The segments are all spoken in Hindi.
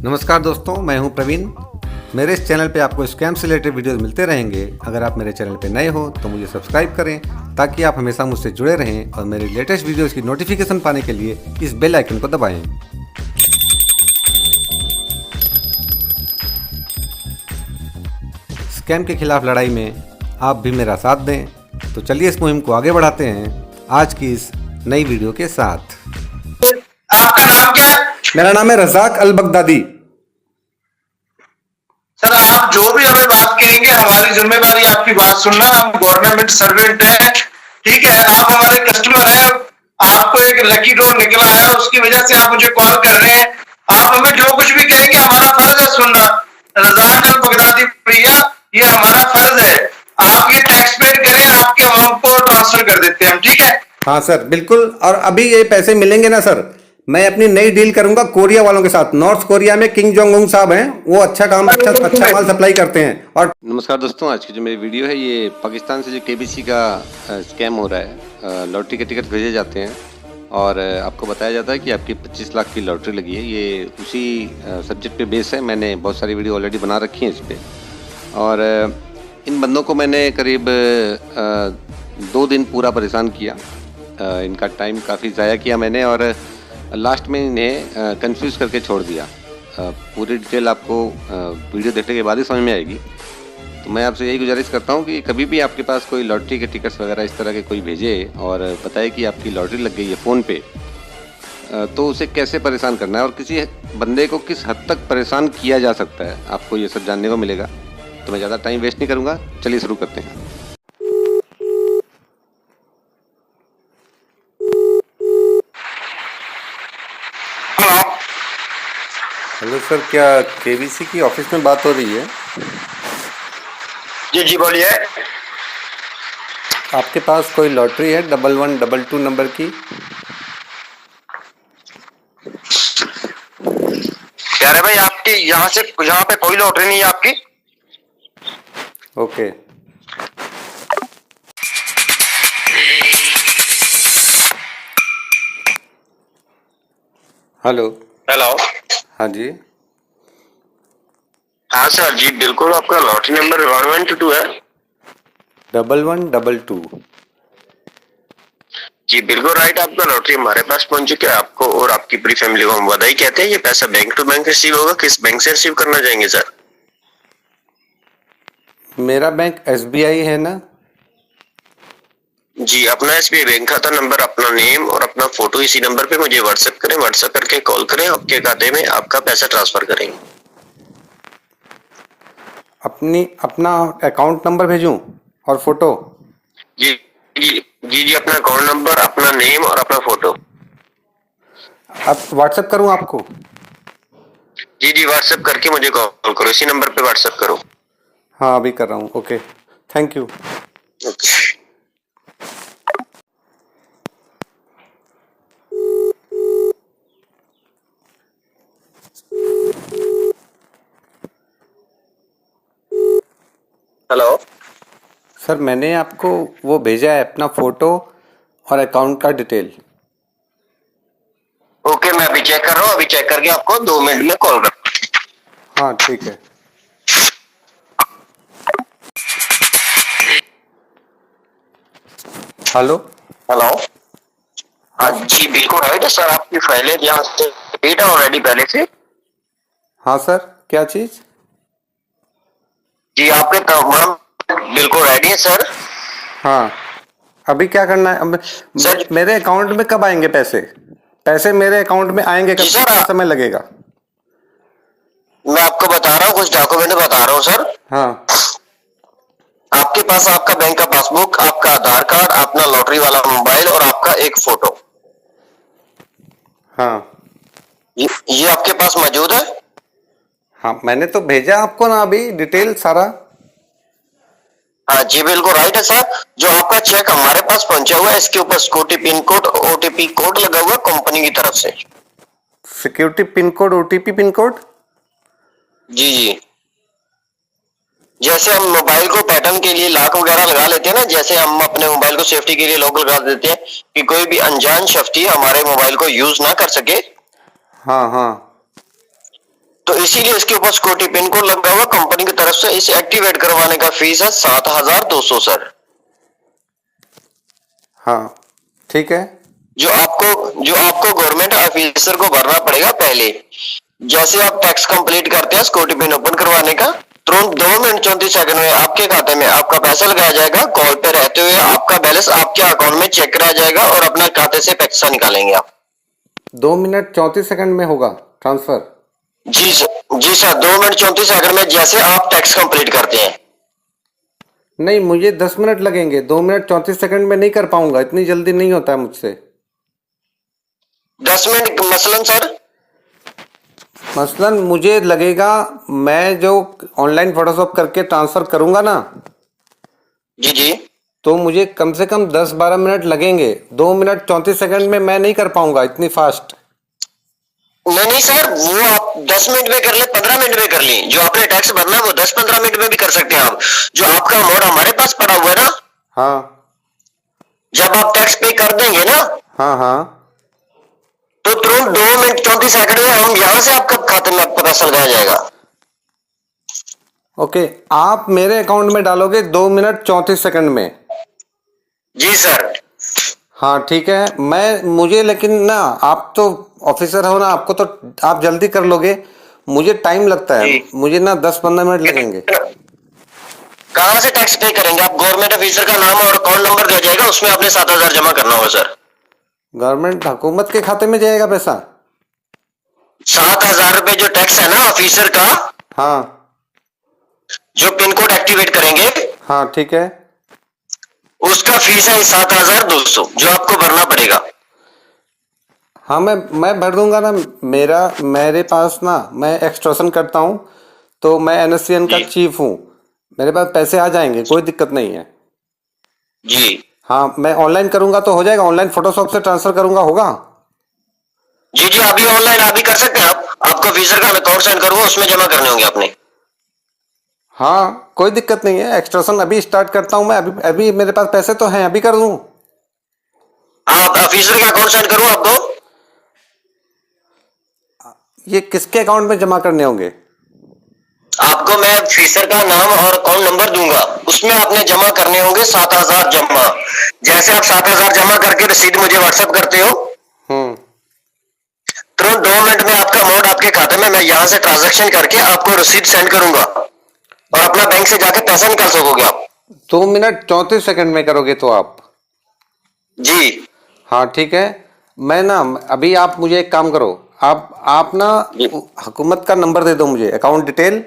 नमस्कार दोस्तों, मैं हूं प्रवीण। मेरे इस चैनल पे आपको स्कैम से रिलेटेड वीडियोस मिलते रहेंगे। अगर आप मेरे चैनल पे नए हो तो मुझे सब्सक्राइब करें ताकि आप हमेशा मुझसे जुड़े रहें और मेरे लेटेस्ट वीडियोस की नोटिफिकेशन पाने के लिए इस बेल आइकन को दबाएं। स्कैम के खिलाफ लड़ाई में आप भी मेरा साथ दें। तो चलिए इस मुहिम को आगे बढ़ाते हैं आज की इस नई वीडियो के साथ। आपका नाम क्या है? मेरा नाम है रज़ाक अल बगदादी। सर, आप जो भी हमें बात करेंगे हमारी जिम्मेदारी आपकी बात सुनना। हम गवर्नमेंट सर्वेंट हैं, ठीक है। आप हमारे कस्टमर हैं, आपको एक लकी ड्रॉ निकला है, उसकी वजह से आप मुझे कॉल कर रहे हैं। आप हमें जो कुछ भी कहेंगे हमारा फर्ज है सुनना। रज़ाक अल बगदादी भैया, ये हमारा फर्ज है। आप ये टैक्स पेड करें, आपके अमाउंट को ट्रांसफर कर देते हैं हम, ठीक है। हाँ सर, बिल्कुल। और अभी ये पैसे मिलेंगे ना सर, मैं अपनी नई डील करूंगा कोरिया वालों के साथ। नॉर्थ कोरिया में किंग जोंग उन साहब हैं, वो अच्छा माल सप्लाई करते हैं। और नमस्कार दोस्तों, आज की जो मेरी वीडियो है ये पाकिस्तान से जो केबीसी का स्कैम हो रहा है। लॉटरी के टिकट भेजे जाते हैं और आपको बताया जाता है कि आपकी 25 लाख की लॉटरी लगी है। ये उसी सब्जेक्ट पे बेस है। मैंने बहुत सारी वीडियो ऑलरेडी बना रखी हैं इस पर। और इन बंदों को मैंने करीब 2 दिन पूरा परेशान किया। इनका टाइम काफ़ी ज़ाया किया मैंने और लास्ट में इन्हें कंफ्यूज करके छोड़ दिया। पूरी डिटेल आपको वीडियो देखने के बाद ही समझ में आएगी। तो मैं आपसे यही गुजारिश करता हूँ कि कभी भी आपके पास कोई लॉटरी के टिकट्स वगैरह इस तरह के कोई भेजे और बताए कि आपकी लॉटरी लग गई है फ़ोन पे, तो उसे कैसे परेशान करना है और किसी बंदे को किस हद तक परेशान किया जा सकता है, आपको ये सब जानने को मिलेगा। तो मैं ज़्यादा टाइम वेस्ट नहीं करूँगा, चलिए शुरू करते हैं। हेलो सर, क्या केबीसी की ऑफिस में बात हो रही है? जी जी, बोलिए। आपके पास कोई लॉटरी है 1122 नंबर की? कह रहे भाई, आपकी यहाँ पे कोई लॉटरी नहीं है आपकी। ओके। हेलो। हेलो। हाँ जी। हाँ सर जी, बिल्कुल आपका लॉटरी नंबर 1122 है। 1122। जी बिल्कुल राइट, आपका लॉटरी हमारे पास पहुंच चुका है। आपको और आपकी पूरी फैमिली को हम बधाई कहते हैं। ये पैसा बैंक टू बैंक रिसीव होगा। किस बैंक से रिसीव करना चाहेंगे सर? मेरा बैंक एसबीआई है ना? जी, अपना एसबीआई बैंक खाता नंबर, अपना नेम और अपना फोटो इसी नंबर पे मुझे व्हाट्सएप करें। व्हाट्सएप करके कॉल करें, आपके खाते में आपका पैसा ट्रांसफर करेंगे। अपना अकाउंट नंबर भेजूं और फोटो? जी जी जी जी, अपना अकाउंट नंबर, अपना नेम और अपना फोटो। अब व्हाट्सएप करूं आपको? जी जी, व्हाट्सएप करके मुझे कॉल करो, इसी नंबर पे व्हाट्सएप करो। हाँ, अभी कर रहा हूँ। Okay, thank you. Hello sir, मैंने आपको वो भेजा है, अपना फोटो और अकाउंट का डिटेल। ओके, मैं अभी चेक कर रहा हूँ। अभी चेक करके आपको 2 मिनट में कॉल कर। हाँ ठीक है। हेलो। हेलो। हाँ जी बिल्कुल राइट है सर, आपकी फाइलें यहाँ से पेड है ऑलरेडी पहले से। हाँ सर, क्या चीज़? जी, आपके तमाम बिल्कुल रेडी है सर। हाँ, अभी क्या करना है? अब सर मेरे अकाउंट में कब आएंगे पैसे? पैसे मेरे अकाउंट में आएंगे कब? जी सर, कितना समय लगेगा? मैं आपको बता रहा हूँ, कुछ डॉक्यूमेंट बता रहा हूँ सर। हाँ। आपके पास आपका बैंक का पासबुक, आपका आधार कार्ड, अपना लॉटरी वाला मोबाइल और आपका एक फोटो। हाँ। ये आपके पास मौजूद है? हाँ, मैंने तो भेजा आपको ना अभी डिटेल सारा। हाँ जी बिल्कुल राइट है सर। जो आपका चेक हमारे पास पहुंचा हुआ है, इसके ऊपर security pin code, OTP code लगा हुआ है कंपनी की तरफ से। Security pin code, OTP pin code? जी जी, जैसे हम मोबाइल को पैटर्न के लिए लॉक वगैरह लगा लेते हैं ना, जैसे हम अपने मोबाइल को सेफ्टी के लिए लॉक लगा देते हैं कि कोई भी अनजान शख्स हमारे मोबाइल को यूज ना कर सके। हाँ हाँ। तो इसीलिए इसके ऊपर सिक्योरिटी पिन कोड लगा हुआ कंपनी की तरफ से। इसे एक्टिवेट करवाने का फीस है 7,200 सर। हाँ ठीक है। जो आपको गवर्नमेंट ऑफिसर को भरना पड़ेगा पहले। जैसे आप टैक्स कंप्लीट करते हैं सिक्योरिटी पिन ओपन करवाने का, तुरंत 2 मिनट 34 सेकंड में आपके खाते में आपका पैसा लगाया जाएगा। कॉल पे रहते हुए आपका बैलेंस आपके अकाउंट में चेक कराया जाएगा और अपना खाते से पैसा निकालेंगे आप। 2 मिनट 34 सेकंड में होगा ट्रांसफर? जी सर 2 मिनट 34 सेकंड में जैसे आप टैक्स कंप्लीट करते हैं। नहीं, मुझे 10 मिनट लगेंगे, 2 मिनट 34 सेकंड में नहीं कर पाऊंगा, इतनी जल्दी नहीं होता है मुझसे। 10 मिनट मसलन सर? मसलन मुझे लगेगा, मैं जो ऑनलाइन फोटोशॉप करके ट्रांसफर करूंगा ना, जी तो मुझे कम से कम 10-12 मिनट लगेंगे। 2 मिनट 34 सेकंड में मैं नहीं कर पाऊंगा इतनी फास्ट। नहीं सर, वो आप 10 मिनट में कर ले, 15 मिनट में कर ली। जो आपने टैक्स भरना है वो 10-15 मिनट में भी कर सकते हैं आप। जो आपका अमाउंट हमारे पास पड़ा हुआ है ना, हाँ, जब आप टैक्स पे कर देंगे ना, हाँ, तो तुरंत 2 मिनट 34 सेकंड में हम यहां से आपका खाते में आपका पैसा लगाया जाएगा। ओके, आप मेरे अकाउंट में डालोगे 2 मिनट 34 सेकंड में? जी सर। हाँ ठीक है। मुझे लेकिन ना, आप तो ऑफिसर हो ना, आपको तो आप जल्दी कर लोगे, मुझे टाइम लगता है, मुझे ना 10-15 मिनट लगेंगे। कहां से टैक्स पे करेंगे आप? गवर्नमेंट ऑफिसर का नाम और अकाउंट नंबर दिया जाएगा, उसमें आपने 7,000 जमा करना होगा सर। गवर्नमेंट हुकूमत के खाते में जाएगा पैसा? 7,000 रुपए जो टैक्स है ना ऑफिसर का, हाँ, जो पिन कोड एक्टिवेट करेंगे, हाँ ठीक है। उसका फीस है 7,200 जो आपको भरना पड़ेगा। हाँ, मैं भर दूंगा ना। मेरे पास ना, मैं एक्सटॉर्शन करता हूँ, तो मैं एनएससीएन का चीफ हूँ, मेरे पास पैसे आ जाएंगे, कोई दिक्कत नहीं है। जी हाँ, मैं ऑनलाइन करूंगा तो हो जाएगा, ऑनलाइन फोटोशॉप से ट्रांसफर करूंगा, होगा? जी अभी ऑनलाइन आप भी कर सकते हैं। आप आपको ऑफिसर का अकाउंट सेंड करूंगा, उसमें जमा करने होंगे आपने। हाँ, कोई दिक्कत नहीं है, एक्सटॉर्शन अभी स्टार्ट करता हूँ मैं। अभी मेरे पास पैसे तो हैं, अभी कर दूँ? आप ऑफिसर का अकाउंट सेंड करूँ आपको? ये किसके अकाउंट में जमा करने होंगे? आपको मैं ऑफिसर का नाम और अकाउंट नंबर दूंगा, उसमें आपने जमा करने होंगे 7,000 जमा। जैसे आप 7,000 जमा करके रसीद मुझे व्हाट्सएप करते हो, तुरंत 2 मिनट में आपका अमाउंट आपके खाते में, मैं यहाँ से ट्रांजैक्शन करके आपको रसीद सेंड करूंगा और अपना बैंक से जाके पैसा निकाल सकोगे आप। 2 मिनट 34 सेकंड में करोगे तो आप? जी हाँ ठीक है। मैं ना, अभी आप मुझे एक काम करो, आप ना हुकूमत का नंबर दे दो मुझे, अकाउंट डिटेल।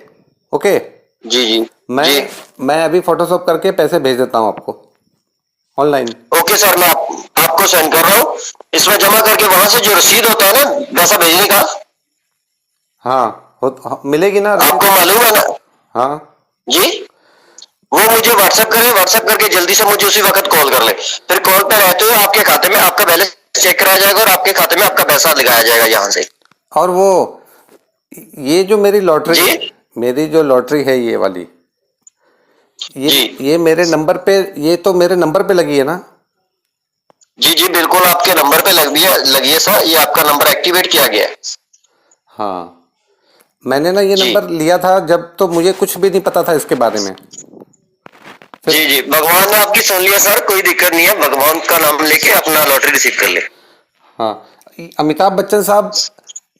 ओके जी मैं अभी फोटोशॉप करके पैसे भेज देता हूँ आपको ऑनलाइन। ओके सर, मैं आपको सेंड कर रहा हूँ। इसमें जमा करके वहां से जो रसीद होता है ना पैसा भेजने का, हाँ, मिलेगी ना? आपको मालूम है ना? हाँ जी, वो मुझे व्हाट्सएप करें, व्हाट्सएप करके जल्दी से मुझे उसी वक्त कॉल कर ले। फिर कॉल पे रहते हुए आपके खाते में आपका बैलेंस चेक कराया जाएगा और आपके खाते में आपका पैसा लगाया जाएगा यहाँ से। और वो, ये जो मेरी जो लॉटरी है, ये वाली, ये मेरे नंबर पे, ये तो मेरे नंबर पे लगी है ना? जी बिल्कुल आपके नंबर पे लगी है सर, ये आपका नंबर एक्टिवेट किया गया है। हाँ, मैंने ना ये नंबर लिया था जब, तो मुझे कुछ भी नहीं पता था इसके बारे में। जी भगवान ने आपकी सुन लिया सर, कोई दिक्कत नहीं है, भगवान का नाम लेके अपना लॉटरी रिसीव कर ले। हाँ, अमिताभ बच्चन साहब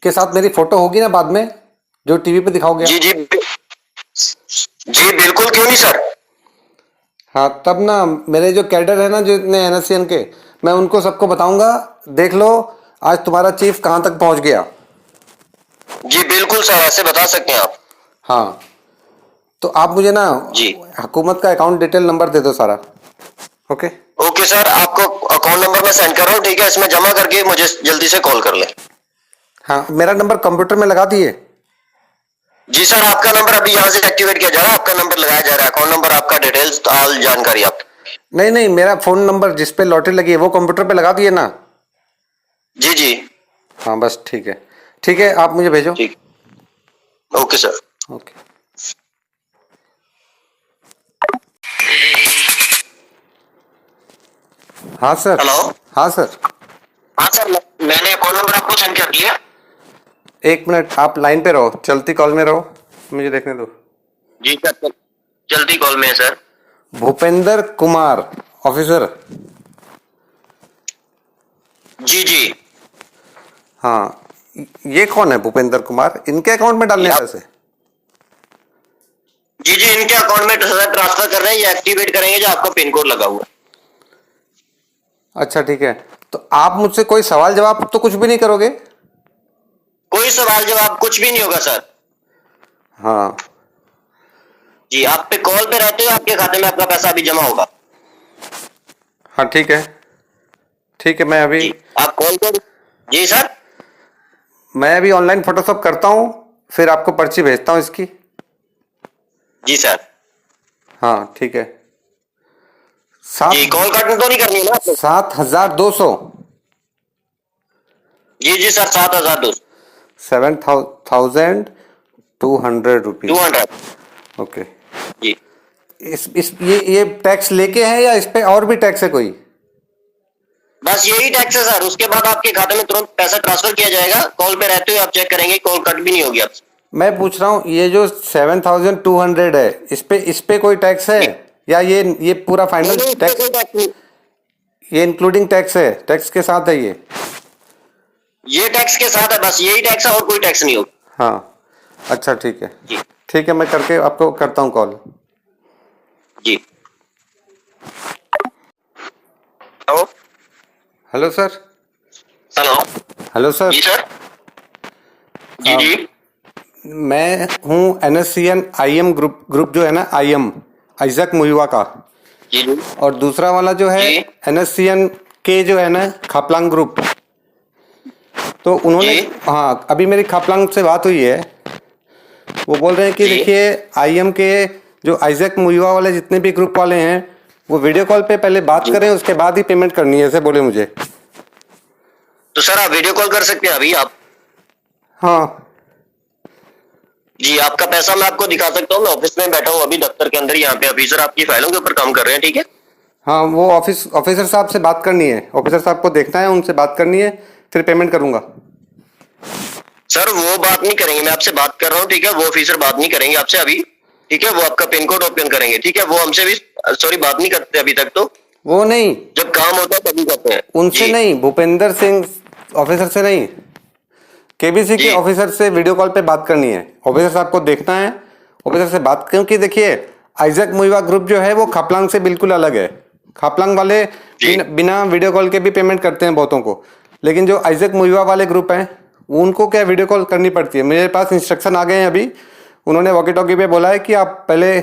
के साथ मेरी फोटो होगी ना बाद में, जो टीवी पे दिखाओगे? जी बिल्कुल, क्यों नहीं सर। हाँ, तब ना मेरे जो कैडर है ना, जो इतने एनएससीएन के, मैं उनको सबको बताऊंगा, देख लो आज तुम्हारा चीफ कहाँ तक पहुंच गया। जी बिल्कुल सर, ऐसे बता सकते हैं आप। हाँ, तो आप मुझे ना हुकूमत का अकाउंट डिटेल नंबर दे दो सारा। ओके सर, आपको अकाउंट नंबर मैं सेंड कर रहा हूँ, ठीक है? इसमें जमा करके मुझे जल्दी से कॉल कर ले। हाँ, मेरा नंबर कंप्यूटर में लगा दिए? जी सर, आपका नंबर अभी यहाँ से एक्टिवेट किया जा रहा है, आपका नंबर लगाया जा रहा है, अकाउंट नंबर, आपका डिटेल्स, ऑल जानकारी आप। नहीं, मेरा फोन नंबर जिस पे लॉटरी लगी है वो कंप्यूटर पे लगा दिए ना? जी हाँ, बस ठीक है, आप मुझे भेजो। ठीक, ओके सर। ओके। हाँ सर। हेलो। हाँ सर। हाँ सर, मैंने अकाउंट नंबर आपको सेंड कर दिया। एक मिनट आप लाइन पे रहो, चलती कॉल में रहो, मुझे देखने दो। जी सर, चलती कॉल में है सर। भूपेंद्र कुमार ऑफिसर। जी जी हाँ, ये कौन है भूपेंद्र कुमार? इनके अकाउंट में डालने हैं पैसे? जी जी, इनके अकाउंट में ट्रांसफर कर रहे हैं, ये एक्टिवेट करेंगे जो आपका पिन कोड लगा हुआ है। अच्छा ठीक है, तो आप मुझसे कोई सवाल जवाब तो कुछ भी नहीं करोगे? कोई सवाल जवाब कुछ भी नहीं होगा सर। हाँ जी, आप पे कॉल पे रहते हो, आपके खाते में आपका पैसा अभी जमा होगा। हाँ ठीक है, ठीक है। जी, आप कॉल कर। जी सर। मैं अभी ऑनलाइन फोटोशॉप करता हूँ, फिर आपको पर्ची भेजता हूँ इसकी। जी सर। हाँ ठीक है। जी, कॉल कट तो नहीं करनी है ना आपको? 7,200। जी जी सर, 7,200। 7,200 रुपीज। 200। ओके। जी, इस ये टैक्स लेके है या इस पे और भी टैक्स है कोई? बस यही टैक्स है सर। उसके बाद आपके खाते में तुरंत पैसा ट्रांसफर किया जाएगा। कॉल पे रहते हुए आप चेक करेंगे, कॉल कट भी नहीं होगी आपसे। मैं पूछ रहा हूँ, ये जो 7,200 है, इस पे कोई टैक्स है या ये पूरा फाइनल नहीं, टैक्स? कोई टैक्स नहीं। ये इंक्लूडिंग टैक्स है, टैक्स के साथ है ये टैक्स के साथ है, बस यही टैक्स है और कोई टैक्स नहीं होगा। हाँ अच्छा ठीक है। जी ठीक है, मैं करके आपको करता हूँ कॉल। जी। Hello. Hello sir. Hello. Hello sir. जी सर। जी जी मैं हूँ NSCN IM ग्रुप जो है ना, IM आइजक मुहिवा का, जी जी। और दूसरा वाला जो है जी। NSCN के जो है ना, खापलांग ग्रुप। तो उन्होंने, जी। हाँ अभी मेरी खापलांग से बात हुई है, वो बोल रहे हैं कि जी। देखिए IM के जो आइजक मुहिवा वाले जितने भी ग्रुप वाले हैं, वो वीडियो कॉल पे पहले बात करें, उसके बाद ही पेमेंट करनी है, ऐसे बोले मुझे। तो सर आप वीडियो कॉल कर सकते हैं अभी आप। हाँ जी, आपका पैसा मैं आपको दिखा सकता हूँ। मैं ऑफिस में बैठा हूँ अभी दफ्तर के अंदर, यहाँ पे ऑफिसर आपकी फाइलों के ऊपर काम कर रहे हैं। ठीक है। हाँ, वो ऑफिसर साहब से बात करनी है, ऑफिसर साहब को देखना है, उनसे बात करनी है, फिर पेमेंट करूंगा। सर वो बात नहीं करेंगे, मैं आपसे बात कर रहा हूँ। ठीक है, वो ऑफिसर बात नहीं करेंगे आपसे अभी। ठीक है, वो आपका पिन कोड ओपन करेंगे। ठीक है, वो हमसे भी सॉरी बात नहीं करते अभी तक। तो वो नहीं, जब काम होता है तभी करते हैं। उनसे जी। नहीं, भूपेंद्र सिंह ऑफिसर से नहीं, KBC के जी। ऑफिसर से वीडियो कॉल पे बात करनी है। ऑफिसर साहब को देखना है, ऑफिसर से बात, क्योंकि देखिए आइजक मुहिवा ग्रुप जो है वो खापलांग से बिल्कुल अलग है। खापलांग वाले बिना वीडियो कॉल के भी पेमेंट करते हैं बहुतों को, लेकिन जो आइजक मुहिवा वाले ग्रुप हैं, उनको क्या वीडियो कॉल करनी पड़ती है। मेरे पास इंस्ट्रक्शन आ गए हैं अभी, उन्होंने वॉकी टॉकी पे बोला है कि आप पहले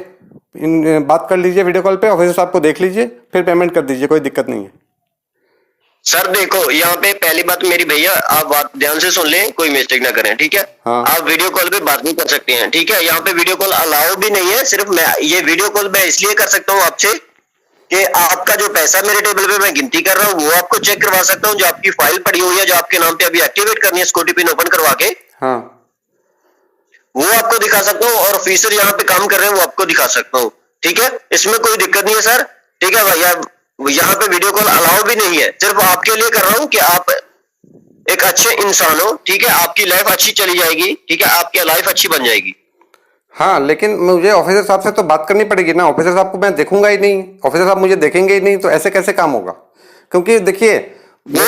बात कर लीजिए वीडियो कॉल पे, ऑफिसर साहब को देख लीजिए, फिर पेमेंट कर दीजिए, कोई दिक्कत नहीं है। सर देखो, यहाँ पे पहली बात मेरी भैया, आप बात ध्यान से सुन लें, कोई मिस्टेक ना करें। ठीक है। हाँ। आप वीडियो कॉल पे बात नहीं कर सकते हैं। ठीक है, यहाँ पे वीडियो कॉल अलाउ भी नहीं है। सिर्फ मैं ये वीडियो कॉल मैं इसलिए कर सकता हूँ आपसे कि आपका जो पैसा मेरे टेबल पे मैं गिनती कर रहा हूँ, वो आपको चेक करवा सकता हूँ। जो आपकी फाइल पड़ी हुई है, जो आपके नाम पे अभी एक्टिवेट करनी है, स्कूटी पिन ओपन करवा के, हाँ वो आपको दिखा सकता हूँ। और ऑफिसर यहाँ पे काम कर रहे हैं, वो आपको दिखा सकता हूँ। ठीक है, इसमें कोई दिक्कत नहीं है सर। ठीक है भैया, यहाँ पे वीडियो कॉल अलाउ भी नहीं है। सिर्फ आपके लिए कर रहा हूँ कि आप एक अच्छे इंसान हो। ठीक है, आपकी लाइफ अच्छी चली जाएगी। ठीक है, आपकी लाइफ अच्छी बन जाएगी। हाँ, लेकिन मुझे ऑफिसर साहब से तो बात करनी पड़ेगी ना, ऑफिसर साहब को मैं देखूंगा ही नहीं, ऑफिसर साहब मुझे देखेंगे ही नहीं, तो ऐसे कैसे काम होगा? क्योंकि देखिए वो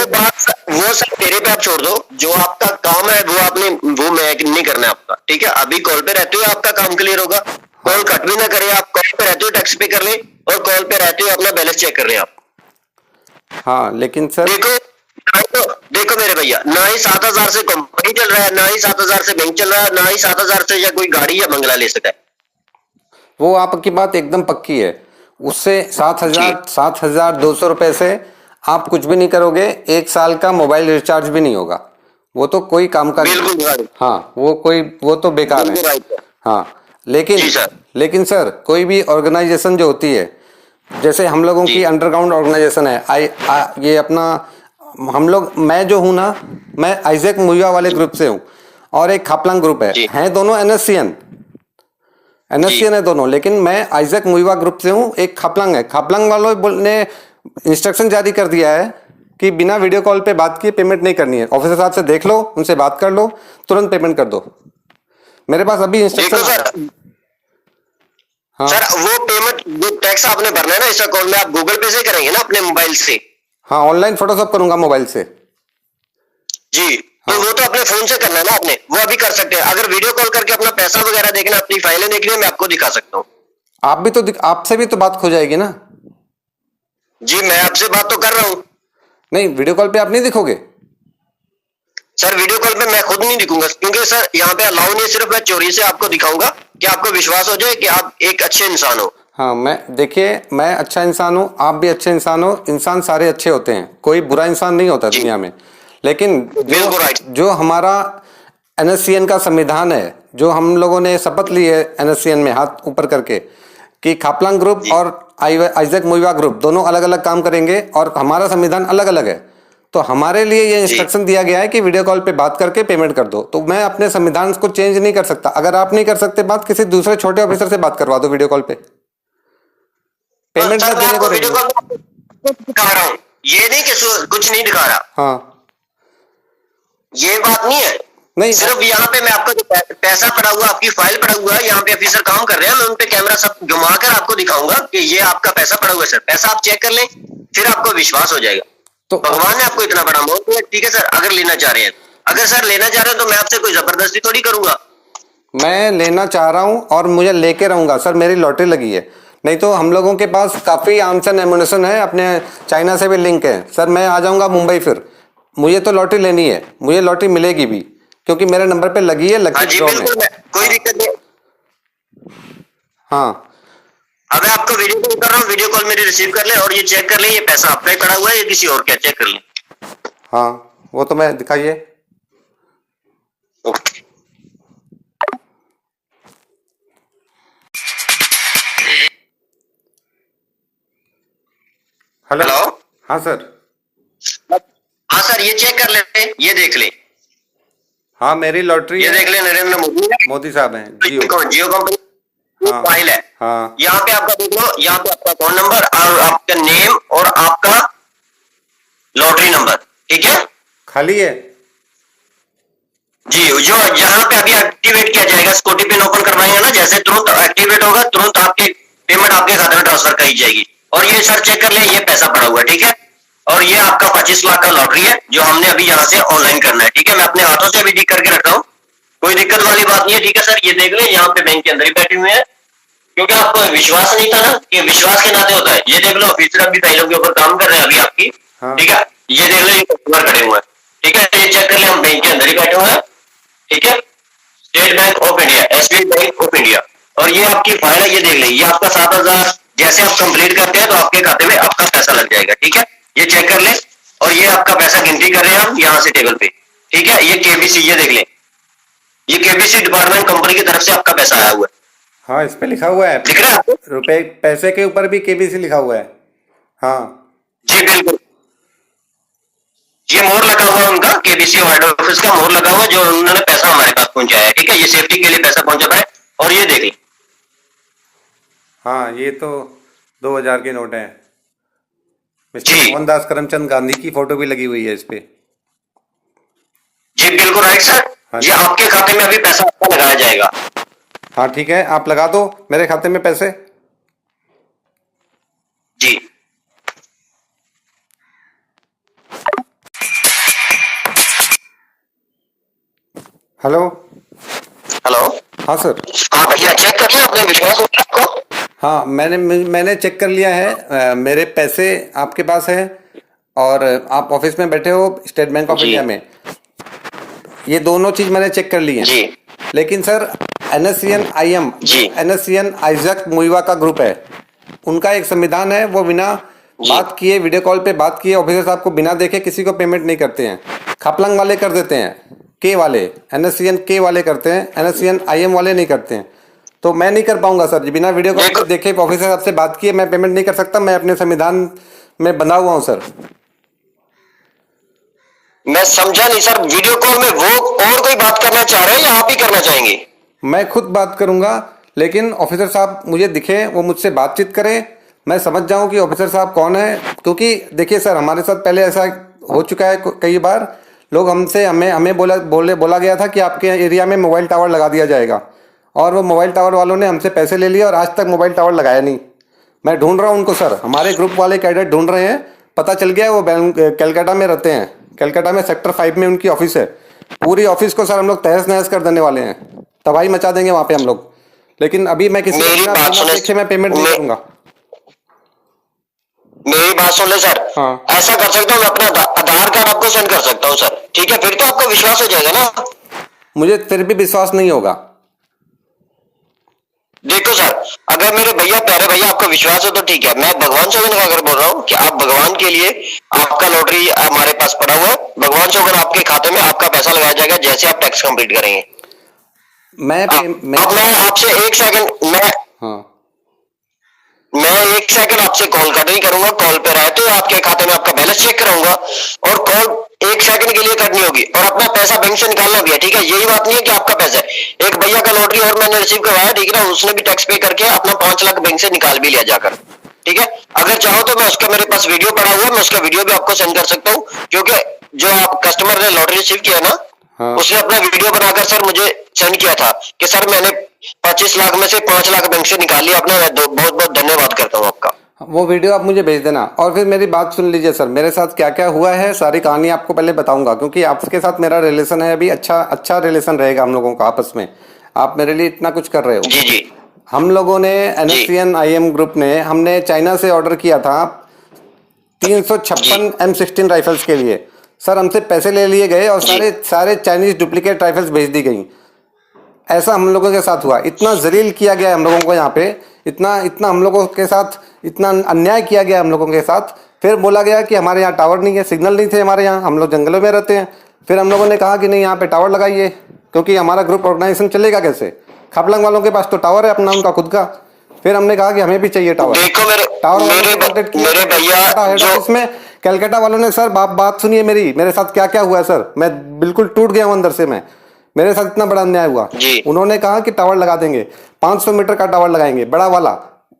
सब तेरे पे आप छोड़ दो। जो आपका काम है वो आपने वो मैं नहीं करना है आपका। ठीक है, अभी कॉल पे रहते हुए आपका काम क्लियर होगा। कॉल कट भी ना करें, आप कॉल पे रहते हुए टैक्स पे कर लें, और कॉल पे रहते हुए अपना बैलेंस चेक कर रहे हैं आप। हाँ लेकिन सर देखो मेरे भैया, ना ही 7,000 से कंपनी चल रहा है, ना ही 7,000 से बैंक चल रहा है, ना ही 7,000 से या कोई गाड़ी या बंगला ले सकता है। वो आपकी बात एकदम पक्की है। उससे 7,200 रुपए से आप कुछ भी नहीं करोगे, 1 साल का मोबाइल रिचार्ज भी नहीं होगा, वो तो कोई काम का नहीं। बिल्कुल। हाँ, वो तो बेकार है। हाँ लेकिन सर कोई भी ऑर्गेनाइजेशन जो होती है, जैसे हम लोगों की अंडरग्राउंड ऑर्गेनाइजेशन है, ये अपना हम लोग, मैं जो हूँ ना, मैं आइजक मुहिवा वाले ग्रुप से हूँ, और एक खापलांग ग्रुप है दोनों NSCN है दोनों, लेकिन मैं आइजक मुहिवा ग्रुप से हूँ, एक खापलांग है। खापलांग वालों ने इंस्ट्रक्शन जारी कर दिया है कि बिना वीडियो कॉल पे बात किए पेमेंट नहीं करनी है। ऑफिसर साहब से देख लो, उनसे बात कर लो, तुरंत पेमेंट कर दो। मेरे पास अभी देखो इंस्ट्रक्शन। सर, हाँ सर वो पेमेंट जो टैक्स आपने भरना है ना इस अकाउंट में, आप गूगल पे से करेंगे ना अपने मोबाइल से? हाँ, ऑनलाइन फोटोशॉप करूंगा मोबाइल से। जी, तो वो तो अपने फोन से करना है ना आपने, वो अभी कर सकते हैं। अगर वीडियो कॉल करके अपना पैसा वगैरह देखना, अपनी फाइलें देखनी है, मैं आपको दिखा सकता हूँ। आप भी तो आपसे भी तो बात खो जाएगी ना। जी मैं आपसे बात तो कर रहा हूँ। नहीं, वीडियो कॉल पे आप नहीं दिखोगे। सर वीडियो कॉल पे मैं खुद नहीं दिखूंगा, क्योंकि सर यहाँ पे अलाउ नहीं, सिर्फ मैं चोरी से आपको दिखाऊंगा कि आपको विश्वास हो जाए कि आप एक अच्छे इंसान हो। हाँ, मैं अच्छा इंसान हूँ, आप भी अच्छे इंसान हो। इंसान सारे अच्छे होते हैं, कोई बुरा इंसान नहीं होता दुनिया में। लेकिन बिल्कुल राइट। जो हमारा एनएससीएन का संविधान है, जो हम लोगों ने शपथ ली है एनएससीएन में हाथ ऊपर करके कि खापलांग ग्रुप और आइजैक मुइवा ग्रुप दोनों अलग अलग काम करेंगे और हमारा संविधान अलग अलग है, तो हमारे लिए ये इंस्ट्रक्शन दिया गया है कि वीडियो कॉल पे बात करके पेमेंट कर दो। तो मैं अपने संविधान को चेंज नहीं कर सकता। अगर आप नहीं कर सकते बात, किसी दूसरे छोटे ऑफिसर से बात करवा दो वीडियो कॉल पे, पेमेंट सर मत मैं देने आपको को वीडियो रेडी। कॉल पे दिखा रहा हूँ, ये नहीं कि कुछ नहीं दिखा रहा, हाँ, ये बात नहीं है। नहीं सिर्फ यहाँ पे मैं आपको जो पैसा पड़ा हुआ, आपकी फाइल पड़ा हुआ है, यहाँ पे ऑफिसर काम कर रहे हैं, मैं उन पे कैमरा सब घुमाकर आपको दिखाऊंगा कि ये आपका पैसा पड़ा हुआ है। सर पैसा आप चेक कर लें, फिर आपको विश्वास हो जाएगा। तो भगवान ने आपको इतना बड़ा मौत दिया, ठीक है सर। अगर लेना चाह रहे हैं, अगर सर लेना चाह रहे हैं तो मैं आपसे कोई जबरदस्ती थोड़ी करूंगा। मैं लेना चाह रहा हूँ और मुझे लेके रहूंगा सर, मेरी लॉटरी लगी है। नहीं तो हम लोगों के पास काफ़ी आर्म्स एंड एमुनिशन है, अपने चाइना से भी लिंक है सर। मैं आ जाऊंगा मुंबई, फिर मुझे तो लॉटरी लेनी है, मुझे लॉटरी मिलेगी भी, क्योंकि मेरे नंबर पे लगी है हाँ लकी जी ड्रॉ में। बिल्कुल, कोई दिक्कत नहीं। हाँ अब मैं आपको वीडियो कॉल कर रहा हूँ, वीडियो कॉल मेरी रिसीव कर ले और ये चेक कर ले, ये पैसा आपका ही पड़ा हुआ है या किसी और का, चेक कर ले। हाँ, वो तो मैं दिखाइए। ओके। हेलो। हेलो। हाँ सर। हाँ सर, ये चेक कर ले, ये देख ले, हाँ, मेरी लॉटरी ये है। देख ले, नरेंद्र मोदी साहब हैं, जियो। जियो कंपनी हाँ फाइल है। हाँ यहाँ पे आपका देख लो, यहाँ पे आपका अकाउंट नंबर और आपका नेम और आपका लॉटरी नंबर, ठीक है खाली है। जी। जो यहाँ पे अभी एक्टिवेट किया जाएगा, स्कूटी पिन ओपन करवाएंगे ना, जैसे तुरंत एक्टिवेट होगा, तुरंत आपके पेमेंट आपके खाते में ट्रांसफर करी जाएगी। और ये सर चेक कर ले, ये पैसा पड़ा हुआ है, ठीक है। और ये आपका 25 लाख का लॉटरी है जो हमने अभी यहाँ से ऑनलाइन करना है, ठीक है। मैं अपने हाथों से अभी टिक करके रखा हूँ, कोई दिक्कत वाली बात नहीं है, ठीक है सर। ये देख ले, यहाँ पे बैंक के अंदर ही बैठे हुए हैं, क्योंकि आपको विश्वास नहीं था ना, कि विश्वास के नाते होता है। ये देख लो, ऑफिसर अभी फाइलों के ऊपर काम कर रहे हैं अभी आपकी, हाँ। ठीक है। ये देख लो, ये कस्टमर खड़े हुए हैं, ठीक है। ये चेक कर ले, हम बैंक के अंदर ही बैठे हुए हैं, ठीक है। State bank of India, SBI bank of India. और ये आपकी फाइल है, ये देख ले, ये आपका 7,000 जैसे आप कंप्लीट करते हैं तो आपके खाते में आपका पैसा लग जाएगा, ठीक है। ये चेक कर ले, और ये आपका पैसा गिनती कर रहे हैं हम यहाँ से टेबल पे, ठीक है। ये केबीसी, ये देख ले, ये केबीसी डिपार्टमेंट कंपनी की तरफ से आपका पैसा आया हुआ है। हाँ, इस पे लिखा हुआ है, दिख रहा है आपको? रुपए पैसे के ऊपर भी केबीसी लिखा हुआ है। हाँ जी बिल्कुल, ये मोहर लगा हुआ है उनका, केबीसी हेड ऑफिस का मोहर लगा हुआ है, जो उन्होंने पैसा हमारे पास पहुंचाया है, ठीक है। ये सेफ्टी के लिए पैसा पहुंचा है। और ये देख ली, हाँ, ये तो 2000 के नोट है। मिस्टर जी। मोहनदास करमचंद गांधी की फोटो भी लगी हुई है इस पे। जी बिल्कुल राइट सर। हाँ ये आपके खाते में अभी पैसा आपका लगाया जाएगा। हाँ ठीक है, आप लगा दो मेरे खाते में पैसे। जी हेलो। हेलो। हाँ सर। हाँ भैया, चेक कर लिया आपने, विश्वास हो गया आपको? हाँ, मैंने चेक कर लिया है। मेरे पैसे आपके पास है और आप ऑफिस में बैठे हो स्टेट बैंक ऑफ जी। इंडिया में। ये दोनों चीज मैंने चेक कर ली है। जी। लेकिन सर एनएससीएन आईएम, जी। एनएससीएन आइजैक मुइवा का ग्रुप है, उनका एक संविधान है, वो बिना बात किए वीडियो कॉल पे बात किए ऑफिसर साहब को बिना देखे किसी को पेमेंट नहीं करते हैं। खापलंग वाले कर देते हैं, के वाले, एनएससीएन के वाले करते हैं, एनएससीएन आईएम वाले नहीं करते हैं। तो मैं नहीं कर पाऊंगा सर, बिना वीडियो कॉल पे देखे ऑफिसर साहब से बात किए मैं पेमेंट नहीं कर सकता। मैं अपने संविधान में बंधा हुआ हूँ सर। मैं समझा नहीं सर, वीडियो कॉल में वो और कोई बात करना चाह रहे हैं या आप ही करना चाहेंगे? मैं खुद बात करूंगा, लेकिन ऑफिसर साहब मुझे दिखे, वो मुझसे बातचीत करें, मैं समझ जाऊं कि ऑफिसर साहब कौन है। क्योंकि देखिए सर, हमारे साथ पहले ऐसा हो चुका है कई बार, लोग हमें बोला गया था कि आपके एरिया में मोबाइल टावर लगा दिया जाएगा, और वो मोबाइल टावर वालों ने हमसे पैसे ले लिए और आज तक मोबाइल टावर लगाया नहीं। मैं ढूंढ रहा हूँ उनको सर, हमारे ग्रुप वाले कैडेट ढूंढ रहे हैं। पता चल गया वो कलकत्ता में रहते हैं, कलकत्ता में सेक्टर 5 में उनकी ऑफिस है। पूरी ऑफिस को सर हम लोग तहस नहस कर देने वाले हैं, तबाही मचा देंगे वहाँ पे हम लोग। लेकिन अभी मैं किसी मेरी बात सुने, देखे मैं पेमेंट नहीं करूँगा। मेरी बात सुन ले सर। हाँ। ऐसा कर सकता हूँ, मैं अपना आधार कार्ड आपको सेंड कर सकता हूँ सर, ठीक है? फिर तो आपको विश्वास हो जाएगा ना। मुझे फिर भी विश्वास नहीं होगा। देखो सर, अगर मेरे भैया प्यारे भैया आपको विश्वास है तो ठीक है। मैं भगवान चौगन का अगर बोल रहा हूँ कि आप भगवान के लिए, आपका लॉटरी हमारे पास पड़ा हुआ है, भगवान चौगन आपके खाते में आपका पैसा लगाया जाएगा जैसे आप टैक्स कंप्लीट करेंगे। अब मैं आपसे एक सेकंड मैं एक सेकंड आपसे कॉल कट नहीं करूंगा। कॉल पे रहते हुए आपके खाते में आपका बैलेंस चेक कराऊंगा, और कॉल एक सेकंड के लिए कटनी होगी, और अपना पैसा बैंक से निकालना भी है, ठीक है? यही बात नहीं है कि आपका पैसा है। एक भैया का लॉटरी और मैंने रिसीव करवाया, ठीक है ना? उसने भी टैक्स पे करके अपना 5 लाख बैंक से निकाल भी लिया जाकर, ठीक है? अगर चाहो तो मैं उसका, मेरे पास वीडियो पड़ा हुआ है, मैं उसका वीडियो भी आपको सेंड कर सकता हूँ, क्योंकि जो आप कस्टमर ने लॉटरी रिसीव किया ना, हाँ। उसने अपना वीडियो बनाकर सर मुझे सेंड किया था कि सर मैंने 25 लाख में से 5 लाख बैंक से निकाल लिया अपना। बहुत बहुत धन्यवाद करता हूँ आपका। वो वीडियो आप मुझे भेज देना, और फिर मेरी बात सुन लीजिए सर। मेरे साथ क्या क्या हुआ है सारी कहानी आपको पहले बताऊंगा, क्योंकि आपके साथ मेरा रिलेशन है अभी, अच्छा रिलेशन रहेगा हम लोगों का आपस में। आप मेरे लिए इतना कुछ कर रहे हो। जी जी। हम लोगों ने NSCN IM ग्रुप ने, हमने चाइना से ऑर्डर किया था 356 M16 राइफल्स के लिए। सर हमसे पैसे ले लिए गए और सारे चाइनीज डुप्लीकेट राइफल्स भेज दी गई। ऐसा हम लोगों के साथ हुआ। इतना जलील किया गया हम लोगों को यहाँ पे, इतना हम लोगों के साथ इतना अन्याय किया गया हम लोगों के साथ। फिर बोला गया कि हमारे यहाँ टावर नहीं है, सिग्नल नहीं थे हमारे यहाँ, हम लोग जंगलों में रहते हैं। फिर हम लोगों ने कहा कि नहीं, यहाँ पे टावर लगाइए, क्योंकि हमारा ग्रुप ऑर्गेनाइजेशन चलेगा कैसे? खापलंग वालों के पास तो टावर है अपना, उनका खुद का। फिर हमने कहा कि हमें भी चाहिए टावर। देखो टावर मेरे भैया इसमें कलकत्ता वालों ने, सर बात सुनिए मेरे साथ क्या क्या हुआ है सर। मैं बिल्कुल टूट गया हूँ अंदर से। मेरे साथ इतना बड़ा अन्याय हुआ। उन्होंने कहा कि टावर लगा देंगे, 500 मीटर का टावर लगाएंगे, बड़ा वाला।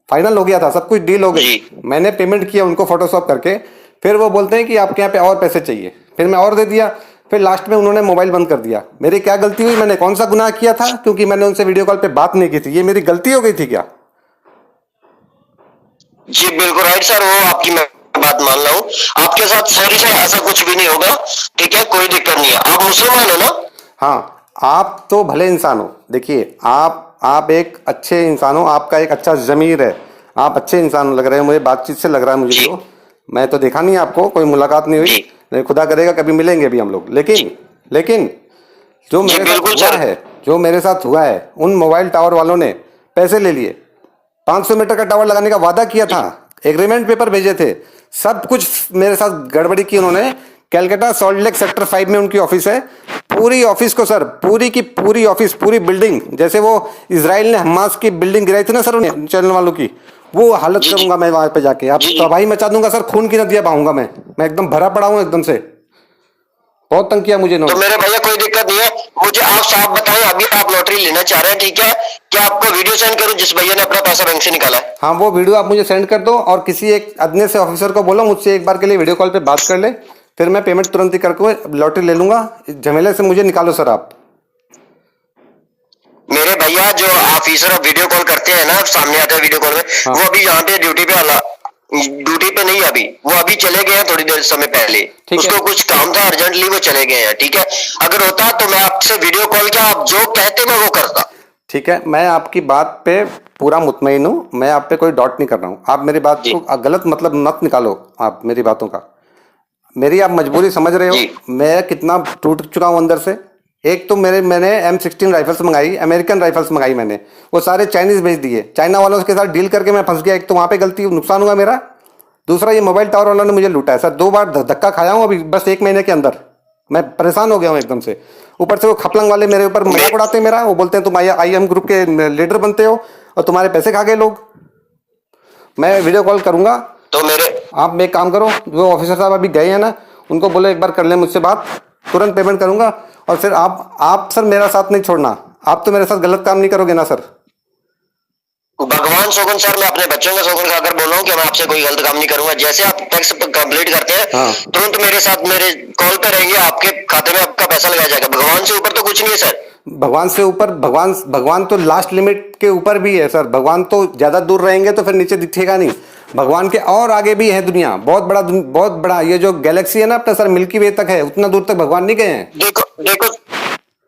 फाइनल हो गया था, सब कुछ डील हो गई। मैंने पेमेंट किया उनको फोटोशॉप करके। फिर वो बोलते हैं कि आपके यहाँ पे और पैसे चाहिए। फिर मैं और दे दिया। फिर लास्ट में उन्होंने मोबाइल बंद कर दिया। मेरी क्या गलती हुई? मैंने कौन सा गुनाह किया था? क्योंकि मैंने उनसे वीडियो कॉल पे बात नहीं की थी। ये मेरी गलती हो गई थी क्या? जी बिल्कुल राइट सर, वो आपकी मैं बात मान रहा हूँ। आपके साथ सॉरी सर, ऐसा कुछ भी नहीं होगा, ठीक है? कोई दिक्कत नहीं है। आप मुसलमान हो ना? हाँ, आप तो भले इंसान हो। देखिए, आप एक अच्छे इंसान हो, आपका एक अच्छा ज़मीर है, आप अच्छे इंसान लग रहे हो मुझे, बातचीत से लग रहा है मुझे। तो मैं तो देखा नहीं आपको, कोई मुलाकात नहीं हुई, नहीं खुदा करेगा कभी मिलेंगे भी हम लोग। लेकिन जो मेरे साथ हुआ है, उन मोबाइल टावर वालों ने पैसे ले लिए। 500 मीटर का टावर लगाने का वादा किया था, एग्रीमेंट पेपर भेजे थे, सब कुछ मेरे साथ गड़बड़ी की उन्होंने। कलकत्ता सॉल्ट लेक सेक्टर 5 में उनकी ऑफिस है। पूरी ऑफिस को सर, पूरी की पूरी ऑफिस, पूरी बिल्डिंग, जैसे वो इजराइल ने हमास की बिल्डिंग गिराई थी ना सर उन्हें, चैनल वालों की, वो हालत करूंगा मैं वहां पे जाके। आप तबाही मचा दूंगा सर, खून की नदियां बहाऊंगा मैं एकदम भरा पड़ा हूँ एकदम से। बहुत तंग किया मुझे। तो मेरे भैया कोई दिक्कत नहीं है, मुझे आप साफ बताएं, अभी आप लॉटरी लेना चाह रहे हैं, ठीक है? क्या आपको वीडियो सेंड करूं जिस भैया ने अपना पैसा बैंक से निकाला है? हाँ, वो वीडियो आप मुझे सेंड कर दो, और किसी एक अदने से ऑफिसर को बोलो मुझसे एक बार के लिए वीडियो कॉल पे बात कर ले, फिर मैं पेमेंट तुरंत ही करके लॉटरी ले लूंगा। झमेले से मुझे निकालो सर आप। मेरे भैया जो ऑफिसर वीडियो कॉल करते हैं ना, सामने आते हैं वीडियो कॉल में, वो अभी यहाँ पे ड्यूटी पे नहीं है अभी, वो अभी चले गए हैं थोड़ी देर समय पहले। उसको कुछ काम था अर्जेंटली, वो चले गए हैं, ठीक है? अगर होता तो मैं आपसे वीडियो कॉल किया, आप जो कहते मैं वो करता। ठीक है, मैं आपकी बात पे पूरा मुतमईन हूँ, मैं आप पे कोई डाउट नहीं कर रहा हूँ। आप मेरी बात को गलत मतलब मत निकालो आप मेरी बातों का। मेरी आप मजबूरी समझ रहे हो, मैं कितना टूट चुका हूँ अंदर से। एक तो मैंने M16 राइफल्स मंगाई, अमेरिकन राइफल्स मंगाई मैंने, वो सारे चाइनीज भेज दिए। चाइना वालों के साथ डील करके मैं फंस गया। एक तो वहाँ पे गलती, नुकसान हुआ मेरा। दूसरा, ये मोबाइल टावर वालों ने मुझे लूटा है सर। 2 बार धक्का खाया हूँ अभी बस 1 महीने के अंदर। मैं परेशान हो गया हूँ एकदम से। ऊपर से वो खपलंग वाले मेरे ऊपर मजाक उड़ाते हैं मेरा। वो बोलते हैं तुम IM ग्रुप के लीडर बनते हो और तुम्हारे पैसे खा गए लोग। मैं वीडियो कॉल करूंगा तो आप एक काम करो, जो ऑफिसर साहब अभी गए हैं ना, उनको बोलो एक बार कर ले मुझसे बात, तुरंत पेमेंट करूंगा। और फिर आप सर मेरा साथ नहीं छोड़ना। आप तो मेरे साथ गलत काम नहीं करोगे ना सर? भगवान शोगन सर, मैं अपने बच्चों का शोगन खाकर बोल रहा हूँ कि मैं आपसे कोई गलत काम नहीं करूंगा। जैसे आप टैक्स कंप्लीट करते हैं हाँ। तुरंत मेरे साथ मेरे कॉल पे रहेंगे, आपके खाते में आपका पैसा लगाया जाएगा। भगवान से ऊपर तो कुछ नहीं है सर। भगवान से ऊपर, भगवान तो लास्ट लिमिट के ऊपर भी है सर। भगवान तो ज्यादा दूर रहेंगे तो फिर नीचे दिखेगा नहीं। भगवान के और आगे भी है दुनिया, बहुत बड़ा ये जो गैलेक्सी है ना अपना सर, मिल्की वे तक है, उतना दूर तक भगवान नहीं गए हैं।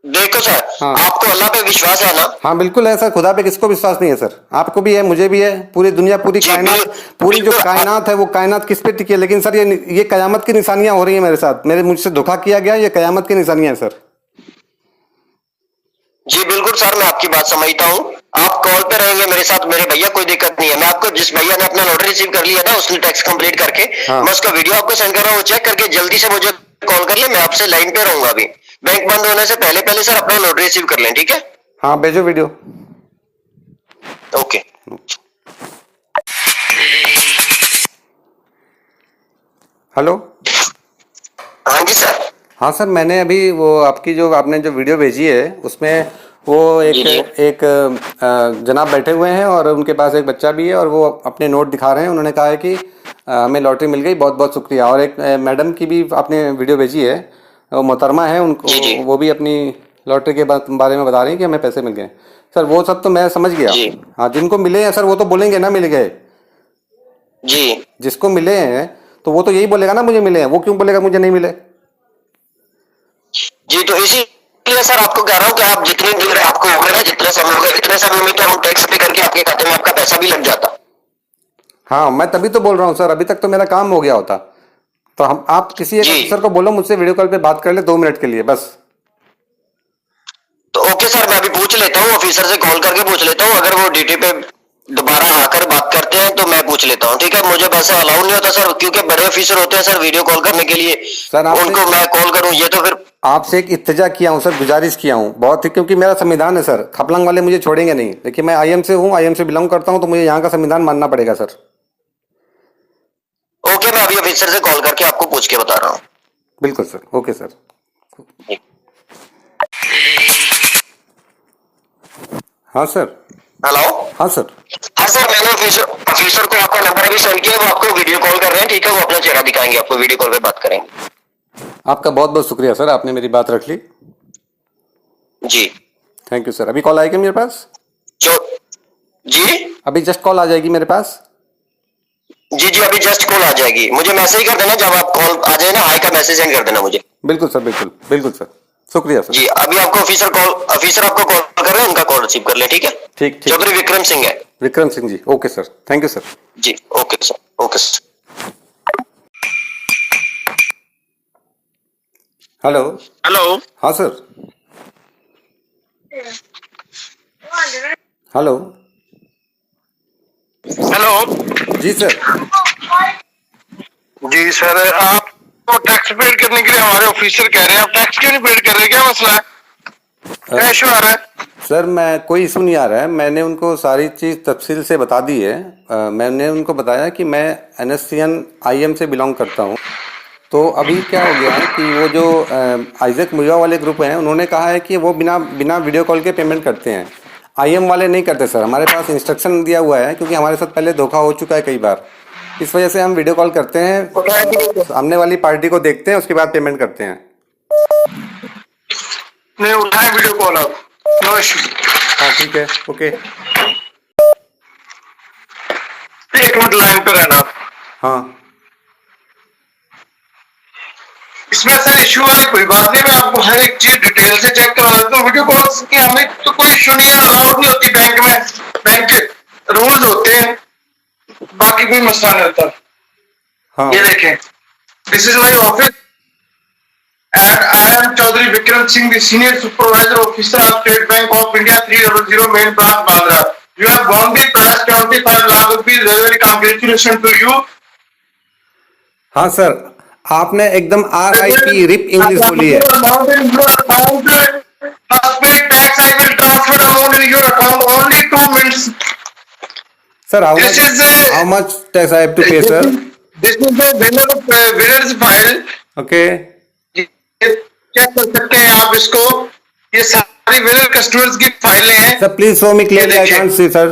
देखो सर, हाँ। आपको अल्लाह पे विश्वास है ना? हाँ बिल्कुल है सर, खुदा पे किसको विश्वास नहीं है सर? आपको भी है, मुझे भी है, पूरी दुनिया, पूरी जी, कायनात, पूरी जो कायनात है वो कायनात किस पे टिकी है? लेकिन सर ये कयामत की निशानियां हो रही है मेरे साथ, मुझसे धोखा किया गया, ये कयामत की निशानियां है सर। जी बिल्कुल सर, मैं आपकी बात समझता हूँ। आप कॉल पे रहेंगे मेरे साथ, मेरे भैया, कोई दिक्कत नहीं है। मैं आपको, जिस भैया ने अपना लॉटरी रिसीव कर लिया ना, उसने टैक्स कंप्लीट करके, हाँ। मैं उसका वीडियो आपको सेंड कर रहा हूँ, चेक करके जल्दी से मुझे कॉल कर ले। मैं आपसे लाइन पे रहूंगा अभी। बैंक बंद होने से पहले पहले सर अपना लॉटरी रिसीव कर लें, ठीक है? हाँ भेजो वीडियो। ओके। हेलो। हाँ जी सर। हाँ सर, मैंने अभी वो आपकी जो आपने जो वीडियो भेजी है उसमें वो एक जनाब बैठे हुए हैं और उनके पास एक बच्चा भी है और वो अपने नोट दिखा रहे हैं। उन्होंने कहा है कि हमें लॉटरी मिल गई, बहुत बहुत शुक्रिया। और एक मैडम की भी आपने वीडियो भेजी है, वो मोहतरमा है, उनको वो भी अपनी लॉटरी के बारे में बता रही हैं कि हमें पैसे मिल गए। सर वो सब तो मैं समझ गया। हाँ, जिनको मिले हैं सर वो तो बोलेंगे ना मिल गए जी। जिसको मिले हैं तो वो तो यही बोलेगा ना मुझे मिले हैं, वो क्यों बोलेगा मुझे नहीं मिले? जी तो इसीलिए सर आपको कह रहा हूँ कि आप जितनी देर आपको हो गया, जितने समय हो गए, इतने समय में तो हम टैक्स पे करके आपके खाते में आपका पैसा भी लग जाता। हाँ, मैं तभी तो बोल रहा हूँ सर, अभी तक तो मेरा काम हो गया होता। तो आप किसी एक ऑफिसर को बोलो मुझसे वीडियो कॉल पे बात कर ले 2 मिनट के लिए बस। तो ओके सर, मैं अभी पूछ लेता हूँ, ऑफिसर से कॉल करके पूछ लेता हूँ। अगर वो ड्यूटी पे दोबारा आकर बात करते हैं तो मैं पूछ लेता हूँ, ठीक है? मुझे वैसे अलाउ नहीं होता सर, क्योंकि बड़े ऑफिसर होते हैं सर वीडियो कॉल करने के लिए। सर उनको मैं कॉल करूँ ये तो फिर आपसे एक इत्तेजा किया हूँ सर, गुजारिश किया हूँ बहुत ही, क्योंकि मेरा संविधान है सर। खपलंग वाले मुझे छोड़ेंगे नहीं। देखिए मैं आईएम से हूँ, आईएम से बिलोंग करता हूँ, तो मुझे यहाँ का संविधान मानना पड़ेगा सर। ओके, मैं अभी ऑफिसर से कॉल करके आपको पूछ के बता रहा हूँ। बिल्कुल सर, ओके सर। हाँ सर। हेलो। हाँ सर। हाँ सर, मैंने ऑफिसर को आपका नंबर भी सेंड किया, वो आपको वीडियो कॉल कर रहे हैं, ठीक है? वो अपना चेहरा दिखाएंगे आपको, वीडियो कॉल पे बात करेंगे। आपका बहुत बहुत शुक्रिया सर, आपने मेरी बात रख ली। जी थैंक यू सर। अभी कॉल आएगी मेरे पास? जी अभी जस्ट कॉल आ जाएगी मेरे पास? जी अभी जस्ट कॉल आ जाएगी। मुझे मैसेज कर देना जब आप कॉल आ जाए ना, हाई का मैसेज सेंड कर देना मुझे। बिल्कुल सर, बिल्कुल बिल्कुल सर, शुक्रिया सर। जी अभी आपको ऑफिसर आपको कॉल कर रहे हैं, उनका कॉल रिसीव कर ले, ठीक है? ठीक। चौधरी विक्रम सिंह है। Vikram Singh ji, okay sir, thank you sir. जी okay sir, okay sir. Hello. Hello. हाँ सर। हेलो। हेलो। जी सर। जी सर, आप तो टैक्स पेड करने के लिए हमारे ऑफिसर कह रहे हैं, आप टैक्स क्यों नहीं पेड कर रहे? क्या मसला है? क्या इशू आ रहा है? सर मैं कोई इशू नहीं आ रहा है, मैंने उनको सारी चीज़ तफसील से बता दी है। मैंने उनको बताया कि मैं NSCN IM से बिलोंग करता हूँ। तो अभी क्या हो गया है कि वो जो आइजक मुइया वाले ग्रुप हैं, उन्होंने कहा है कि वो बिना वीडियो कॉल के पेमेंट करते हैं, IM वाले नहीं करते सर। हमारे पास इंस्ट्रक्शन दिया हुआ है, क्योंकि हमारे साथ पहले धोखा हो चुका है कई बार। इस वजह से हम वीडियो कॉल करते हैं, सामने वाली पार्टी को देखते हैं, उसके बाद पेमेंट करते हैं। नहीं उठाए वीडियो कॉल आप, नो इशू। हाँ ठीक है, ओके। 1 मिनट लाइन पे रहना। हाँ इसमें सर इशू है कोई बात नहीं, मैं आपको हर एक चीज डिटेल से चेक करवा देता हूँ। वीडियो कॉल की हमें तो कोई इशू नहीं है, अलाउड नहीं होती बैंक में, बैंक के रूल्स होते हैं, बाकी कोई मसला नहीं होता। हाँ। ये देखें, this is my office and I am Chaudhary Vikram Singh, the senior supervisor officer of state bank of India 300 main branch Bandra. You have won the prize 25 lakh rupees, very congratulation to you. हाँ सर, आपने एकदम RIP रिप इंग्लिश बोली है। Sir, how much tax I have to pay, sir? This is the winner's file. Okay. Check कर सकते हैं आप इसको, ये सारी विनर कस्टमर्स की फाइलें हैं। Sir, please show me clearly. I can't see, sir.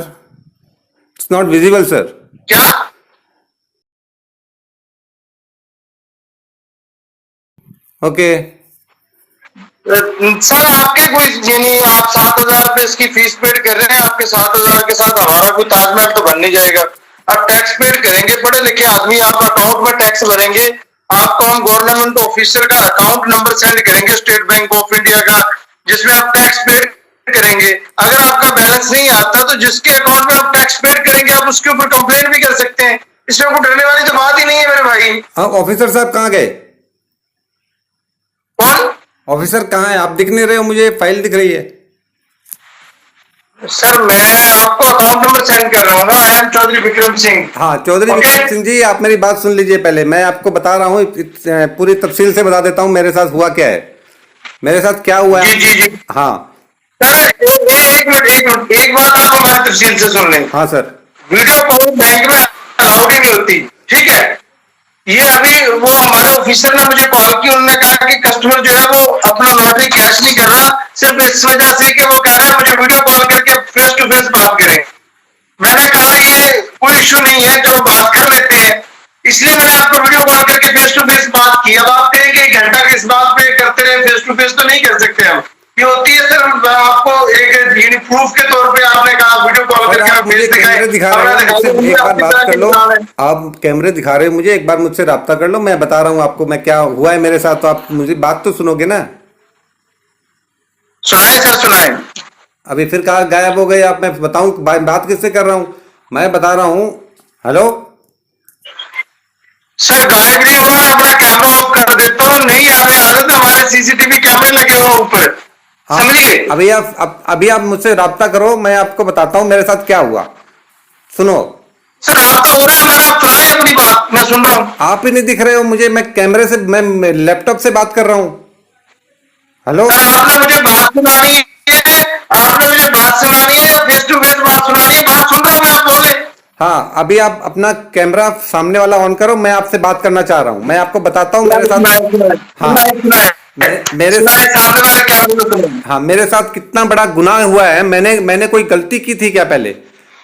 It's not visible sir. क्या ओके सर, आपके कोई यानी आप 7,000 रुपए इसकी फीस पेड कर रहे हैं, आपके 7,000 के साथ हमारा कोई ताजमहल तो बन नहीं जाएगा। आप टैक्स पेड करेंगे, पढ़े लिखे आदमी, आप अकाउंट में टैक्स भरेंगे, आपको हम गवर्नमेंट ऑफिसर का अकाउंट नंबर सेंड करेंगे स्टेट बैंक ऑफ इंडिया का, जिसमें आप टैक्स पेड करेंगे। अगर आपका बैलेंस नहीं आता तो जिसके अकाउंट में आप टैक्स पेड करेंगे आप उसके ऊपर कंप्लेंट भी कर सकते हैं। इसमें कोई डरने वाली तो बात ही नहीं है मेरे भाई। हाँ, ऑफिसर साहब कहाँ गए? कौन ऑफिसर कहाँ है? आप दिख नहीं रहे हो, मुझे फाइल दिख रही है। सर, मैं आपको अकाउंट नंबर सेंड कर रहा हूँ ना। I am Chaudhary Vikram Singh. हाँ, चौधरी विक्रम सिंह जी, आप मेरी बात सुन लीजिए पहले। मैं आपको बता रहा हूँ, पूरी तफसील से बता देता हूँ मेरे साथ हुआ क्या है, मेरे साथ क्या हुआ है। जी जी जी हाँ सर, एक मिनट, एक बात आप हमारी तफसील से सुन लें। हाँ सर। वीडियो कॉल बैंक में अलाउड ही नहीं होती, ठीक है। ये अभी वो हमारे ऑफिसर ने मुझे कॉल की, उन्होंने कहा कि कस्टमर जो है वो अपना लॉटरी कैश नहीं कर रहा, सिर्फ इस वजह से कि वो कह रहा है मुझे वीडियो कॉल करके फेस टू फेस बात करें। मैंने कहा ये कोई इश्यू नहीं है, चलो बात कर लेते हैं, इसलिए मैंने आपको वीडियो कॉल करके फेस टू फेस बात की। अब आप कहें कि 1 घंटा के इस बात पे करते रहे, फेस टू फेस तो नहीं कर सकते हम। ये होती है सर, आपको एक प्रूफ के तौर पे आपने कहा वीडियो कॉल करके आप मुझे कैमरे दिखा रहे हो, मुझसे एक बार बात कर लो। आप कैमरे दिखा रहे हो मुझे, एक बार मुझसे राब्ता कर लो। मैं बता रहा हूँ आपको मैं क्या हुआ है मेरे साथ, तो आप मुझे बात तो सुनोगे ना। सुनाए सर, सुनाए। अभी फिर कहा गायब हो गए आप। मैं बताऊं बात किससे कर रहा हूँ? मैं बता रहा हूँ। हेलो सर, गायब नहीं हुआ, अपना कैमरा ऑफ कर देता हूँ। नहीं आ रहे आदत, हमारे सीसीटीवी कैमरे लगे हुए ऊपर, समझिए। अभी आप मुझसे राब्ता करो, मैं आपको बताता हूँ मेरे साथ क्या हुआ। सुनो सर, आपका हो रहा है हमारा, आप सुनाए अपनी बात, मैं सुन रहा हूँ। आप ही नहीं दिख रहे हो मुझे, मैं कैमरे से, मैं लैपटॉप से बात कर रहा हूँ। हेलो सर, आपने मुझे बात सुनानी है, आपने मुझे बात सुनानी है, फेस टू फेस बात सुनानी है, बात सुन रहा हूँ मैं, आप बोले। हाँ, अभी आप अपना कैमरा सामने वाला ऑन करो, मैं आपसे बात करना चाह रहा हूँ। मैं आपको बताता हूँ मेरे साथ। हाँ, मेरे हाँ, मेरे साथ कितना बड़ा गुनाह हुआ है। मैंने कोई गलती की थी क्या? पहले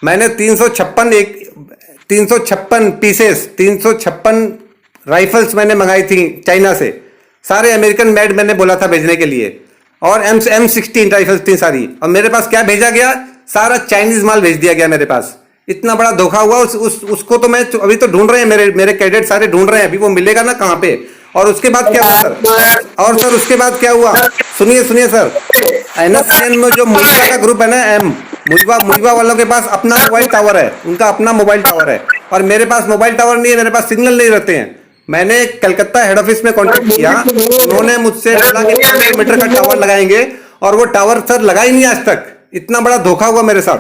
मैंने 356 पीसेस, 356 राइफल्स मैंने मंगाई थी चाइना से। सारे अमेरिकन मेड मैंने बोला था भेजने के लिए, और M16 राइफल्स थी सारी। और मेरे पास क्या भेजा गया? सारा चाइनीज माल भेज दिया गया मेरे पास। इतना बड़ा धोखा हुआ। उसको तो मैं अभी तो ढूंढ रहे हैं, मेरे कैडेट सारे ढूंढ रहे हैं, अभी वो मिलेगा ना कहाँ पे। और उसके बाद क्या हुआ सर? और सर उसके बाद क्या हुआ? सुनिए सर, NSCN में जो मुइबा का ग्रुप है ना, मुइबा वालों के पास अपना मोबाइल टावर है, उनका अपना मोबाइल टावर है, और मेरे पास मोबाइल टावर नहीं है, मेरे पास सिग्नल नहीं रहते हैं। मैंने कलकत्ता हेड ऑफिस में कांटेक्ट किया, उन्होंने मुझसे बोला कि 500 मीटर का टावर लगाएंगे, और वो टावर सर लगा ही नहीं आज तक। इतना बड़ा धोखा हुआ मेरे साथ।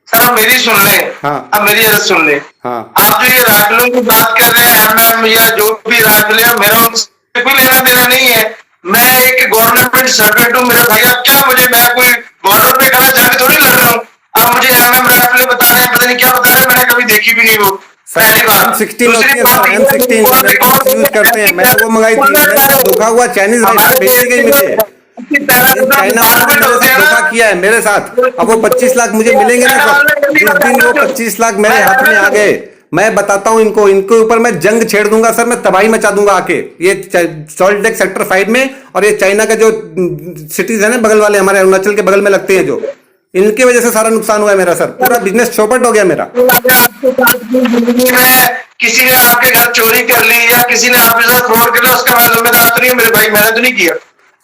सर, अब मेरी सुन ले। हाँ। अब मेरी अर्ज सुन ले। हाँ। आप जो ये राइफलों की बात कर रहे हैं, MM या जो भी राइफल है, मेरा उनसे कोई लेना देना नहीं है। मैं एक गवर्नमेंट सर्वेंट हूँ मेरे भैया। क्या मुझे, मैं कोई बॉर्डर पे खड़ा जाके थोड़ी लड़ रहा हूँ। आप मुझे MM राइफल बता रहे हैं, पता नहीं क्या बता रहे हैं, मैंने कभी देखी भी नहीं वो। पहली बात। M16 होती है सर, M16 यूज करते हैं। मैंने वो मंगाई थी, मेरे साथ धोखा हुआ। चाइनीज राइफल भेज दी गई मुझे। चाइना वालों ने मेरे साथ धोखा किया है मेरे साथ। अब वो 25 लाख मुझे मिलेंगे ना सर, जिस दिन वो 25 लाख मेरे हाथ में आ गए, मैं बताता हूँ इनके ऊपर मैं जंग छेड़ दूंगा सर, मैं तबाही मचा दूंगा आके ये सॉल्ट लेक सेक्टर 5 में। और ये चाइना का जो सिटीज है ना बगल वाले, हमारे अरुणाचल के बगल में लगते हैं, जो इनकी वजह से सारा नुकसान हुआ है मेरा सर। पूरा बिजनेस चौपट हो गया मेरा। किसी ने आपके घर चोरी कर ली या किसी ने आपके साथ फ्रॉड कर लिया, उसका मैं जिम्मेदार तो नहीं हूं मेरे भाई, मैंने तो नहीं किया।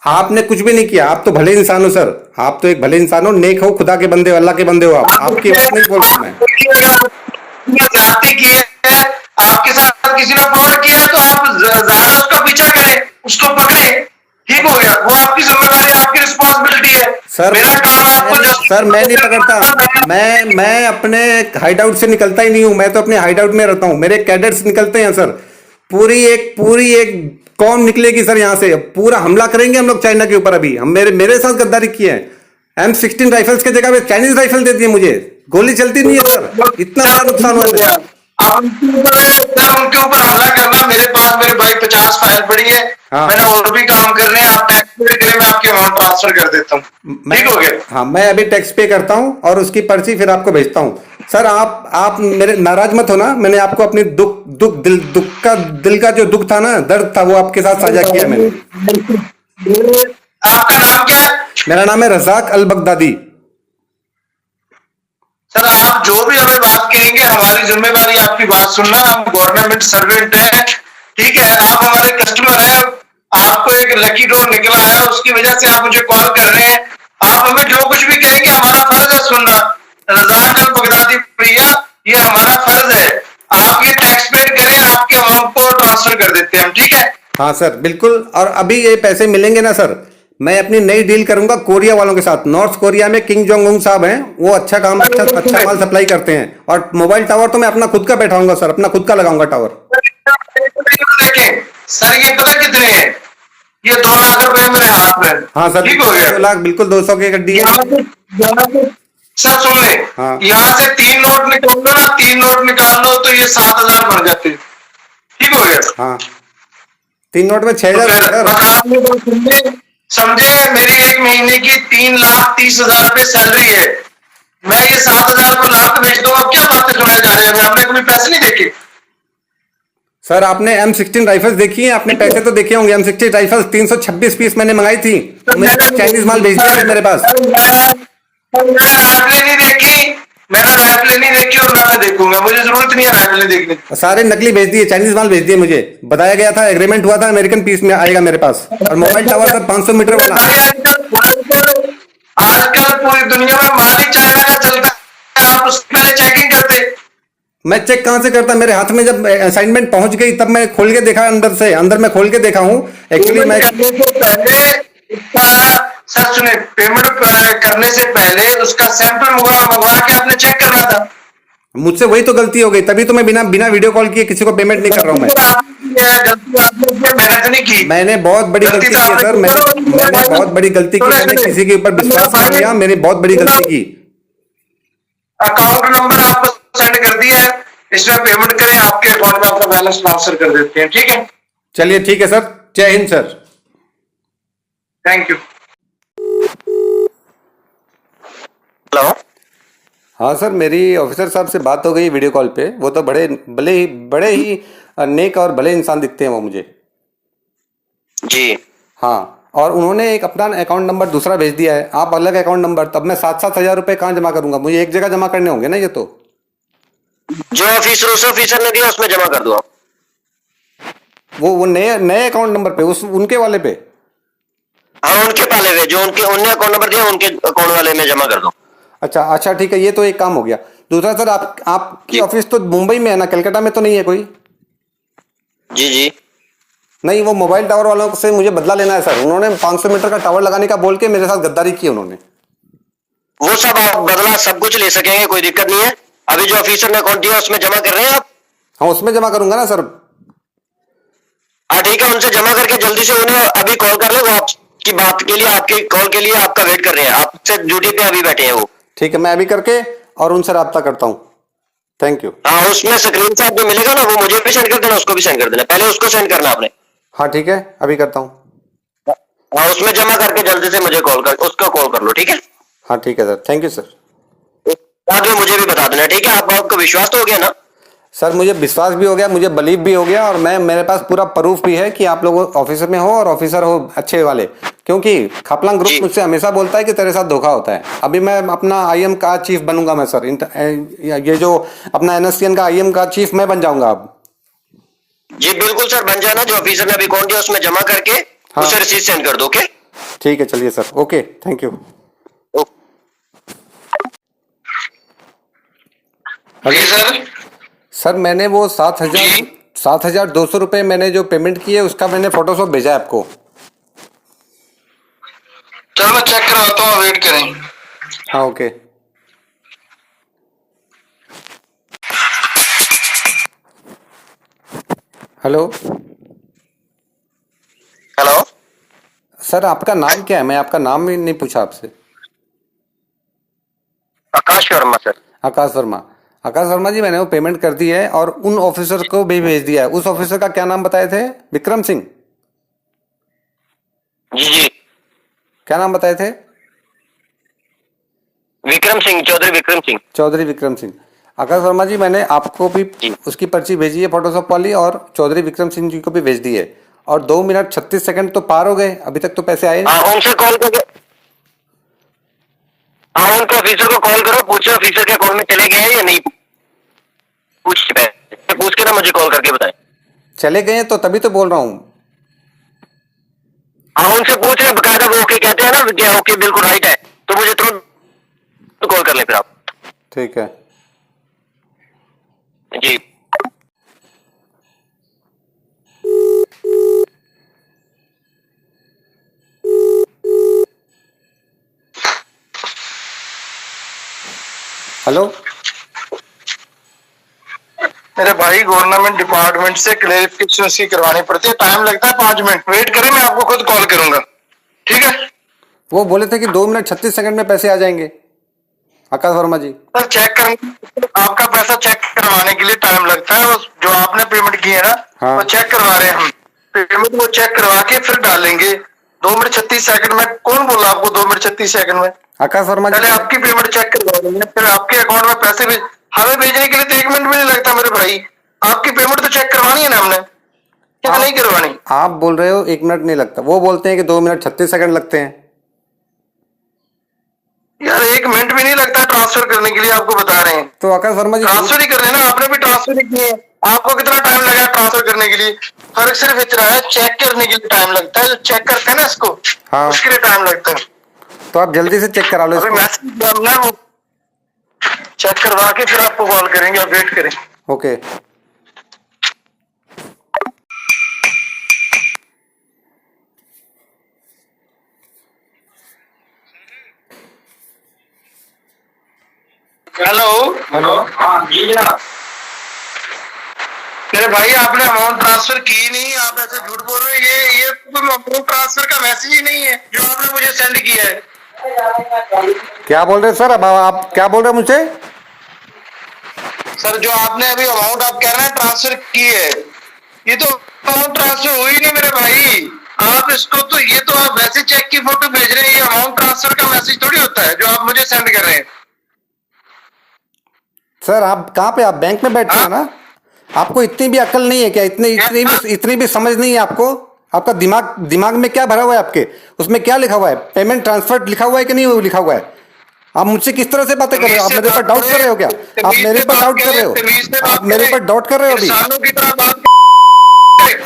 आपने कुछ भी नहीं किया, आप तो भले इंसान हो सर, आप तो एक भले इंसान हो, नेक हो, खुदा के बंदे हो, अल्लाह के बंदे हो। आपकी बात नहीं बोल रहा मैं। जाति की है, आपके साथ किसी ने फ्रॉड किया है तो आप ज़्यादा उसका पीछा करें, उसको पकड़े, ठीक हो गया। वो आपकी जिम्मेदारी, आपकी रिस्पॉन्सिबिलिटी है सर। मेरा काम आपको सर मैं नहीं पकड़ता, मैं अपने हाइड आउट से निकलता ही नहीं हूँ। मैं तो अपने हाइड आउट में रहता हूँ, मेरे कैडेट्स निकलते हैं सर। पूरी एक कौन निकलेगी सर यहाँ से? पूरा हमला करेंगे हम लोग चाइना के ऊपर। अभी हम मेरे साथ गद्दारी किए हैं। M16 राइफल्स की जगह पे चाइनीज राइफल दे दिए मुझे, गोली चलती नहीं है सर। इतना बड़ा नुकसान हुआ है। उनके ऊपर हमला करना मेरे पास मेरे भाई 50 फाइल पड़ी है। हाँ। मैंने और भी काम करने हैं, आप टैक्स पे करें, मैं आपके अमाउंट ट्रांसफर कर देता हूँ। ठीक हो गया? हाँ, मैं अभी टैक्स पे करता हूँ और उसकी पर्ची फिर आपको भेजता हूँ। सर आप मेरे नाराज मत हो ना, मैंने आपको अपनी दिल का जो दुख था ना, दर्द था, वो आपके साथ साझा किया मैंने। आपका नाम क्या है? मेरा नाम है रज़ाक अल बगदादी। सर आप जो भी हमें बात कहेंगे, हमारी जिम्मेदारी आपकी बात सुनना। हम गवर्नमेंट सर्वेंट हैं, ठीक है? आप हमारे कस्टमर हैं, आपको एक लकी ड्रॉ निकला है, उसकी वजह से आप मुझे कॉल कर रहे हैं। आप हमें जो कुछ भी कहेंगे, हमारा फर्ज है सुनना। रज़ाक अल बगदादी भैया, ये हमारा फर्ज है। आप ये टैक्स पेड करें, आपके अमाउंट को ट्रांसफर कर देते हैं हम, ठीक है? हाँ सर, बिल्कुल। और अभी ये पैसे मिलेंगे ना सर, मैं अपनी नई डील करूंगा कोरिया वालों के साथ। नॉर्थ कोरिया में किंग जोंग उंग साहब हैं, वो अच्छा माल सप्लाई करते हैं। और मोबाइल टावर तो मैं अपना खुद का बैठाऊंगा सर, अपना खुद का लगाऊंगा टावर। देखें सर, ये पता कितने हैं? ये 2 लाख रुपए मेरे हाथ में। हाँ सर, ठीक हो गया? 2 लाख बिल्कुल 200 की गड्डी है। सर सुन ले, हाँ। यहाँ से 3 नोट निकाल लो ना, 3 नोट निकाल लो तो ये 7,000 बन जाते हैं। ठीक हो गया? हाँ, 3 नोट में 6,000 सर। समझे? मेरी 1 महीने की 3,30,000 रुपए सैलरी है। मैं ये 7,000 को लाख बेच दूंगा। अब क्या बातें सुनाई जा रही है? आपने कभी पैसे नहीं देखे? सर आपने M16 राइफल्स देखी है? आपने पैसे तो देखे होंगे। M16 राइफल्स 326 पीस मैंने मंगाई थी, मेरे पास चाइनीज माल भेज दिया मेरे पास। मैंने राइफलें नहीं देखी, मैंने राइफलें नहीं देखी और ना मैं देखूंगा। मुझे जरूरत नहीं है राइफलें देखने की। सारे नकली भेज दिए, चाइनीज माल भेज दिए। मुझे बताया गया था, एग्रीमेंट हुआ था, अमेरिकन पीस में आएगा मेरे पास। और मोबाइल टावर सर 500 मीटर वाला। आजकल पूरी दुनिया में माल ही चाइना का चलता है, आप उससे पहले चेकिंग करते। मैं चेक कहां से करता? मेरे हाथ में जब असाइनमेंट पहुंच गई तब मैं खोल के देखा, अंदर मैं खोल के देखा हूं। एक्चुअली मैं सर सुने, पेमेंट करने से पहले उसका सैंपल मंगवा के आपने चेक करना था। मुझसे वही तो गलती हो गई, तभी तो मैं बिना वीडियो कॉल किए किसी को पेमेंट नहीं कर रहा हूं। मेहनत नहीं की। मैंने बहुत बड़ी गलती की है सर, मैंने बहुत बड़ी गलती की। मैंने किसी के ऊपर विश्वास नहीं किया, मैंने बहुत बड़ी गलती की। अकाउंट नंबर आपको सेंड कर दिया है, इसमें पेमेंट करें, आपके अकाउंट में अपना बैलेंस ट्रांसफर कर देते हैं। ठीक है? चलिए ठीक है सर, जय Hind sir. Thank you. Hello. हाँ सर, मेरी ऑफिसर साहब से बात हो गई वीडियो कॉल पे। वो तो बड़े ही नेक और भले इंसान दिखते हैं वो मुझे। जी हाँ, और उन्होंने एक अपना अकाउंट नंबर दूसरा भेज दिया है, आप अलग अकाउंट नंबर। तब मैं 7-7 हजार रुपए कहाँ जमा करूंगा? मुझे एक जगह जमा करने होंगे ना ये तो। जो ऑफिसर ने दिया उसमें जमा कर दो आप। वो नए अकाउंट नंबर पे, उस उनके वाले पे। हाँ, उनके पाले हुए जो उनने अकाउंट नंबर दिया उनके अकाउंट वाले में जमा कर दो। अच्छा ठीक है, ये तो एक काम हो गया। दूसरा सर, आपकी ऑफिस तो मुंबई में है ना, कलकत्ता में तो नहीं है कोई? जी जी। नहीं, वो मोबाइल टावर वालों से मुझे बदला लेना है सर। उन्होंने 500 मीटर का टावर लगाने का बोल के मेरे साथ गद्दारी की उन्होंने। वो सब आप बदला सब कुछ ले सकेंगे, कोई दिक्कत नहीं है। अभी जो ऑफिसर ने अकाउंट दिया उसमें जमा कर रहे हैं आप? हाँ, उसमें जमा करूंगा ना सर। हाँ ठीक है, उनसे जमा करके जल्दी से उन्हें अभी कॉल कर लो। वो आपकी बात के लिए, आपके कॉल के लिए आपका वेट कर रहे हैं। आपसे ड्यूटी पे अभी बैठे हैं वो। ठीक है, मैं अभी करके और उनसे रब्ता करता हूँ। Thank you. हाँ, उसमें स्क्रीन शॉट जो मिलेगा ना, वो मुझे भी सेंड कर देना, उसको भी सेंड कर देना। पहले उसको सेंड करना आपने। हाँ ठीक है, अभी करता हूँ। हाँ, उसमें जमा करके जल्दी से मुझे उसका कॉल कर लो। ठीक है? हाँ ठीक है सर, थैंक यू सर। बाद में मुझे भी बता देना। ठीक है? आपको विश्वास तो हो गया ना? सर मुझे विश्वास भी हो गया, मुझे बिलीव भी हो गया, और मेरे पास पूरा प्रूफ भी है कि आप लोग ऑफिसर में हो और ऑफिसर हो अच्छे वाले। क्योंकि खापलांग ग्रुप मुझसे हमेशा बोलता है कि तेरे साथ धोखा होता है। अभी मैं अपना IM का चीफ बनूंगा मैं सर। ये जो अपना NSCN का IM का चीफ मैं बन जाऊंगा अब। जी बिल्कुल सर, बन जाना। जो ऑफिसर ने अभी कौन दिया उसमें जमा करके उसे रसीद सेंड कर दो। ओके? ठीक है, चलिए सर। Okay, thank you. जी सर। सर मैंने वो 7,200 रुपये मैंने जो पेमेंट की है उसका मैंने फोटोशॉप भेजा है आपको। चलो मैं चेक करवाता हूँ, वेट करें। हाँ ओके। Hello hello. सर, आपका नाम क्या है? मैं आपका नाम भी नहीं पूछा आपसे। आकाश वर्मा सर। आकाश वर्मा। आकाश वर्मा जी, मैंने वो पेमेंट कर दी है और उन ऑफिसर को भी भेज दिया है। उस ऑफिसर का क्या नाम बताए थे? विक्रम सिंह? जी जी, क्या नाम बताए थे? विक्रम सिंह, चौधरी विक्रम सिंह। चौधरी विक्रम सिंह। आकाश वर्मा जी, मैंने आपको भी जी। उसकी पर्ची भेजी है फोटोशॉप वाली, और चौधरी विक्रम सिंह जी को भी भेज दी है। और 2 मिनट 36 सेकंड तो पार हो गए, अभी तक तो पैसे आए नहीं। हाँ, उनसे कॉल करके, हाँ उनके ऑफिसर को कॉल करो, पूछो ऑफिसर के अकाउंट में चले गए हैं या नहीं। पूछ के ना मुझे कॉल करके बताएं। चले गए हैं तो तभी तो बोल रहा हूँ। हाँ, उनसे पूछ रहे, बकायदा वो ओके कहते हैं ना, क्या ओके बिल्कुल राइट है, तो मुझे तुरंत कॉल कर ले फिर आप। ठीक है। जी। हेलो। मेरे भाई, गवर्नमेंट डिपार्टमेंट से क्लेरिफिकेशन उसकी करवानी पड़ती है, टाइम लगता है। 5 मिनट वेट करें, मैं आपको खुद कॉल करूंगा, ठीक है? वो बोले थे कि 2 मिनट 36 सेकंड में पैसे आ जाएंगे। आकाश वर्मा जी, सर चेक कर, आपका पैसा चेक करवाने के लिए टाइम लगता है। वो जो आपने पेमेंट की है ना, हाँ। वो चेक करवा रहे हैं हम। पेमेंट वो चेक करवा के फिर डालेंगे। 2 मिनट 36 सेकंड में? कौन बोला आपको 2 मिनट 36 सेकंड में? आकाश वर्मा जी, पहले आपकी पेमेंट चेक करवा देंगे, फिर आपके अकाउंट में पैसे भेज। हमें भेजने के लिए तो 1 मिनट भी नहीं लगता मेरे भाई। आपकी पेमेंट तो चेक करवानी है ना हमने, क्या नहीं करवानी? आप बोल रहे हो 1 मिनट नहीं लगता, वो बोलते हैं कि 2 मिनट 36 सेकंड लगते हैं। यार 1 मिनट भी नहीं लगता ट्रांसफर करने के लिए, आपको बता रहे हैं। तो आकाश वर्मा जी, ट्रांसफर ही कर रहे हैं ना, आपने भी ट्रांसफर ही किए। आपको कितना टाइम लगा ट्रांसफर करने के लिए? फर्क सिर्फ इतना है, चेक करने के लिए टाइम लगता है। जो चेक करते हैं ना इसको, हाँ। उसके लिए टाइम लगता है। तो आप जल्दी से चेक करा लो अभी इसको। मैसेज डालना है, वो चेक करवा के फिर आपको कॉल करेंगे, आप वेट करें। ओके। हेलो। हेलो। हाँ जी जनाब। मेरे भाई, आपने अमाउंट ट्रांसफर की नहीं, आप ऐसे झूठ बोल रहे हो। ये अमाउंट ट्रांसफर का मैसेज ही नहीं है जो आपने मुझे सेंड किया है। क्या बोल रहे हैं सर? अब आप क्या बोल रहे हैं मुझसे? सर, जो आपने अभी अमाउंट आप कह रहे हैं ट्रांसफर की है, ये तो अमाउंट ट्रांसफर हुई नहीं मेरे भाई। आप इसको तो, ये तो आप वैसे चेक की फोटो भेज रहे हैं। ये अमाउंट ट्रांसफर का मैसेज थोड़ी होता है जो आप मुझे सेंड कर रहे हैं। सर, आप कहाँ पे? आप बैंक में बैठे हो ना? आपको इतनी भी अकल नहीं है क्या? इतनी भी समझ नहीं है आपको? आपका दिमाग में क्या भरा हुआ है आपके? उसमें क्या लिखा हुआ है? पेमेंट ट्रांसफर लिखा हुआ है कि नहीं लिखा हुआ है? आप मुझसे किस तरह से बातें कर रहे हो? आप मेरे पर डाउट कर रहे हो क्या? आप मेरे पर डाउट कर रहे हो? आप मेरे पर डाउट कर रहे हो अभी?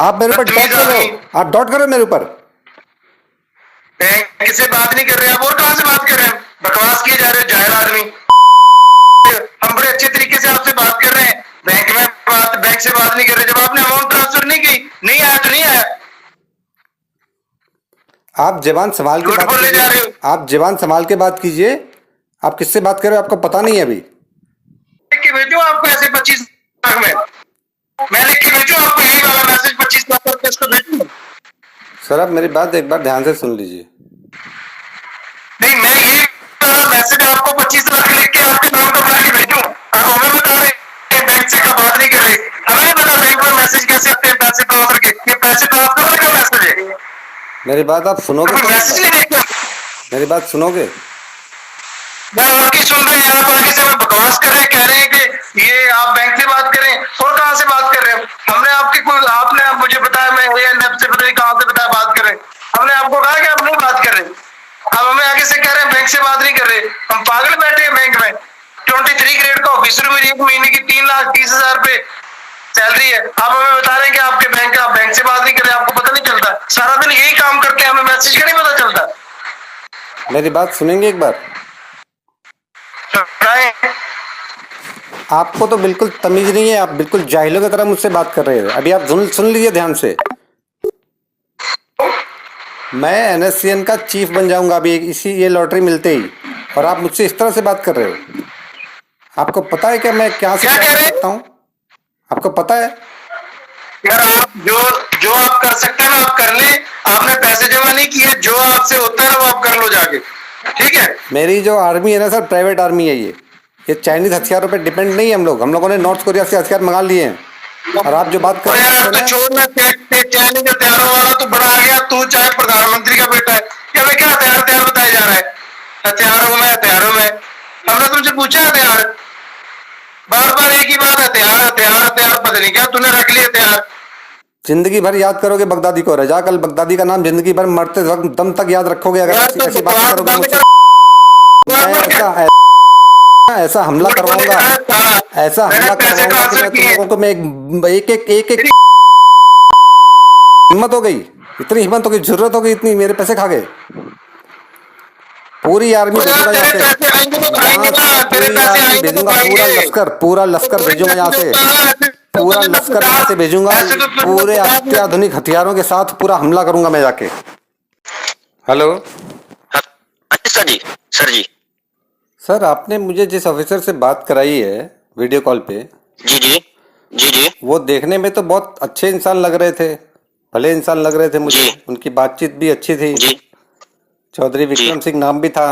आप मेरे पर डाउट कर रहे हो? आप डाउट कर रहे हो मेरे ऊपर? बैंक से बात नहीं कर रहे हैं आप, और कहाँ से बात कर रहे हैं? बकवास किए जा रहे हो, जाहिल आदमी। हम बड़े अच्छे तरीके से आपसे बात कर रहे हैं, बैंक से बात नहीं कर रहे। जब आपने अमाउंट ट्रांसफर नहीं की, नहीं आया तो नहीं आया। आप जवान संभाल के बात बोलने जा रहे कीजिए। हो। आप जवान संभाल के बात कीजिए। आप किससे बात कर रहे हो आपको पता नहीं है अभी? लिख के भेजो आपको ऐसे 25 लाख में। मैं लिख के भेजू आपको यही वाला मैसेज 25 लाख करके इसको भेजू? सर, आप मेरी बात एक बार ध्यान से सुन लीजिए। नहीं, मैं यही वाला मैसेज आपको 25 लाख लिख के आपके नाम का बना के भेजू? आप हमें बता रहे हैं बैंक से का बात नहीं कर रहे। हमें बता बैंक में मैसेज कैसे आते हैं पैसे ट्रांसफर के? ये पैसे ट्रांसफर का मैसेज है। मेरी बात आप सुनोगे? मैसेज नहीं देखते। मेरी बात सुनोगे? मैं आपकी सुन रहे हैं, आप आगे से बकवास कर रहे हैं, कह रहे हैं कि ये आप बैंक से बात करें। और कहाँ से बात कर रहे हैं? हमने आपके कोई, आपने आप मुझे बताया, मैं ANF से पता नहीं कहाँ से बताया बात कर रहे हैं। हमने आपको कहा कि आप नहीं बात कर रहे। अब हमें आगे से कह रहे हैं बैंक से बात नहीं कर रहे। हम पागल बैठे हैं बैंक में? 23 ग्रेड का ऑफिसर, मेरी 1 महीने की 3,30,000 रुपए सैलरी है। आप हमें बता रहे हैं कि आपके बैंक, आप बैंक से बात नहीं कर रहे, आपको पता नहीं चलता? सारा दिन यही काम करके हमें मैसेज का नहीं पता चलता? मेरी बात सुनेंगे एक बार? आपको तो बिल्कुल तमीज नहीं है। आप बिल्कुल जाहिलों की तरह मुझसे बात कर रहे हो। अभी आप सुन लीजिए ध्यान से। मैं NSCN का चीफ बन जाऊंगा अभी ये लॉटरी मिलते ही, और आप मुझसे इस तरह से बात कर रहे हो। आपको पता है क्या मैं क्या से कर सकता हूँ? आपको पता है? यार, आप जो आप कर सकते हैं ना, आप कर ले। आपने पैसे जमा नहीं किए, जो आपसे होता है ना वो आप कर लो जाके, ठीक है? मेरी जो आर्मी है ना सर, प्राइवेट आर्मी है ये। ये चाइनीज हथियारों पे डिपेंड नहीं है हम लोगों ने नॉर्थ कोरिया से हथियार मंगा लिए हैं। और आप जो बात कर और रहे यार तो हैं छोड़ना, चाइनीज हथियारों वाला तो बड़ा आ गया, तू चाहे प्रधानमंत्री का बेटा है, क्या भाई क्या हथियार हथियार बताया जा रहा है, हथियारों में हमने तुमसे पूछा हथियार, बार बार एक ही बात, हथियार हथियार हथियार, पता नहीं क्या तूने रख लिए हथियार। जिंदगी भर याद करोगे बगदादी को, रजाक अल बगदादी का नाम जिंदगी भर मरते वक्त दम तक याद रखोगे अगर यार ऐसी तो ऐसी बात बकवास करोगे बंद मुझसे। कर, मैं ऐसा हमला करवाऊंगा, ऐसा हमला करवाऊंगा कि मैं तुम लोगों को मैं एक हिम्मत हो गई, इतनी हिम्मत हो गई, जरूरत हो गई इतनी, मेरे पैसे खा गए। पूरी आर्मी भेजूंगा यहाँ से, पूरी आर्मी भेजूंगा, पूरा लश्कर भेजूंगा यहाँ से, पूरा लश्कर यहाँ से भेजूंगा, पूरे अत्याधुनिक हथियारों के साथ पूरा हमला करूंगा मैं जाके। हेलो अच्छा जी, सर जी। सर आपने मुझे जिस ऑफिसर से बात कराई है वीडियो कॉल पे, जी जी जी जी। वो देखने में तो बहुत अच्छे इंसान लग रहे थे, भले इंसान लग रहे थे मुझे, उनकी बातचीत भी अच्छी थी। जी चौधरी विक्रम सिंह नाम भी था।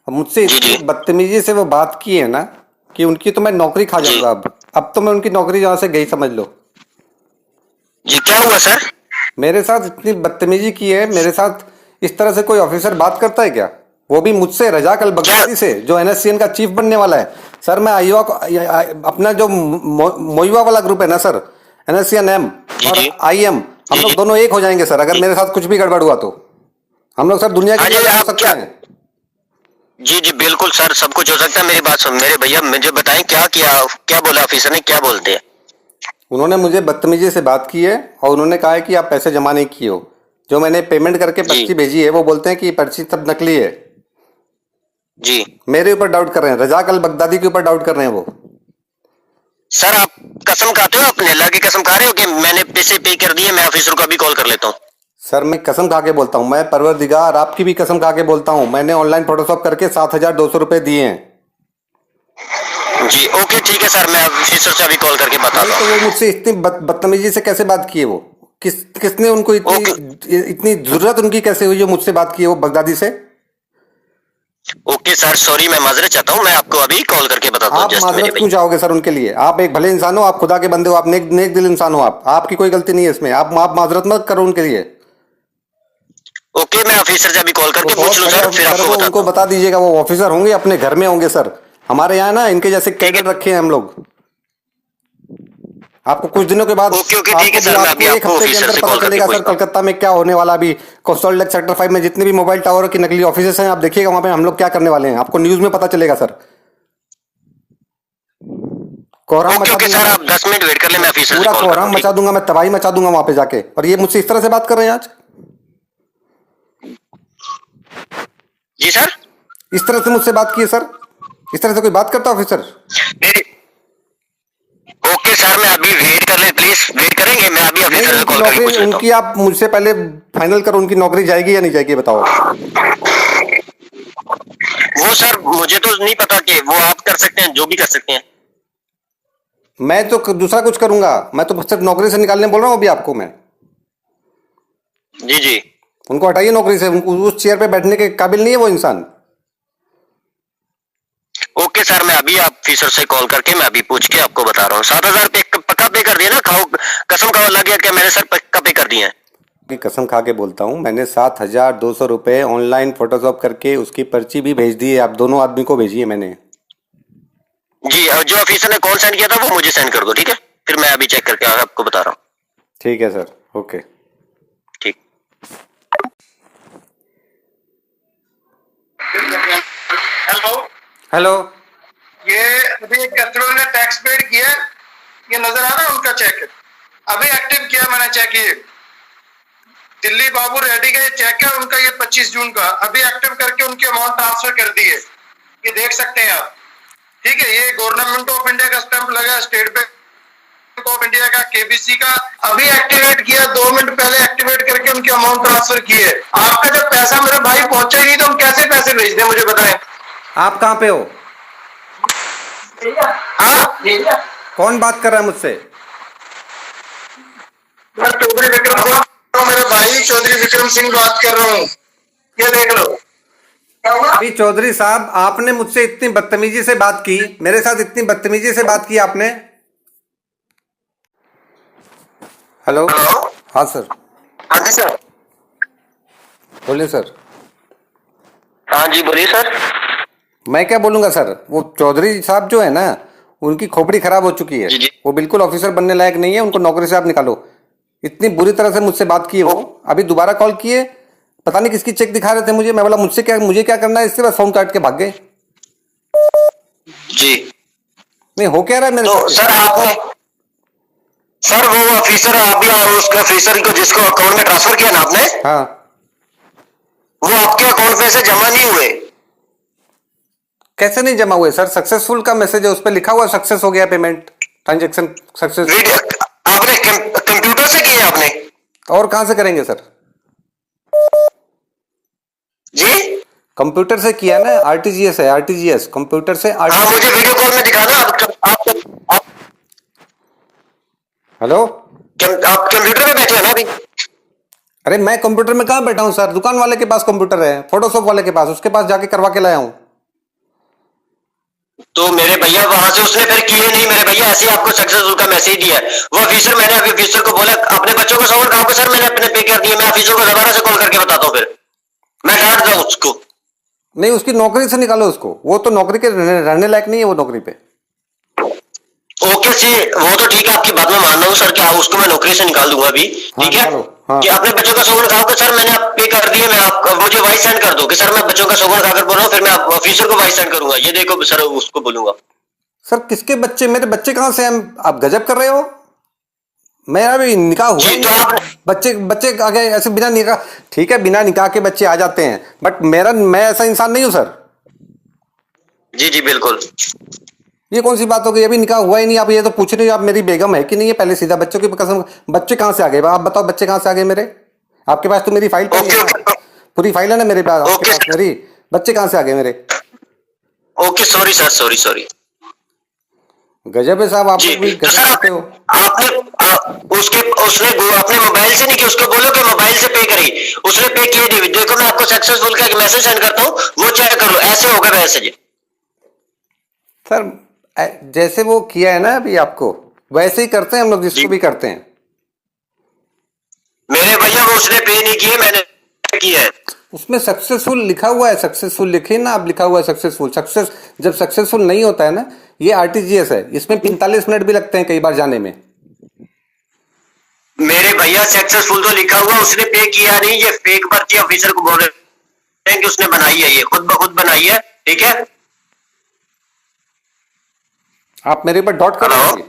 अब मुझसे इतनी बदतमीजी से वो बात की है ना कि उनकी तो मैं नौकरी खा जाऊंगा। अब तो मैं उनकी नौकरी जहाँ से गई समझ लो। जी क्या हुआ सर? मेरे साथ इतनी बदतमीजी की है, मेरे साथ इस तरह से कोई ऑफिसर बात करता है क्या? वो भी मुझसे, रजाक अल बगदादी से, जो NSCN का चीफ बनने वाला है। सर मैं आईवा को, अपना जो मोइवा वाला ग्रुप है ना सर, NSCN-M और IM, हम लोग दोनों एक हो जाएंगे सर अगर मेरे साथ कुछ भी गड़बड़ हुआ तो। हम लोग सर दुनिया के लीडर हो सकते हैं। जी जी बिल्कुल सर, सब कुछ हो सकता है। मेरी बात सुन मेरे भैया, मुझे बताएं क्या किया, क्या बोला ऑफिसर ने, क्या बोलते हैं? उन्होंने मुझे बदतमीजी से बात की है और उन्होंने कहा है कि आप पैसे जमा नहीं किए हो। जो मैंने पेमेंट करके पर्ची भेजी है वो बोलते हैं कि पर्ची सब नकली है। जी मेरे ऊपर डाउट कर रहे हैं, रजाक अल बगदादी के ऊपर डाउट कर रहे हैं वो। सर आप कसम खाते हो, अपने अल्लाह की कसम खा रहे हो कि मैंने पैसे पे कर दिए? मैं ऑफिसर को अभी कॉल कर लेता हूँ। सर मैं कसम खा के बोलता हूँ, मैं परवरदिगार आपकी भी कसम खा के बोलता हूँ, मैंने ऑनलाइन फोटोशॉप करके 7,200 रुपए दिए हैं। जी ओके ठीक है सर, मैं ऑफिसर से अभी कॉल करके बता दूँ। तो वो मुझसे इतनी बदतमीजी से कैसे बात की है वो? किसने उनको इतनी जरूरत उनकी कैसे हुई जो मुझसे बात की है वो बगदादी से? ओके सर सॉरी, मैं माजरत चाहता हूँ, मैं आपको अभी कॉल करके बताता हूँ। आप माजरत क्यों चाहोगे सर उनके लिए? आप एक भले इंसान हो, आप खुदा के बंदे हो, आप नेक दिल इंसान हो, आपकी कोई गलती नहीं है इसमें। आप माजरत मत करो उनके लिए। ओके मैं ऑफिसर से अभी कॉल करके पूछ लूँ सर, फिर आपको बताता उनको बता दीजिएगा, वो ऑफिसर होंगे अपने घर में होंगे सर। हमारे यहाँ ना इनके जैसे कैडेट रखे हैं हम लोग। आपको कुछ दिनों के बाद ओके ठीक है सर, मैं अभी एक आपको हफ्ते के ऑफिसर अंदर से पता कॉल चलेगा करके सर कलकत्ता में क्या होने वाला। अभी कोस्टल लेक सेक्टर 5 में जितने भी मोबाइल टावर की नकली ऑफिसेस हैं, आप देखिएगा वहां पे हम लोग क्या करने वाले हैं, आपको न्यूज में पता चलेगा सर। कोहराम मचा दूंगा सर, आप 10 मिनट वेट कर ले, मैं ऑफिसर से पूरा कॉल कोहराम मचा दूंगा, मैं तबाही मचा दूंगा वहां पे जाके। और ये मुझसे इस तरह से बात कर रहे हैं आज? जी सर, इस तरह से मुझसे बात की है सर? इस तरह से कोई बात करता ऑफिसर? ओके सर, मैं अभी वेट कर ले, प्लीज वेट करेंगे, मैं अभी ऑफिसर से कॉल करके पूछ लेता हूं। उनकी आप मुझसे पहले फाइनल करो, उनकी नौकरी जाएगी या नहीं जाएगी बताओ। वो सर मुझे तो नहीं पता कि वो आप कर सकते हैं, जो भी कर सकते हैं। मैं तो दूसरा कुछ करूंगा, मैं तो सिर्फ नौकरी से निकालने बोल रहा हूँ अभी आपको मैं। जी जी उनको हटाइए नौकरी से, उस चेयर पे बैठने के काबिल नहीं है वो इंसान। ओके सर, मैं अभी ऑफिसर से कॉल करके मैं अभी पूछ के आपको बता रहा हूँ। 7,000 पक्का पे कर दिया ना? खाओ कसम खाओ लग गया क्या मैंने सर पक्का पे कर दिया है? कसम खा के बोलता हूँ, मैंने 7,200 रुपए ऑनलाइन फोटोशॉप करके उसकी पर्ची भी भेज दी है, आप दोनों आदमी को भेजी है मैंने। जी, और जो ऑफिसर ने कॉल सेंड किया था वो मुझे सेंड कर दो, ठीक है? फिर मैं अभी चेक करके आपको बता रहा हूँ। ठीक है सर, ओके ठीक। हेलो, ये अभी एक कस्टमर ने टैक्स पेड किया, ये नजर आ रहा है उनका चेक, अभी एक्टिव किया मैंने चेक। ये दिल्ली बाबू रेड्डी का ये चेक है उनका, ये 25 जून का, अभी एक्टिव करके उनकी अमाउंट ट्रांसफर कर दी है, ये देख सकते हैं आप। ठीक है, ये गवर्नमेंट ऑफ इंडिया का स्टैंप लगा, स्टेट बैंक ऑफ इंडिया का, KBC का, अभी एक्टिवेट किया, 2 मिनट पहले एक्टिवेट करके उनकी अमाउंट ट्रांसफर की है। आपका जब पैसा मेरे भाई पहुंचा ही नहीं तो हम कैसे पैसे भेज दें, मुझे बताएं। आप कहाँ पे हो? कौन बात कर रहा है मुझसे? मैं चौधरी विक्रम सिंह, मेरे भाई चौधरी विक्रम सिंह बात कर रहा हूँ, ये देख लो। अभी चौधरी साहब, आपने मुझसे इतनी बदतमीजी से बात की, मेरे साथ इतनी बदतमीजी से बात की आपने। हेलो। हेलो। हाँ सर। हाँ जी सर। बोलिए सर। हाँ जी बोलिए सर। मैं क्या बोलूँगा सर, वो चौधरी साहब जो है ना, उनकी खोपड़ी खराब हो चुकी है। जी जी। वो बिल्कुल ऑफिसर बनने लायक नहीं है, उनको नौकरी से आप निकालो। इतनी बुरी तरह से मुझसे बात की वो। अभी दोबारा कॉल किए, पता नहीं किसकी चेक दिखा रहे थे मुझे। मैं बोला मुझे क्या करना है इससे, बस फोन काट के भाग गए। जी। नहीं हो क्या रहा है मेरे तो साथ? सर आपने, सर वो ऑफिसर अभी उसका ऑफिसर को जिसको अकाउंट में ट्रांसफर किया ना आपने, हाँ। वो आपके अकाउंट में से जमा नहीं हुए। कैसे नहीं जमा हुए सर? सक्सेसफुल का मैसेज है, उस पर लिखा हुआ सक्सेस हो गया, पेमेंट ट्रांजेक्शन सक्सेस। वीडियो आपने कंप्यूटर से किए आपने? और कहां से करेंगे सर? जी। कंप्यूटर से किया ना, आरटीजीएस है, आरटीजीएस कंप्यूटर से हाँ मुझे वीडियो कॉल में दिखाना। हेलो। आप कंप्यूटर पे बैठे हैं ना अभी? अरे मैं कंप्यूटर में कहाँ बैठा हूँ सर, दुकान वाले के पास कंप्यूटर है, फोटोशॉप वाले के पास, उसके पास जाके करवा के लाया हूँ। तो मेरे भैया वहां से उसने फिर किए नहीं मेरे भैया, ऐसे ही आपको सक्सेसफुल का मैसेज दिया है। वो ऑफिसर, मैंने अभी ऑफिसर को बोला अपने बच्चों को सवाल कहा सर मैंने अपने पे कर दिए। मैं ऑफिसर को दोबारा से कॉल करके बताता हूँ, फिर मैं डांट दूं उसको। नहीं, उसकी नौकरी से निकालो उसको, वो तो नौकरी के रहने लायक नहीं है वो नौकरी पे। ओके सी, वो तो ठीक है, आपकी बात में मान रहा हूँ सर, क्या उसको मैं नौकरी से निकाल दूंगा अभी। हाँ, ठीक है निकालो, हाँ। कि अपने बच्चों का शगुन खाओ कि सर मैंने आप पे कर दिए, मैं आप मुझे वॉइस सेंड कर दो कि सर मैं बच्चों का शगुन खाकर बोल रहा हूँ, फिर मैं ऑफिसर को वॉइस सेंड करूंगा, ये देखो सर उसको बोलूंगा। सर किसके बच्चे? मेरे बच्चे कहाँ से हैं? आप गजब कर रहे हो। मेरा भी निकाह हुआ ही जी तो नहीं। आप, बच्चे बच्चे आगे ऐसे बिना निकाह, ठीक है बिना निकाह के बच्चे आ जाते हैं, बट मैं ऐसा इंसान नहीं हूं सर। जी जी बिल्कुल। ये कौन सी बात हो गई? अभी निकाह हुआ ही नहीं, आप ये तो पूछ रहे हो आप मेरी बेगम है कि नहीं है? पहले सीधा बच्चों की कसम। बच्चे कहाँ से आ गए? आप बताओ, बच्चे कहाँ से आ गए मेरे? आपके पास तो मेरी फाइल पड़ी ओके है ओके ना, पूरी फाइल है ना मेरे पास, आपके ओके पास मेरी। बच्चे कहाँ से आ गए मेरे? Okay sorry sir, sorry sorry. गजब है साहब, आप जी लोग भी तो गजब सर करते हो। आपने उसके उसने अपने मोबाइल से नहीं किया, उसको बोलो कि मोबाइल से पे करी, उसने पे किया नहीं। देखो मैं आपको सक्सेसफुल का एक मैसेज सेंड करता हूँ, वो चेक करो, ऐसे होगा मैसेज। सर जैसे वो किया है ना अभी आपको, वैसे ही करते हैं हम लोग, जी जिसको भी करते हैं। मेरे भैया वो उसने पे नहीं किए, मैंने किया है। उसमें सक्सेसफुल लिखा हुआ है, सक्सेसफुल लिखे ना आप, लिखा हुआ है सक्सेसफुल। सक्सेस जब सक्सेसफुल नहीं होता है ना, ये आरटीजीएस है, इसमें 45 मिनट भी लगते हैं कई बार जाने में। मेरे भैया सक्सेसफुल तो लिखा हुआ, उसने पे किया नहीं, ये फेक पर्ची ऑफिसर को बोल रहे हैं कि उसने बनाई है, ये खुद ब खुद बनाई है। ठीक है। आप मेरे ऊपर डॉट कर रहे हेलो हो?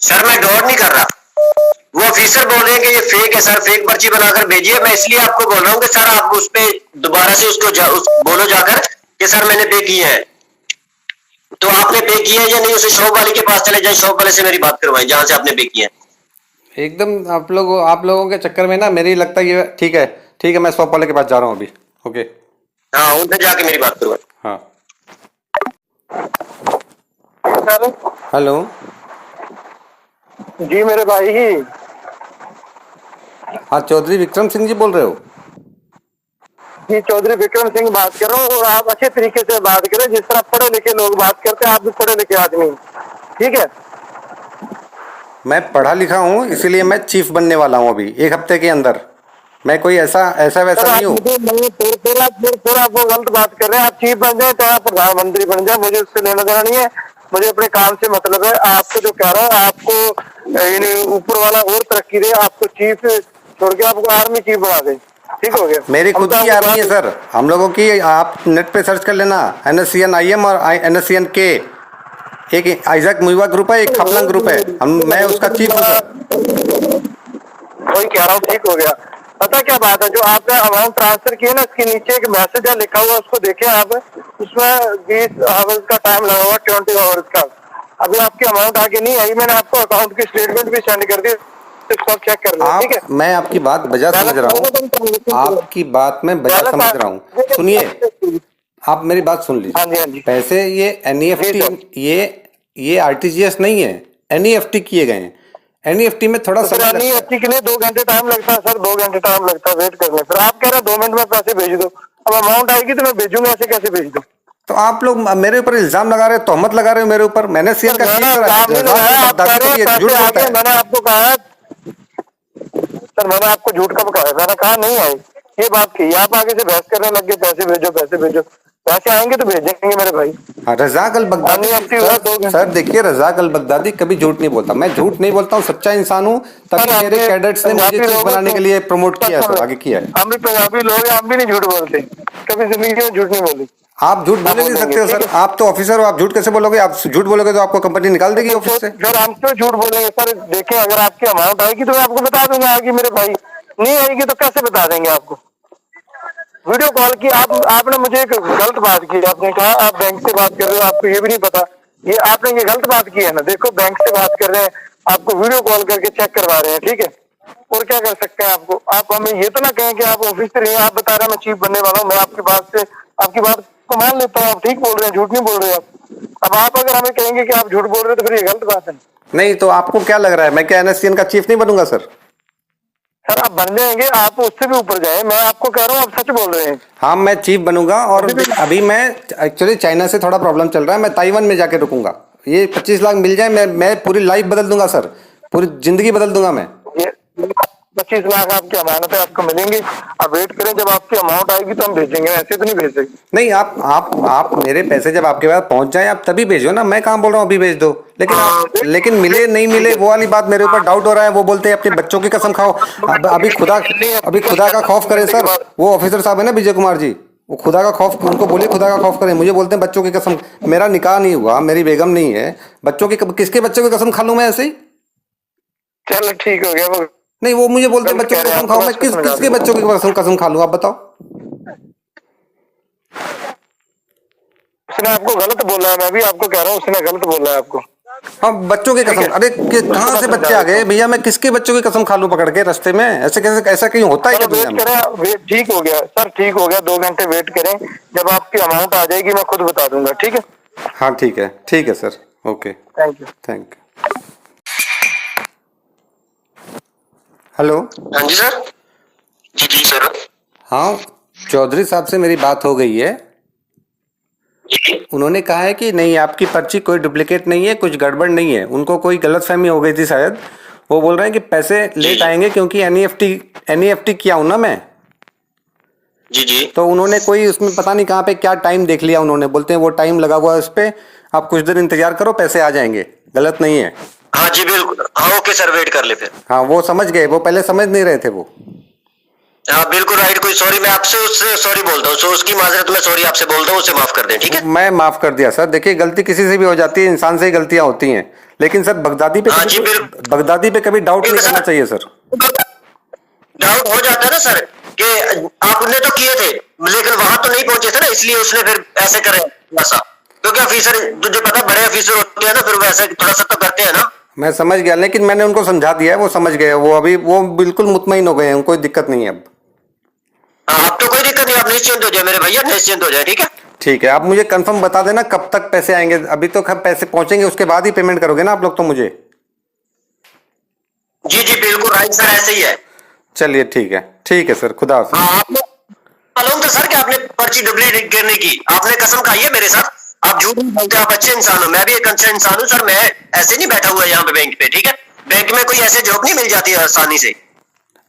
सर मैं डॉट नहीं कर रहा, वो ऑफिसर बोल रहे हैं कि ये फेक है सर, फेक पर्ची बनाकर भेजिए। मैं इसलिए आपको बोल रहा हूँ कि सर आप उस पे दोबारा से उसको बोलो जाकर कि सर मैंने पे किया है। तो आपने पे किया है या नहीं, उसे शॉप वाले के पास चले जाए, शॉप वाले से मेरी बात करवाएं जहां से आपने पे किया है। एकदम आप लोगों के चक्कर में ना मेरी लगता है ये ठीक है। ठीक है, मैं शॉप वाले के पास जा रहा हूँ अभी। ओके। हाँ उनसे जाके मेरी बात करवाएं। हाँ। हेलो। जी मेरे भाई ही। हाँ, चौधरी विक्रम सिंह जी बोल रहे हो? जी चौधरी विक्रम सिंह बात कर रहा हूँ, और आप अच्छे तरीके से बात करें, जिस तरह पढ़े लिखे लोग बात करते हैं, आप भी पढ़े लिखे आदमी, ठीक है। मैं पढ़ा लिखा हूँ, इसीलिए मैं चीफ बनने वाला हूँ अभी 1 हफ्ते के अंदर। मैं कोई ऐसा वैसा सर नहीं आप हूँ। मुझे पूरा आप वो गलत बात कर रहे हैं। आप चीफ बन जाए तो आप प्रधानमंत्री बन जाए, मुझे उससे लेना देना नहीं है। मुझे अपने काम से मतलब है। आपको जो कह रहा हूँ, आपको ऊपर वाला और तरक्की दे, आपको चीफ छोड़ के आपको आर्मी चीफ बना दे, ठीक हो गया। मेरी खुद की आर्मी है सर, हम लोगों की। आप नेट पे सर्च कर लेना, NSCN-IM और NSCN-K। एक आइजैक मुइवा ग्रुप है, एक खापलंग ग्रुप है, मैं उसका चीफ हूँ सर। वही कह रहा हूँ, ठीक हो गया। पता क्या बात है, जो आपने अमाउंट ट्रांसफर किया ना, इसके नीचे एक मैसेज है लिखा हुआ, उसको देखें आप। उसमें 20 आवर्स का टाइम लगा हुआ, 20 आवर्स का। अभी आपकी अमाउंट आगे नहीं आई, मैंने आपको अकाउंट की स्टेटमेंट भी सेंड कर दी, इसको चेक कर लो, ठीक है। मैं आपकी बात बजा समझ रहा हूँ, आपकी बात मैं बजा समझ रहा हूँ। सुनिए, आप मेरी बात सुन हाँ जी, हाँ लीजिए। जी। पैसे ये जी NEFT, सर। ये RTGS नहीं है, NEFT किए गए हैं। एनईएफटी में थोड़ा समय लगता है। एनईएफटी के लिए 2 घंटे टाइम लगता है सर, 2 घंटे टाइम लगता है वेट करने। फिर आप कह रहे हैं 2 मिनट में पैसे भेज दो, अब अमाउंट आएगी तो मैं भेजूंगा, ऐसे कैसे भेज दूं? तो आप लोग मेरे ऊपर इल्जाम लगा रहे हो, तोहमत लगा रहे हो मेरे ऊपर। मैंने सीएम का मैंने चीफ काम नहीं लगाया, आप कह रहे हैं झूठ पैसे आ बोलता गए। है। मैंने आपको कहा सर, मैंने आपको झूठ कब कहा? मैंने कहा नहीं आए, ये बात की। आप आगे से बहस करने लग गए, पैसे भेजो पैसे भेजो। पैसे आएंगे तो भेजेंगे मेरे भाई। हाँ, रज़ाक अल बगदादी एनईएफटी हुआ 2 घंटे। सर देखिए, रज़ाक अल बगदादी कभी झूठ नहीं बोलता। मैं झूठ नहीं बोलता हूँ, सच्चा इंसान हूँ। तभी सर, मेरे आप कैडेट्स ने मुझे पंजाबी चीफ लोग बनाने तो- के लिए प्रमोट किया सर, सर, आगे किया है। हम भी पंजाबी लोग हैं, हम भी नहीं झूठ बोलते, कभी जिंदगी में झूठ नहीं बोली। आप झूठ बोल ही नहीं सकते हो सर, आप तो ऑफिसर हो, आप झूठ कैसे बोलोगे? आप झूठ बोलोगे तो आपको कंपनी निकाल देगी ऑफिस से। सर हम क्यों झूठ बोलेंगे सर? देखिए, अगर आपकी अमाउंट आएगी तो मैं आपको बता दूंगा, आएगी मेरे भाई। नहीं आएगी तो कैसे बता देंगे आपको? वीडियो कॉल की आपने मुझे एक गलत बात की। आपने कहा आप बैंक से बात कर रहे हो, आपको ये भी नहीं पता। ये आपने ये गलत बात की है ना। देखो, बैंक से बात कर रहे हैं, आपको वीडियो कॉल करके चेक करवा रहे हैं, ठीक है? और क्या कर सकते हैं आपको? आप हमें ये तो ना कहें कि आप ऑफिस से रहिए। आप बता रहे हैं मैं चीफ बनने वाला हूँ, मैं आपकी बात को मान लेता हूँ, आप ठीक बोल रहे हैं, झूठ नहीं बोल रहे आप। अब आप अगर हमें कहेंगे कि आप झूठ बोल रहे हो तो फिर ये गलत बात है। नहीं तो आपको क्या लग रहा है, मैं क्या एनएससीएन का चीफ नहीं बनूंगा सर? सर आप बन जाएंगे, आप उससे भी ऊपर जाए। मैं आपको कह रहा हूँ, आप सच बोल रहे हैं। हाँ, मैं चीफ बनूंगा। और अभी मैं एक्चुअली चाइना से थोड़ा प्रॉब्लम चल रहा है, मैं ताइवान में जाके रुकूंगा। ये 25 लाख मिल जाए, मैं पूरी लाइफ बदल दूंगा सर, पूरी जिंदगी बदल दूंगा मैं। ये 25 लाख आपकी अमानत है, आपको मिलेंगे। आप वेट करें, जब आपकी अमाउंट आएगी तो हम भेजेंगे, ऐसे तो नहीं भेज सकते। नहीं, आप मेरे पैसे जब आपके पास पहुंच जाए आप तभी भेजो ना। मैं कहाँ बोल रहा हूँ अभी भेज दो, लेकिन मिले नहीं मिले वो वाली बात मेरे ऊपर डाउट हो रहा है। वो बोलते हैं अपने बच्चों की कसम खाओ। अभी खुदा का खौफ करें सर। वो ऑफिसर साहब है ना विजय कुमार जी, वो खुदा का खौफ, उनको बोलिए खुदा का खौफ करें। मुझे बोलते हैं बच्चों की कसम। मेरा निकाह नहीं हुआ, मेरी बेगम नहीं है, बच्चों की किसके बच्चों की कसम खा लूं मैं ऐसे ही? चलो ठीक हो गया। वो नहीं, वो मुझे बोलते हैं बच्चों की कसम खाओ, मैं किसके बच्चों की कसम खा लूं? आप बताओ। उसने आपको गलत बोला है, मैं भी आपको कह रहा हूँ उसने गलत बोला है आपको। हाँ, बच्चों की कसम। अरे कहाँ से बच्चे आ गए भैया? मैं किसके बच्चों की कसम खा लूं पकड़ के रास्ते में? ऐसे कैसे, ऐसा कहीं होता है क्या दुनिया में? वेट ठीक हो गया सर, ठीक हो गया। 2 घंटे वेट करें, जब आपकी अमाउंट आ जाएगी मैं खुद बता दूंगा, ठीक है? हाँ ठीक है sir, okay, thank you. Thank you. Hello. हाँ जी सर। जी सर। हाँ, चौधरी साहब से मेरी बात हो गई है। उन्होंने कहा है कि नहीं, आपकी पर्ची कोई डुप्लीकेट नहीं है, कुछ गड़बड़ नहीं है। उनको कोई गलतफहमी हो गई थी शायद। वो बोल रहे हैं कि पैसे लेट आएंगे क्योंकि एनईएफटी किया हूं ना मैं। जी। तो उन्होंने कोई उसमें पता नहीं कहाँ पे क्या टाइम देख लिया। उन्होंने बोलते हैं वो टाइम लगा हुआ है उस पर, आप कुछ देर इंतजार करो, पैसे आ जाएंगे। गलत नहीं है। हाँ जी बिल्कुल। हाँ ओके सर, वेट कर ले फिर। हाँ, वो समझ गए, वो पहले समझ नहीं रहे थे वो। हाँ बिल्कुल राइट। कोई सॉरी, मैं आपसे उससे सॉरी बोलता हूँ, सो उसकी माजरत में सॉरी आपसे बोलता हूँ, उसे माफ कर दें, ठीक है? मैं माफ कर दिया सर। देखिए, गलती किसी से भी हो जाती है, इंसान से ही गलतियां होती हैं। लेकिन सर बगदादी पे हाँ जी, बिल्कुल। बगदादी पे कभी डाउट नहीं बिल्कुल, करना सर। चाहिए सर। डाउट हो जाता है ना सर, कि आपने तो किए थे लेकिन वहां तो नहीं पहुंचे थे ना, इसलिए उसने फिर ऐसे करे ऐसा। क्योंकि ऑफिसर तुझे पता, बड़े ऑफिसर होते हैं ना, फिर वैसे थोड़ा सा तो करते हैं ना। मैं समझ गया, लेकिन मैंने उनको समझा दिया है, वो समझ गए। वो अभी वो बिल्कुल मुतमईन हो गए हैं, कोई दिक्कत नहीं है अब। अब तो कोई दिक्कत नहीं, आप निश्चिंत हो जाए मेरे भैया, निश्चिंत हो जाए, ठीक है? ठीक है, आप मुझे कंफर्म बता देना कब तक पैसे आएंगे। अभी तो खैर पैसे पहुंचेंगे, उसके बाद ही पेमेंट करोगे ना आप लोग तो मुझे। जी बिल्कुल राइट सर, ऐसे ही है। चलिए ठीक है सर, खुदा हाफिज। हाँ, आपने मालूम था सर कि आपने पर्ची डुप्लीकेट करने की आपने कसम खाई है मेरे साथ। आप झूठ नहीं बोलते, आप अच्छे इंसान हो, मैं भी एक अच्छा इंसान हूँ सर। मैं ऐसे नहीं बैठा हुआ यहाँ पे बैंक पे, ठीक है? बैंक में कोई ऐसे जॉब नहीं मिल जाती है आसानी से।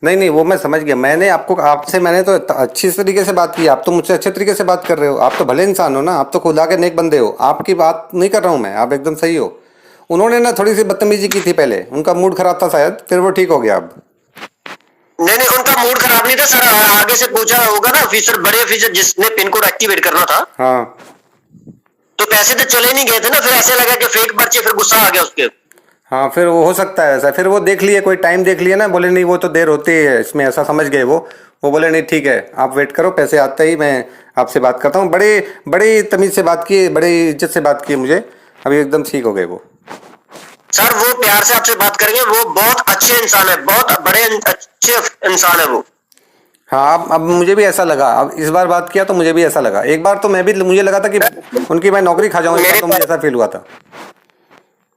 नहीं, वो मैं समझ गया। मैंने तो अच्छी तरीके से बात की। आप तो मुझसे अच्छे तरीके से बात कर रहे हो। आप तो भले इंसान हो ना, आप तो खुदा के नेक बंदे हो। आपकी बात नहीं कर रहा हूँ मैं, आप एकदम सही हो। उन्होंने ना थोड़ी सी बदतमीजी की थी पहले, उनका मूड खराब था शायद, फिर वो ठीक हो गया अब। नहीं, उनका मूड खराब नहीं था सर। आगे से पूछा होगा ना ऑफिसर, बड़े ऑफिसर जिसने पिन कोड एक्टिवेट करना था, हाँ, तो पैसे तो चले नहीं गए थे ना, फिर ऐसे लगा कि फेक पर्ची, फिर गुस्सा आ गया उसके। हाँ, फिर वो हो सकता है ऐसा। फिर वो देख लिए, कोई टाइम देख लिया ना, बोले नहीं वो तो देर होती है इसमें, ऐसा समझ गए वो बोले नहीं ठीक है, आप वेट करो, पैसे आते ही मैं आपसे बात करता हूँ। बड़ी तमीज़ से बात की, बड़ी इज्जत से बात की मुझे। अभी एकदम ठीक हो गए वो। सर वो प्यार से आपसे बात करेंगे, वो बहुत अच्छे इंसान है, बहुत बड़े अच्छे इंसान है वो। हाँ, अब मुझे भी ऐसा लगा। अब इस बार बात किया तो मुझे भी ऐसा लगा। एक बार तो मुझे लगा था कि उनकी मैं नौकरी खा जाऊँ, तो मुझे ऐसा फील हुआ था।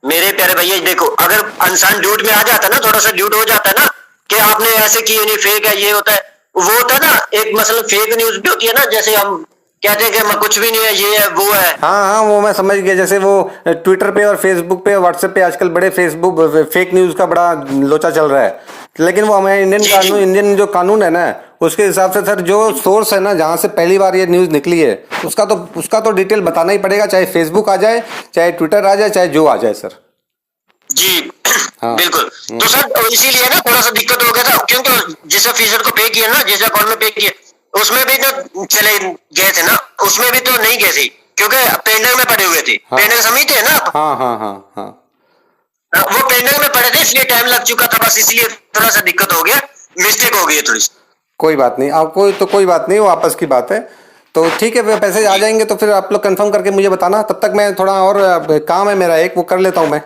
मेरे प्यारे भैया देखो, अगर इंसान ड्यूट में आ जाता है ना, थोड़ा सा ड्यूट हो जाता है ना कि आपने ऐसे किए नहीं, फेक है, ये होता है वो होता है ना, एक मतलब फेक न्यूज भी होती है ना, जैसे हम कहते हैं कि कुछ भी नहीं है, ये है वो है। हाँ हाँ, वो मैं समझ गया। जैसे वो ट्विटर पे और फेसबुक पे और व्हाट्सएप पे आजकल बड़े फेक न्यूज़ का बड़ा लोचा चल रहा है। लेकिन वो हमारे इंडियन जो कानून है ना, उसके हिसाब से सर जो सोर्स है ना, जहाँ से पहली बार ये न्यूज़ निकली है, उसका तो डिटेल बताना ही पड़ेगा, चाहे फेसबुक आ जाए, चाहे ट्विटर आ जाए, चाहे जो आ जाए सर। जी हाँ। बिल्कुल। तो सर इसीलिए ना थोड़ा सा दिक्कत हो गया था, क्योंकि जिस ऑफिसर को पे किया ना, जिस अकाउंट में पे किया, उसमें भी तो चले गए थे ना, उसमें भी तो नहीं गए थे क्योंकि पेंडिंग में पड़े हुए थे। हाँ। पेंडिंग समझते हैं ना आप? हाँ हाँ हाँ हाँ। वो पेंडिंग में पड़े थे, इसलिए टाइम लग चुका था, बस इसलिए थोड़ा सा दिक्कत हो गया, मिस्टेक हो गई है थोड़ी सी। कोई बात नहीं, आपको तो कोई बात नहीं, वो आपस की बात है। तो ठीक है, फिर पैसे आ जाएंगे तो फिर आप लोग कंफर्म करके मुझे बताना। तब तक मैं थोड़ा और काम है मेरा एक, वो कर लेता हूँ मैं।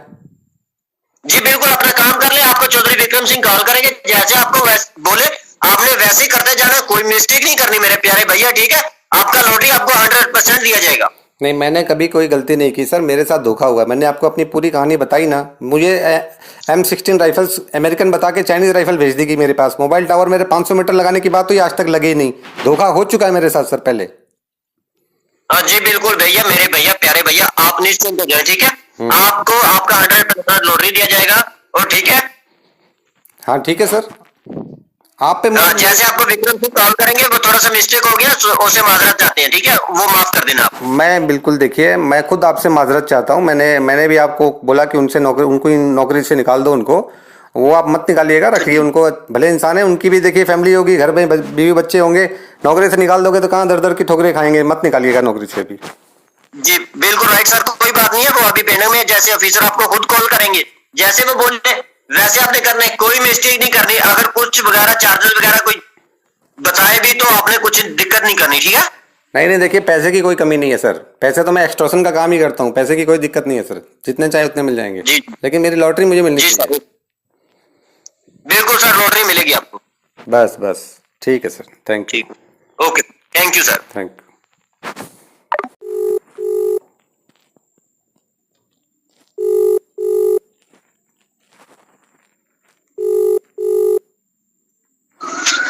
जी बिल्कुल, अपना काम कर ले। आपको चौधरी विक्रम सिंह कॉल करेंगे, जैसे आपको बोले आपने वैसे ही करते जाना, कोई मिस्टेक नहीं करनी मेरे प्यारे भैया, ठीक है? आपका लॉटरी आपको 100% दिया जाएगा। नहीं, मैंने कभी कोई गलती नहीं की सर, मेरे साथ धोखा हुआ। मैंने आपको अपनी पूरी कहानी बताई ना। मुझे M16 राइफल्स अमेरिकन बता के चाइनीज राइफल भेज दी गई मेरे पास। मोबाइल टावर मेरे 500 मीटर लगाने की बात तो ये आज तक लगे ही नहीं। धोखा हो चुका है मेरे साथ सर पहले। हाँ जी बिल्कुल भैया, मेरे भैया प्यारे भैया, आप निश्चिंत हो जाए, ठीक है? आपको आपका 100% लॉटरी दिया जाएगा, और ठीक है? हाँ ठीक है सर, आप पे जैसे आपको विक्रम सिंह कॉल करेंगे, वो थोड़ा सा मिस्टेक हो गया, उसे माजरत चाहते हैं, ठीक है? वो माफ कर देना आप। मैं बिल्कुल, देखिए मैं खुद आपसे माजरत चाहता हूँ। मैंने भी आपको बोला कि उनसे उनको नौकरी से निकाल दो उनको। वो आप मत निकालिएगा, रखिए उनको। भले इंसान है, उनकी भी देखिए फैमिली होगी, घर में बीवी बच्चे होंगे। नौकरी से निकाल दोगे तो कहाँ दर दर की ठोकरें खाएंगे। मत निकालिएगा नौकरी से भी। जी बिल्कुल राइट सर, कोई बात नहीं है, वो अभी पेंडिंग में है। जैसे ऑफिसर आपको खुद कॉल करेंगे, जैसे वो बोलते हैं वैसे आपने करना है, कोई मिस्टेक नहीं करनी। अगर कुछ वगैरह चार्जेस वगैरह कोई बताए भी तो आपने कुछ दिक्कत नहीं करनी, ठीक है? नहीं, देखिए पैसे की कोई कमी नहीं है सर। पैसे तो मैं एक्सटॉर्शन का काम ही करता हूँ, पैसे की कोई दिक्कत नहीं है सर। जितने चाहे उतने मिल जाएंगे। जी। लेकिन मेरी लॉटरी मुझे मिलनी जी चाहिए। सर, बिल्कुल सर, लॉटरी मिलेगी आपको। बस ठीक है सर, थैंक यू। ठीक, okay, thank you sir. Thank you.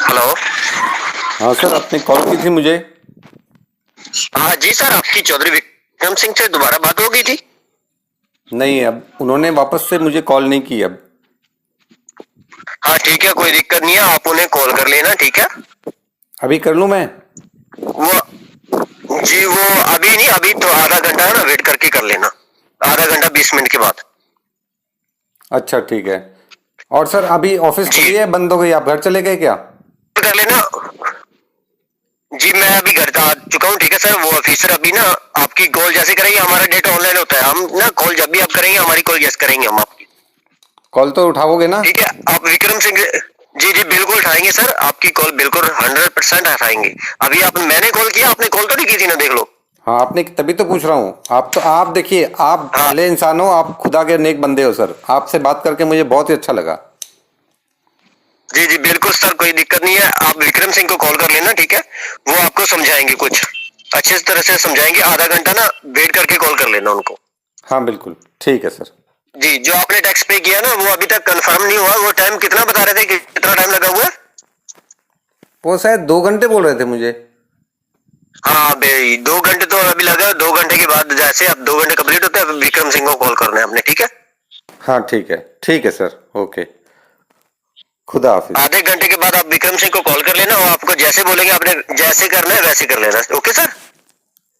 Hello. हाँ सर, आपने कॉल की थी मुझे। हाँ जी सर, आपकी चौधरी विक्रम सिंह से दोबारा बात हो गई थी? नहीं, अब उन्होंने वापस से मुझे कॉल नहीं की अब। हाँ ठीक है, कोई दिक्कत नहीं है, आप उन्हें कॉल कर लेना, ठीक है? अभी कर लूँ मैं? वो जी, वो अभी नहीं, अभी तो आधा घंटा है ना, वेट करके कर लेना, आधा घंटा 20 मिनट के बाद। अच्छा ठीक है। और सर अभी ऑफिस खुली है, बंद हो गई? आप घर चले गए क्या? कर लेना। जी मैं अभी घर आ चुका हूँ, ठीक है सर? वो ऑफिसर अभी ना आपकी कॉल जैसे करेंगे, हमारा डेटा ऑनलाइन होता है, हम ना कॉल जब भी आप करेंगे हमारी कॉल जैसे करेंगे हम आपकी। कॉल तो उठाओगे ना? ठीक है, आप विक्रम सिंह जी जी बिल्कुल उठाएंगे सर, आपकी कॉल बिल्कुल 100% उठाएंगे। अभी मैंने कॉल किया, आपने कॉल तो नहीं की थी ना, देख लो। हाँ, आपने, तभी तो पूछ रहा हूँ। आप देखिए, आप भले इंसान हो, आप खुदा के नेक बंदे हो सर। आपसे बात करके मुझे बहुत ही अच्छा लगा। जी जी बिल्कुल सर, कोई दिक्कत नहीं है, आप विक्रम सिंह को कॉल कर लेना, ठीक है? वो आपको समझाएंगे, कुछ अच्छे तरह से समझाएंगे। आधा घंटा ना वेट करके कॉल कर लेना उनको। हाँ बिल्कुल, ठीक है सर। जी, जो आपने टैक्स पे किया ना, वो अभी तक कंफर्म नहीं हुआ। वो टाइम कितना बता रहे थे, कितना टाइम लगा हुआ है? वो शायद 2 घंटे बोल रहे थे मुझे। हाँ भाई, 2 घंटे तो अभी लगा। 2 घंटे के बाद जैसे अब 2 घंटे कंप्लीट होते हैं, विक्रम सिंह को कॉल करना है आपने, ठीक है? हाँ ठीक है सर, ओके, खुदा हाफिज। आधे घंटे के बाद आप विक्रम सिंह को कॉल कर लेना, वो आपको जैसे बोलेंगे आपने जैसे करना है वैसे कर लेना, ओके सर?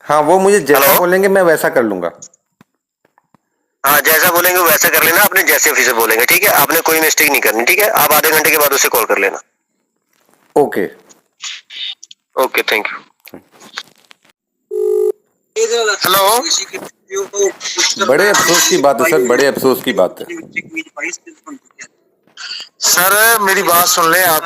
हाँ, वो मुझे जैसा बोलेंगे मैं वैसा कर लूंगा। हाँ, जैसा बोलेंगे वैसा कर लेना, आपने जैसे ऑफिसर बोलेंगे, ठीक है? आपने कोई मिस्टेक नहीं करनी, ठीक है? आप आधे घंटे के बाद उसे कॉल कर लेना। Okay okay, thank you. Hello. बड़े अफसोस की बात है सर, बड़े अफसोस की बात है। सर मेरी बात सुन ले आप।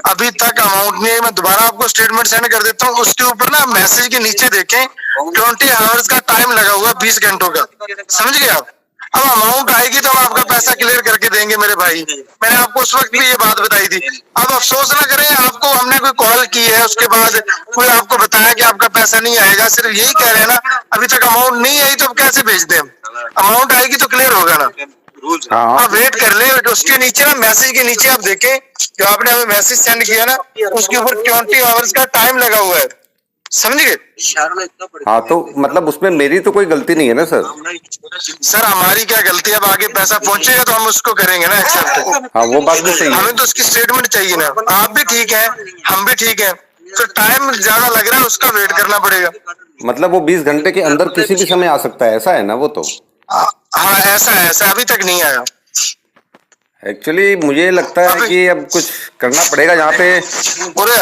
अभी तक अमाउंट नहीं है, मैं दोबारा आपको स्टेटमेंट सेंड कर देता हूँ। उसके ऊपर ना मैसेज के नीचे देखें 20 आवर्स का टाइम लगा हुआ, 20 घंटों का, समझ गए आप? अब अमाउंट आएगी तो हम आपका पैसा क्लियर करके देंगे मेरे भाई। मैंने आपको उस वक्त भी ये बात बताई थी। अब अफसोस ना करें, आपको हमने कोई कॉल की है उसके बाद कोई आपको बताया कि आपका पैसा नहीं आएगा, सिर्फ यही कह रहे हैं ना। अभी तक अमाउंट नहीं आई तो अब कैसे भेज दें हम? अमाउंट आएगी तो क्लियर होगा ना। हाँ आप वेट कर ले, उसके नीचे ना मैसेज के नीचे आप देखें जो आपने हमें मैसेज सेंड किया ना, उसके ऊपर 20 आवर्स का टाइम लगा हुआ है, समझ गए। हाँ, तो मतलब उसमें मेरी तो कोई गलती नहीं है ना सर। सर हमारी क्या गलती है, अब आगे पैसा पहुंचेगा तो हम उसको करेंगे ना एक्सेप्ट। हाँ, वो बात भी सही है। हमें तो उसकी स्टेटमेंट चाहिए ना। आप भी ठीक है, हम भी ठीक है, तो टाइम ज्यादा लग रहा है, उसका वेट करना पड़ेगा। मतलब वो 20 घंटे के अंदर किसी भी समय आ सकता है, ऐसा है ना वो तो। हाँ ऐसा है, ऐसा अभी तक नहीं आया। एक्चुअली मुझे लगता है कि अब कुछ करना पड़ेगा यहाँ पे। बोले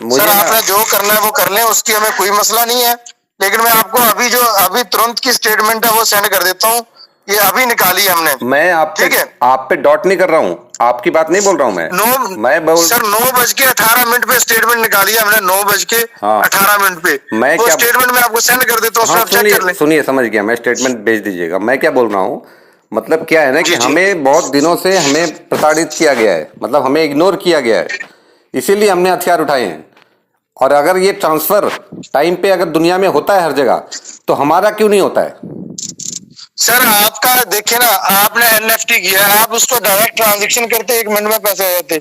मुझे सर ना- आपने जो करना है वो कर लें, उसकी हमें कोई मसला नहीं है, लेकिन मैं आपको अभी तुरंत की स्टेटमेंट है वो सेंड कर देता हूँ। ये अभी निकाली हमने। मैं ठीक है। आप पे डॉट नहीं कर रहा हूँ, आपकी बात नहीं बोल रहा हूँ मैं सर 9:18 पे स्टेटमेंट निकाली है हमने, 9:18 पे। मैं वो क्या- स्टेटमेंट मैं आपको सेंड कर देता हूँ, उसमें हाँ, आप चेक कर लें। सुनिए समझ गया मैं, स्टेटमेंट भेज दीजिएगा। मैं क्या बोल रहा हूँ, मतलब क्या है ना कि जी, जी। हमें बहुत दिनों से हमें प्रताड़ित किया गया है, मतलब हमें इग्नोर किया गया है, इसीलिए हमने हथियार उठाए हैं। और अगर ये ट्रांसफर टाइम पे अगर दुनिया में होता है हर जगह, तो हमारा क्यों नहीं होता है? सर आपका देखिए ना, आपने एनएफटी किया, आप उसको डायरेक्ट ट्रांजेक्शन करते 1 मिनट में पैसे आ जाते।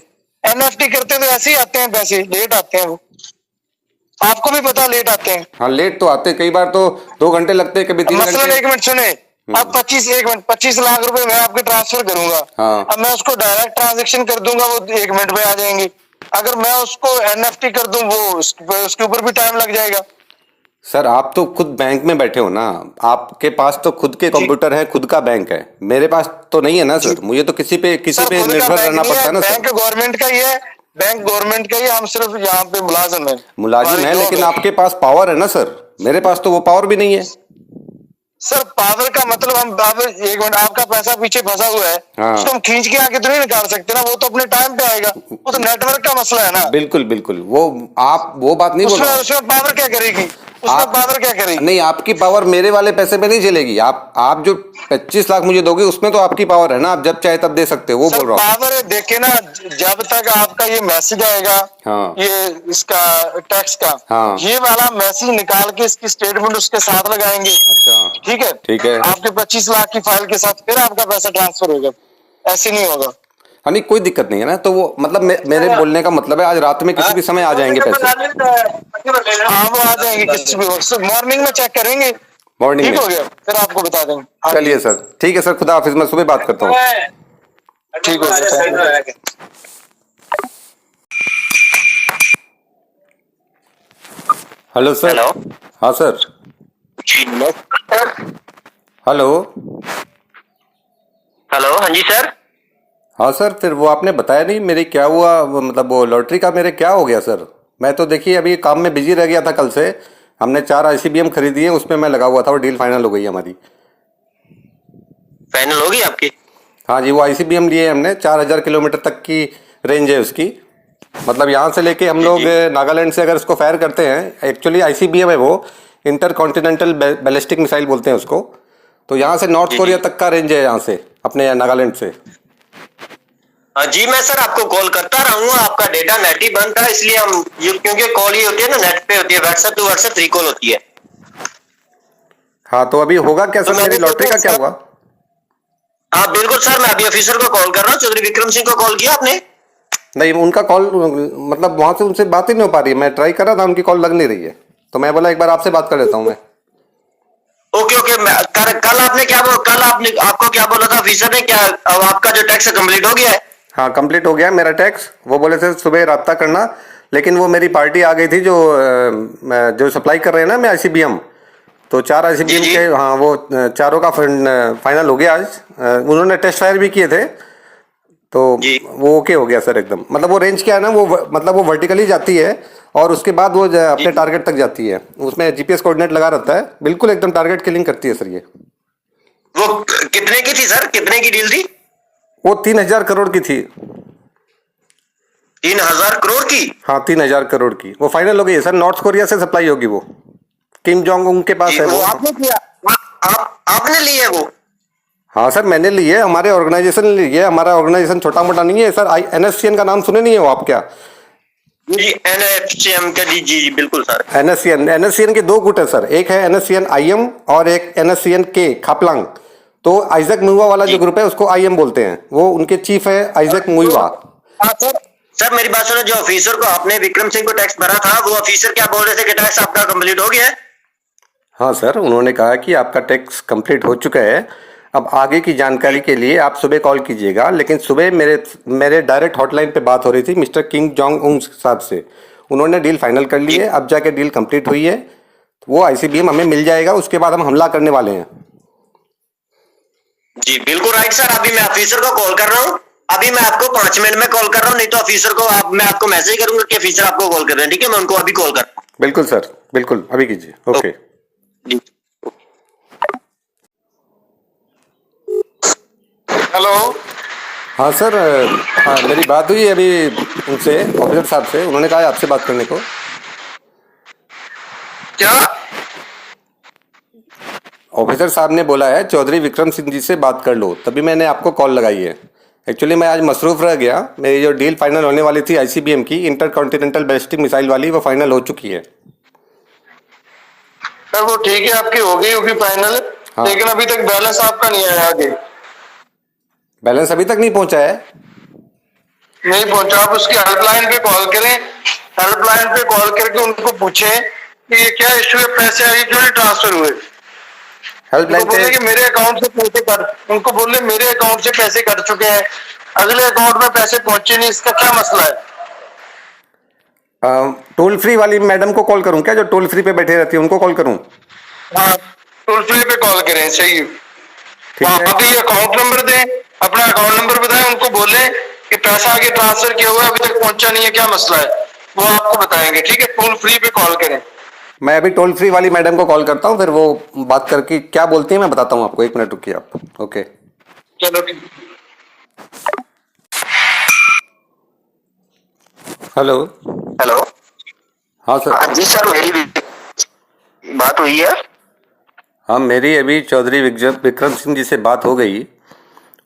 एनएफटी करते तो ऐसे ही आते हैं पैसे, लेट आते हैं वो, आपको भी पता लेट आते हैं। हाँ, लेट तो आते, कई बार तो 2 घंटे लगते हैं, कभी 3 मसलन घंटे। 1 मिनट सुने, अब 25 लाख रुपए मैं आपके ट्रांसफर करूंगा। हाँ। अब मैं उसको डायरेक्ट ट्रांजेक्शन कर दूंगा, वो 1 मिनट में आ जाएंगे। अगर मैं उसको एनएफटी कर दूं, वो उसके ऊपर भी टाइम लग जाएगा। सर आप तो खुद बैंक में बैठे हो ना, आपके पास तो खुद के कंप्यूटर है, खुद का बैंक है, मेरे पास तो नहीं है ना सर। मुझे तो किसी पे सर खुद का निर्भर बैंक रहना नहीं पड़ता है ना सर। बैंक गवर्नमेंट का ही है, बैंक गवर्नमेंट का ही, हम सिर्फ यहाँ पे मुलाजिम है। मुलाजिम है, हमारी लेकिन जॉब है। आपके पास पावर है ना सर, मेरे पास तो वो पावर भी नहीं है। सर पावर का मतलब हम पावर, 1 मिनट, आपका पैसा पीछे फंसा हुआ है, हाँ। उसको हम खींच के आके तो नहीं निकाल सकते ना, वो तो अपने टाइम पे आएगा, वो तो नेटवर्क का मसला है ना। बिल्कुल बिल्कुल, वो आप वो बात नहीं बोल उसमें रहा हूँ। उसमें पावर क्या करेगी, उसमें पावर क्या करेगी? नहीं, आपकी पावर मेरे वाले पैसे में नहीं चलेगी। आप जो 25 लाख मुझे दोगे उसमें तो आपकी पावर है ना, आप जब चाहे तब दे सकते हो, वो सर बोल रहा हूँ। पावर देखे ना, जब तक आपका ये मैसेज आएगा, हाँ। ये इसका टैक्स का, हाँ। ये वाला मैसेज निकाल के इसकी स्टेटमेंट उसके साथ लगाएंगे। अच्छा, ठीक है, ठीक है। आपके 25 लाख की फाइल के साथ फिर आपका पैसा ट्रांसफर होगा, ऐसे नहीं होगा। हाँ नहीं, कोई दिक्कत नहीं है ना, तो वो मतलब मेरे बोलने का मतलब है आज रात में किसी भी समय आ जाएंगे पैसे। हाँ वो आ जाएंगे किसी भी वक्त, मॉर्निंग में चेक करेंगे। मॉर्निंग ठीक में। हो गया, फिर आपको बता देंगे। हाँ चलिए सर, ठीक है सर, खुदा हाफिज, मैं सुबह बात करता हूँ। ठीक हो गया। Hello sir. हेलो। हाँ सर। हेलो। हेलो, हाँ जी सर। हाँ सर, फिर वो आपने बताया नहीं मेरी क्या हुआ, मतलब वो लॉटरी का मेरे क्या हो गया सर? मैं तो देखिए अभी काम में बिजी रह गया था, कल से हमने 4 ICBM खरीदी है, उसमें मैं लगा हुआ था, वो डील फाइनल हो गई हमारी। फाइनल होगी आपकी? हाँ जी, वो ICBM लिए हमने, 4000 किलोमीटर तक की रेंज है उसकी। मतलब यहाँ से लेके हम लोग नागालैंड से अगर उसको फायर करते हैं, एक्चुअली ICBM है वो, इंटर कॉन्टिनेंटल बैलिस्टिक मिसाइल बोलते हैं उसको। तो यहाँ से नॉर्थ कोरिया तक का रेंज है, यहाँ से अपने नागालैंड से। जी मैं सर आपको कॉल करता रहूंगा, आपका डेटा नेट ही बंद था, इसलिए हम क्योंकि कॉल ही होती है ना, नेट पे होती है, व्हाट्सएप टू व्हाट्सएप रिकॉल होती है। हाँ, तो अभी होगा क्या सर, मेरी लॉटरी का क्या हुआ? हाँ बिल्कुल सर, मैं अभी ऑफिसर को कॉल कर रहा हूँ। चौधरी विक्रम सिंह को कॉल किया आपने? नहीं, उनका कॉल मतलब वहां से उनसे बात ही नहीं हो पा रही है। मैं ट्राई कर रहा था, उनकी कॉल लग नहीं रही है, तो मैं बोला एक बार आपसे बात कर लेता हूँ मैं। ओके ओके, कल आपने क्या कल आपको क्या बोला था ऑफिसर ने, क्या अब आपका जो टैक्स कंप्लीट हो गया है? हाँ, कंप्लीट हो गया मेरा टैक्स। वो बोले थे सुबह राब्ता करना, लेकिन वो मेरी पार्टी आ गई थी जो सप्लाई कर रहे हैं ना मैं ICBM, तो 4 ICBM के, हाँ वो चारों का फाइनल हो गया आज। उन्होंने टेस्ट फायर भी किए थे, तो वो ओके हो गया सर एकदम। मतलब वो रेंज क्या है ना, वो मतलब वो वर्टिकली जाती है और उसके बाद वो अपने टारगेट तक जाती है, उसमें GPS कोऑर्डिनेट लगा रहता है, बिल्कुल एकदम टारगेट किलिंग करती है सर ये। वो कितने की थी सर, कितने की डील थी? वो 3000 करोड़ की थी। 3000 करोड़ की? हाँ, 3000 करोड़ की वो फाइनल हो गई है सर। नॉर्थ कोरिया से सप्लाई होगी वो, किम जोंग उन के पास है वो वो। आपने किया? आपने ली है वो? हाँ सर, मैंने ली है, हमारे ऑर्गेनाइजेशन ने ली है। हमारा ऑर्गेनाइजेशन छोटा मोटा नहीं है सर। NSCN का नाम सुने नहीं है वो आप क्या? जी NFCM का, जी जी बिल्कुल सर। एनएससीएन के दो गुट है सर, एक है एनएससीएन आईएम और एक एनएससीएन के खापलांग। तो आइजक मुइवा वाला जो ग्रुप है उसको आईएम बोलते हैं, वो उनके चीफ है आइजक मुइवा। हाँ सर, सर मेरी बात सुनो, जो ऑफिसर को आपने विक्रम सिंह को टैक्स भरा था, वो ऑफिसर क्या बोल रहे थे कि टैक्स आपका कंप्लीट हो गया है? हाँ सर, उन्होंने कहा कि आपका टैक्स कंप्लीट हो चुका है। अब आगे की जानकारी के लिए आप सुबह कॉल कीजिएगा, लेकिन सुबह मेरे डायरेक्ट हॉटलाइन पे बात हो रही थी मिस्टर किंग जोंग उंग साहब से। उन्होंने डील फाइनल कर ली है, अब जाके डील कंप्लीट हुई है, वो आईसीबीएम हमें मिल जाएगा, उसके बाद हम हमला करने वाले हैं। जी बिल्कुल राइट सर, अभी मैं ऑफिसर को कॉल कर रहा हूँ, अभी मैं आपको 5 मिनट में कॉल कर रहा हूँ, नहीं तो ऑफिसर को मैं आपको मैसेज करूंगा कि ऑफिसर आपको कॉल कर रहे हैं, ठीक है? मैं उनको अभी कॉल कर रहा हूँ। बिल्कुल सर, बिल्कुल अभी कीजिए। ओके जी। हेलो। हाँ सर, मेरी बात हुई अभी उनसे, ऑफिसर साहब से, उन्होंने कहा है आपसे बात करने को। क्या? ऑफिसर साहब ने बोला है चौधरी विक्रम सिंह जी से बात कर लो, तभी मैंने आपको कॉल लगाई है। एक्चुअली मैं आज मसरूफ़ रह गया, मेरी जो डील फाइनल होने वाली थी आईसीबीएम की इंटर कॉन्टिनेंटल बैलिस्टिक मिसाइल वाली, वो फाइनल हो चुकी है। सर वो ठीक है, आपकी हो गई होगी फाइनल। हाँ। लेकिन अभी तक बैलेंस आपका नहीं आया आगे। बैलेंस अभी तक नहीं पहुंचा है? नहीं पहुंचा। आप उसकी हेल्पलाइन पे कॉल करें, हेल्पलाइन पे कॉल करके उनको पूछें कि ये क्या इशू है, पैसे आगे क्यों नहीं ट्रांसफर हुए। हेल्पलाइन उनको बोले कि मेरे अकाउंट से पैसे कट उनको बोले मेरे अकाउंट से पैसे कट चुके हैं, अगले अकाउंट में पैसे पहुंचे नहीं, इसका क्या मसला है? टोल फ्री वाली मैडम को कॉल करूं क्या, जो टोल फ्री पे बैठे रहती है, उनको कॉल करूं? हाँ, टोल फ्री पे कॉल करें। सही, वहां पे अकाउंट नंबर दें, अपना अकाउंट नंबर बताएं, उनको बोले कि पैसा आगे ट्रांसफर किया हुआ है, अभी तक पहुंचा नहीं है, क्या मसला है, वो आपको बताएंगे। ठीक है, टोल फ्री पे कॉल करें। मैं अभी टोल फ्री वाली मैडम को कॉल करता हूँ, फिर वो बात करके क्या बोलती है मैं बताता हूँ आपको। 1 मिनट रुकिए आप। ओके चलो ठीक। हेलो। हेलो। हाँ सर। जी सर, मेरी भी बात हुई है। हाँ, मेरी अभी चौधरी विक्रम सिंह जी से बात हो गई।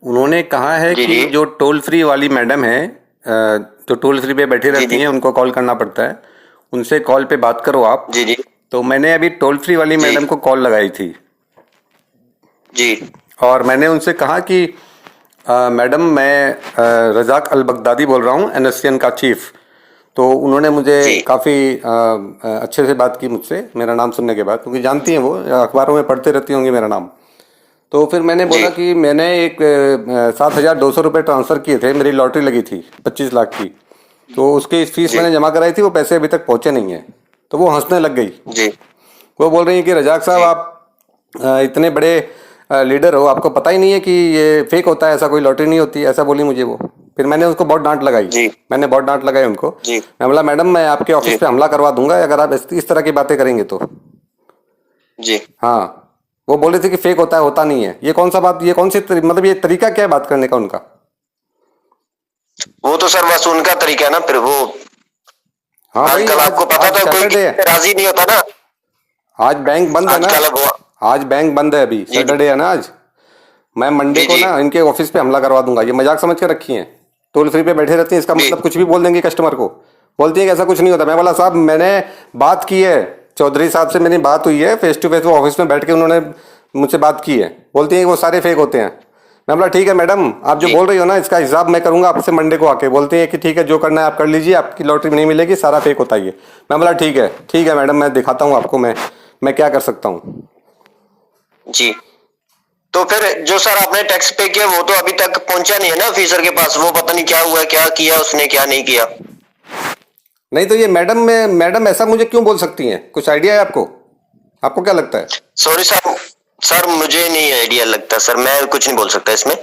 उन्होंने कहा है कि जो टोल फ्री वाली मैडम है, जो टोल फ्री पे बैठी रहती हैं, उनको कॉल करना पड़ता है, उनसे कॉल पे बात करो आप। जी जी। तो मैंने अभी टोल फ्री वाली मैडम को कॉल लगाई थी जी। और मैंने उनसे कहा कि मैडम मैं रजाक अल बगदादी बोल रहा हूँ, एनएससीएन का चीफ। तो उन्होंने मुझे काफ़ी अच्छे से बात की मुझसे, मेरा नाम सुनने के बाद, क्योंकि जानती हैं वो, अखबारों में पढ़ते रहती होंगी मेरा नाम। तो फिर मैंने बोला कि मैंने एक 7,200 रुपये ट्रांसफ़र किए थे, मेरी लॉटरी लगी थी 25 लाख की, तो उसकी फीस मैंने जमा कराई थी, वो पैसे अभी तक पहुँचे नहीं हैं। तो वो हंसने लग गई। जी। वो बोल रही है कि रजाक साहब आप इतने बड़े लीडर हो, आपको पता ही नहीं है कि ये फेक होता है, ऐसा कोई लॉटरी नहीं होती, ऐसा बोली मुझे वो। फिर मैंने उसको बहुत डांट लगाई, मैंने बहुत डांट लगाई उनको। मैं बोला मैडम मैं आपके ऑफिस पे हमला करवा दूंगा अगर आप इस तरह की बातें करेंगे तो। जी। हाँ, वो बोले थे कि फेक होता है, होता नहीं है। ये कौन सा बात, ये कौन सी मतलब ये तरीका क्या है बात करने का उनका? वो तो सर बस उनका तरीका है ना, फिर वो। हाँ भाई, आजकल आपको पता था कोई राजी नहीं होता ना। आज बैंक बंद है ना, आज बैंक बंद है, अभी सैटरडे है ना आज। मैं मंडे को ना इनके ऑफिस पे हमला करवा दूंगा। ये मजाक समझ के रखी हैं, टोल फ्री पे बैठे रहती हैं, इसका मतलब कुछ भी बोल देंगे कस्टमर को। बोलती है कि ऐसा कुछ नहीं होता। मैं बोला साहब मैंने बात की है, चौधरी साहब से मेरी बात हुई है फेस टू फेस, वो ऑफिस में बैठ के उन्होंने मुझसे बात की है। बोलती है कि वो सारे फेक होते हैं। मैं बोला ठीक है मैडम, आप जो बोल रही हो ना इसका हिसाब मैं करूंगा आपसे मंडे को आके। बोलती है कि ठीक है जो करना है आप कर लीजिए, आपकी लॉटरी नहीं मिलेगी, सारा फेक होता है ये। मैं बोला ठीक है मैडम, मैं दिखाता हूँ आपको मैं क्या कर सकता हूँ। जी। तो फिर जो सर आपने टैक्स पे किया वो तो अभी तक पहुंचा नहीं है ना ऑफिसर के पास, वो पता नहीं क्या हुआ, क्या किया उसने, क्या नहीं किया। नहीं तो ये मैडम ऐसा मुझे क्यों बोल सकती हैं? कुछ आइडिया है आपको? आपको क्या लगता है? सॉरी सर मुझे नहीं आइडिया लगता सर, मैं कुछ नहीं बोल सकता इसमें।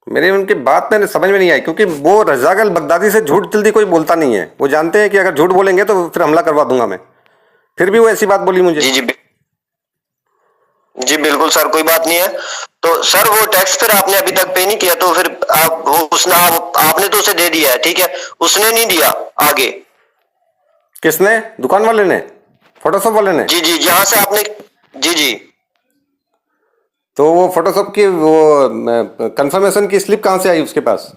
मेरी उनकी बात मैंने समझ में नहीं आई, क्योंकि वो रज़ाक अल बगदादी से झूठ जल्दी कोई बोलता नहीं है। वो जानते हैं कि अगर झूठ बोलेंगे तो फिर हमला करवा दूंगा मैं। फिर भी वो ऐसी बात बोली मुझे। जी बिल्कुल सर, कोई बात नहीं है। तो सर वो टैक्स फिर आपने अभी तक पे नहीं किया, तो फिर आपने तो उसे दे दिया है, ठीक है, उसने नहीं दिया आगे। किसने? दुकान वाले ने, फोटोशॉप वाले ने? जी जहां से आपने, जी तो वो फोटोशॉप की वो कंफर्मेशन की स्लिप कहां से आई उसके पास?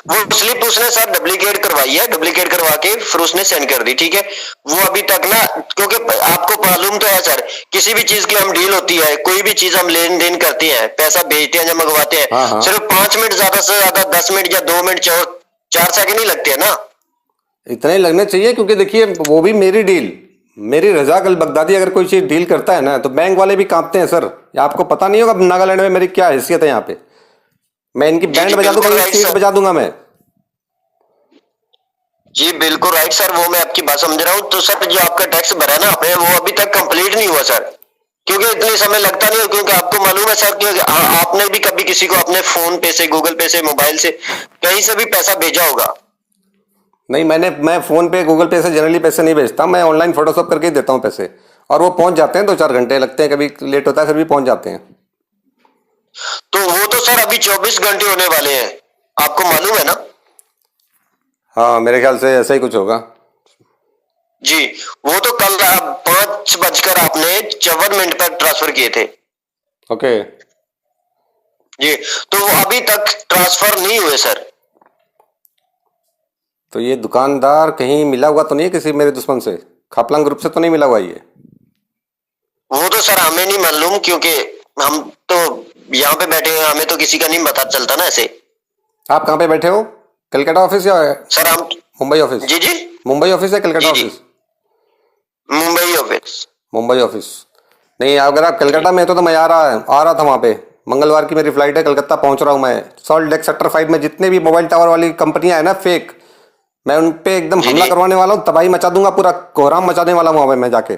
वो स्लिप उसने सर डुप्लीकेट करवाई है, डुप्लीकेट करवा के फिर उसने सेंड कर दी, ठीक है। वो अभी तक ना, क्योंकि आपको मालूम तो है सर, किसी भी चीज की हम डील होती है, कोई भी चीज हम लेन देन करते हैं, पैसा भेजते हैं या मंगवाते हैं, हाँ, हाँ। सिर्फ 5 मिनट ज्यादा से ज्यादा 10 मिनट या 2 मिनट 4 सेकंड ही लगते हैं ना। इतना ही लगने चाहिए, क्योंकि देखिए वो भी मेरी डील, मेरी रजा अल बगदादी अगर कोई चीज़ डील करता है ना तो बैंक वाले भी कांपते हैं सर। आपको पता नहीं होगा नागालैंड में मेरी क्या हैसियत है यहाँ पे। मैं इनकी बैंड बजा दूंगा, बिल्कुल राइट सीट सर। बजा दूंगा मैं। जी बिल्कुल राइट सर, वो मैं आपकी बात समझ रहा हूँ। तो सर जो आपका टैक्स भरा है ना आपने, वो अभी तक कंप्लीट नहीं हुआ सर, क्योंकि इतने समय लगता नहीं है, क्योंकि आपको मालूम है सर कि आपने भी कभी किसी को अपने फोन पे से, गूगल पे से, मोबाइल से कहीं से भी पैसा भेजा होगा। नहीं, मैं फ़ोन पे गूगल पे से जनरली पैसे नहीं भेजता, मैं ऑनलाइन फोटोशॉप करके ही देता हूँ पैसे, और वो पहुँच जाते हैं। 2-4 घंटे लगते हैं, कभी लेट होता है, फिर भी पहुँच जाते हैं। तो वो तो सर अभी 24 घंटे होने वाले हैं, आपको मालूम है ना। हाँ, मेरे ख्याल से ऐसा ही कुछ होगा। जी, वो तो कल 5 बजकर आपने 54 मिनट पर ट्रांसफर किए थे। ओके। जी, तो वो अभी तक ट्रांसफर नहीं हुए सर। तो ये दुकानदार कहीं मिला हुआ तो नहीं है किसी मेरे दुश्मन से? खापलांग ग्रुप से तो नहीं मिला हुआ ये? वो तो सर हमें नहीं मालूम, क्योंकि हम तो यहाँ पे बैठे हैं, हमें तो किसी का नहीं पता चलता ना ऐसे। आप कहाँ पे बैठे हो? कलकत्ता ऑफिस या सर हम मुंबई ऑफिस? जी जी मुंबई ऑफिस या कलकत्ता जी, जी। Office? Mumbai office. Mumbai office. नहीं, अगर आप कलकत्ता में हो तो मैं आ रहा था वहाँ पे। मंगलवार की मेरी फ्लाइट है, कलकत्ता पहुँच रहा हूँ मैं। सॉल्ट लेक सेक्टर 5 में जितने भी मोबाइल टावर वाली कंपनियां है ना फेक, मैं उन पे एकदम जी, हमला जी। करवाने वाला हूँ, तबाही मचा दूंगा, पूरा कोहराम मचाने वाला हूँ वहाँ पे मैं जाके।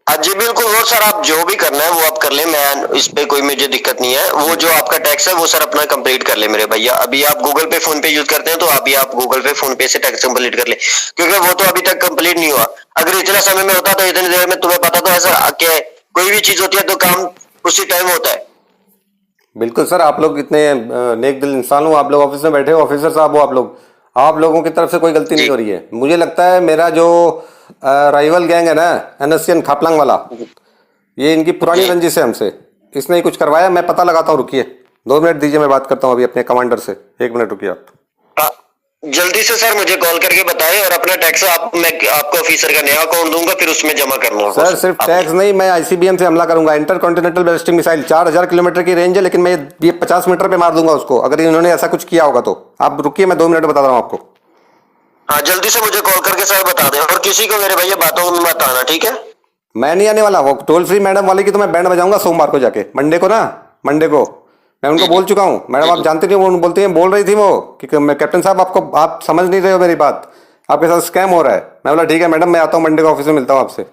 हाँ जी बिल्कुल, वो सर आप जो भी करना है वो आप कर ले, मैं इस पे कोई मुझे दिक्कत नहीं है। वो जो आपका टैक्स है वो सर अपना कंप्लीट कर ले मेरे भैया। अभी आप गूगल पे फोन पे यूज करते हैं तो अभी आप गूगल पे फोन पे से टैक्स कंप्लीट कर ले, क्योंकि वो तो अभी तक कंप्लीट नहीं हुआ। अगर इतना समय में होता तो इतनी देर में तुम्हें पता तो है सर, क्या कोई भी चीज होती है तो काम उसी टाइम होता है। बिल्कुल सर, आप लोग इतने नेक दिल इंसान हो, आप लोग ऑफिस में बैठे हो, ऑफिसर साहब हो आप लोगों की तरफ से कोई गलती नहीं हो रही है। मुझे लगता है मेरा जो राइवल गैंग है ना, एनएससीएन खापलांग वाला, ये इनकी पुरानी रंजिश है हमसे, इसने ही कुछ करवाया। मैं पता लगाता हूँ, रुकिए 2 मिनट दीजिए, मैं बात करता हूँ अभी अपने कमांडर से। 1 मिनट रुकिए आप। जल्दी से सर मुझे कॉल करके बताएं, और अपना टैक्स मैं आपको ऑफिसर का नया अकाउंट दूंगा, फिर उसमें जमा कर लूंगा। सर सिर्फ टैक्स नहीं, मैं आईसीबीएम से हमला करूंगा। Inter continental ballistic missile 4000 kilometre की रेंज है, लेकिन मैं ये 50 मीटर पे मार दूंगा उसको, अगर इन्होंने ऐसा कुछ किया होगा तो। आप रुकिए, मैं 2 मिनट बता रहा हूँ आपको। हाँ जल्दी से मुझे कॉल करके सर बता दें, और किसी को मेरे भैया बातों में मत आना, ठीक है। मैं नहीं आने वाला, वो टोल फ्री मैडम वाले की तो मैं बैंड बजाऊंगा सोमवार को जाके, मंडे को मैं उनको बोल चुका हूँ। मैडम आप जानते नहीं, वो बोलती हैं, बोल रही थी वो कि मैं कैप्टन साहब आप समझ नहीं रहे हो मेरी बात, आपके साथ स्कैम हो रहा है। मैं बोला ठीक है मैडम, मैं आता हूँ मंडे को ऑफिस में मिलता हूँ आपसे,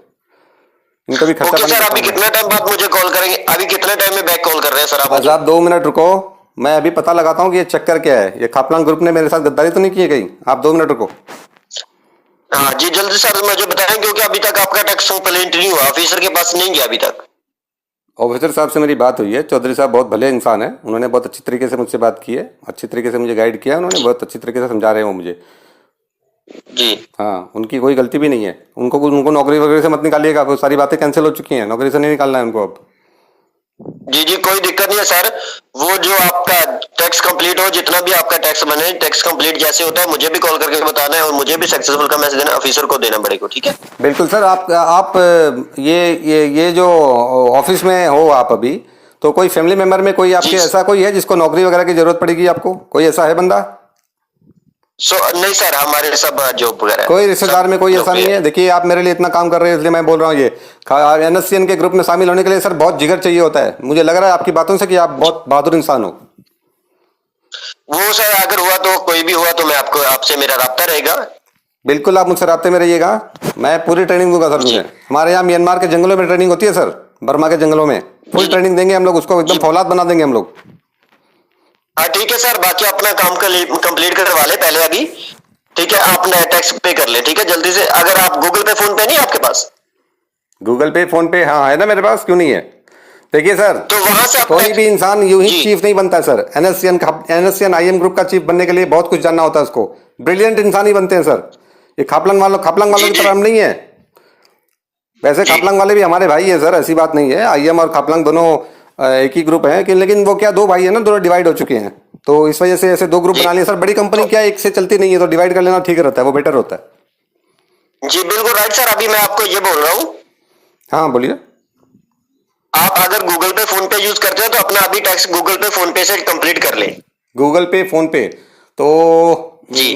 इनका भी खर्चा। ओके सर, अभी कितने टाइम बाद मुझे कॉल करेंगे? अभी कितने टाइम में बैक कॉल कर रहे हैं सर आप? बस आप 2 मिनट रुको, मैं अभी पता लगाता हूँ कि ये चक्कर क्या है। ये खापलांग ग्रुप ने मेरे साथ गद्दारी तो नहीं की है कहीं? आप 2 मिनट रुको। हाँ जी जल्दी सर मुझे बताएं, क्योंकि अभी तक आपका टैक्स कंप्लेंट नहीं हुआ, ऑफिसर के पास नहीं गया अभी तक। ऑफिसर साहब से मेरी बात हुई है, चौधरी साहब बहुत भले इंसान हैं, उन्होंने बहुत अच्छी तरीके से मुझसे बात की है, अच्छी तरीके से मुझे गाइड किया, उन्होंने बहुत अच्छी तरीके से समझा रहे हैं वो मुझे। जी हाँ, उनकी कोई गलती भी नहीं है। उनको नौकरी वगैरह से मत निकालिएगा, वो सारी बातें कैंसिल हो चुकी हैं, नौकरी से नहीं निकालना है उनको अब। जी जी कोई दिक्कत नहीं है सर, वो जो आपका टैक्स कंप्लीट हो, जितना भी आपका टैक्स बने, टैक्स कंप्लीट जैसे होता है मुझे भी कॉल करके बताना है, और मुझे भी सक्सेसफुल का मैसेज देना, ऑफिसर को देना पड़ेगा, ठीक है। बिल्कुल सर। आप ये जो ऑफिस में हो आप अभी, तो कोई फैमिली मेंबर में कोई आपके ऐसा कोई है जिसको नौकरी वगैरह की जरूरत पड़ेगी आपको? कोई ऐसा है बंदा? नहीं सर, हमारे सब जॉब वगैरह, कोई रिश्तेदार में कोई ऐसा नहीं है? देखिए आप मेरे लिए इतना काम कर रहे हैं, इसलिए मैं बोल रहा हूँ। ये एनएससीएन के ग्रुप में शामिल होने के लिए सर बहुत जिगर चाहिए होता है। मुझे लग रहा है आपकी बातों से कि आप बहुत बहादुर इंसान हो। वो सर अगर हुआ तो, कोई भी हुआ तो मैं आपसे मेरा राब्ता रहेगा। बिल्कुल, आप मुझसे राब्ते में रहिएगा, मैं पूरी ट्रेनिंग दूंगा सर। मुझे हमारे यहाँ म्यांमार के जंगलों में ट्रेनिंग होती है सर, बर्मा के जंगलों में फुल ट्रेनिंग देंगे हम लोग, उसको एकदम फौलाद बना देंगे हम लोग। हाँ ठीक है सर, बाकी अपना काम कंप्लीट करवा ले पहले अभी, ठीक है। आप टैक्स पे कर ले, ठीक है, जल्दी से। अगर आप गूगल पे फोन पे नहीं आपके पास? गूगल पे फोन पे हाँ है ना मेरे पास, क्यों नहीं है? देखिए सर, तो वहां से कोई भी इंसान यूं ही चीफ नहीं बनता है सर। एनएससीएन आईएम ग्रुप का चीफ बनने के लिए बहुत कुछ जानना होता है उसको, ब्रिलियंट इंसान ही बनते हैं सर। ये खापलांग वालों की तरह हम नहीं है। वैसे खापलांग वाले भी हमारे भाई है सर, ऐसी बात नहीं है। आईएम और खापलांग दोनों एक ही ग्रुप है, लेकिन वो क्या 2 भाई है ना, दोनों डिवाइड हो चुके हैं। तो इस वजह से ऐसे 2 ग्रुप बना लिए सर। बड़ी कंपनी क्या है, एक से चलती नहीं है, तो डिवाइड कर लेना ठीक रहता है, वो बेटर होता है। जी बिल्कुल राइट सर। अभी मैं आपको ये बोल रहा हूँ, हाँ बोलिए। आप अगर गूगल पे फोन पे यूज करते हो तो अपना अभी टैक्स गूगल पे फोन पे से कंप्लीट कर ले। गूगल पे फोन पे तो जी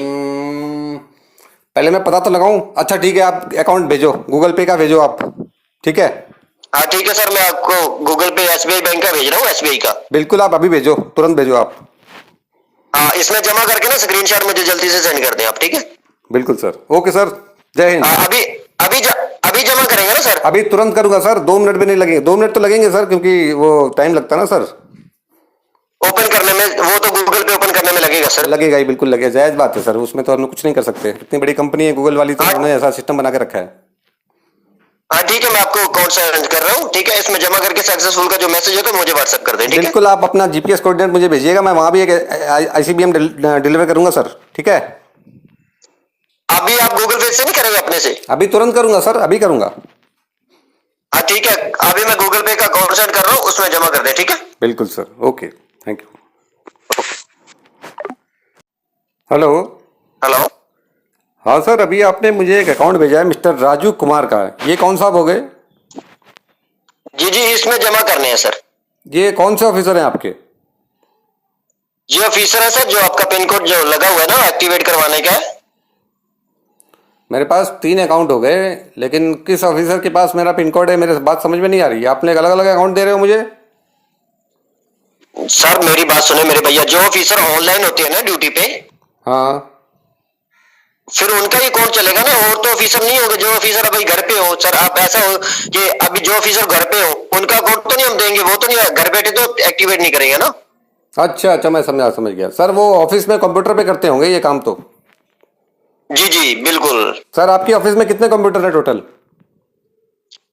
पहले मैं पता तो लगाऊं। अच्छा ठीक है, आप अकाउंट भेजो, गूगल पे का भेजो आप, ठीक है। हाँ ठीक है सर, मैं आपको गूगल पे एसबीआई बैंक का भेज रहा हूँ, एसबीआई का। बिल्कुल, आप अभी भेजो, तुरंत भेजो आप। हाँ इसमें जमा करके ना स्क्रीनशॉट मुझे जल्दी से सेंड कर दें आप, ठीक है। बिल्कुल सर, ओके सर, जय हिंद। हाँ अभी जमा करेंगे ना सर? अभी तुरंत करूंगा सर, 2 मिनट भी नहीं लगेंगे, 2 मिनट तो लगेंगे सर, क्योंकि वो टाइम लगता है ना सर। ओपन करने में, वो तो गूगल पे ओपन करने में लगेगा सर। लगेगा ही, बिल्कुल लगेगा, जायज बात है सर, उसमें तो हम कुछ नहीं कर सकते। इतनी बड़ी कंपनी है गूगल वाली, तो हाँ। उन्होंने ऐसा सिस्टम बना के रखा है। हाँ ठीक है, मैं आपको अकाउंट सेंड कर रहा हूँ, ठीक है। इसमें जमा करके सक्सेसफुल का जो मैसेज है तो मुझे व्हाट्सएप कर दें, ठीक है। बिल्कुल, आप अपना जीपीएस कोऑर्डिनेट मुझे भेजिएगा, मैं वहां भी एक आईसीबीएम डिलीवर करूंगा सर, ठीक है। अभी आप गूगल पे से नहीं करेंगे अपने से? अभी तुरंत करूंगा सर, अभी करूंगा। हाँ ठीक है, अभी मैं गूगल पे का अकाउंट सेंड कर रहा हूँ, उसमें जमा कर दें, ठीक है। बिल्कुल sir, okay, thank you. Hello. Hello. हाँ सर, अभी आपने मुझे एक अकाउंट भेजा है मिस्टर राजू कुमार का, ये कौन साहब हो गए? जी जी, इसमें जमा करने हैं सर। ये कौन से ऑफिसर हैं आपके? ये ऑफिसर है सर, जो आपका पिन कोड जो लगा हुआ है ना एक्टिवेट करवाने का है। मेरे पास 3 अकाउंट हो गए, लेकिन किस ऑफिसर के पास मेरा पिन कोड है, मेरे बात समझ में नहीं आ रही है। आपने एक अलग अलग अकाउंट दे रहे हो मुझे। सर मेरी बात सुने मेरे भैया, जो ऑफिसर ऑनलाइन होते हैं ना ड्यूटी पे, हाँ, फिर उनका ही कोड चलेगा ना, और तो ऑफिसर नहीं होंगे। जो ऑफिसर अभी घर पे हो सर, आप ऐसा हो कि अभी जो ऑफिसर घर पे हो उनका कोड तो नहीं हम देंगे, वो तो नहीं, घर बैठे तो एक्टिवेट नहीं करेंगे ना। अच्छा अच्छा, मैं समझ गया सर। वो ऑफिस में कंप्यूटर पे करते होंगे ये काम तो। जी जी बिल्कुल। सर आपकी ऑफिस में कितने कंप्यूटर है टोटल?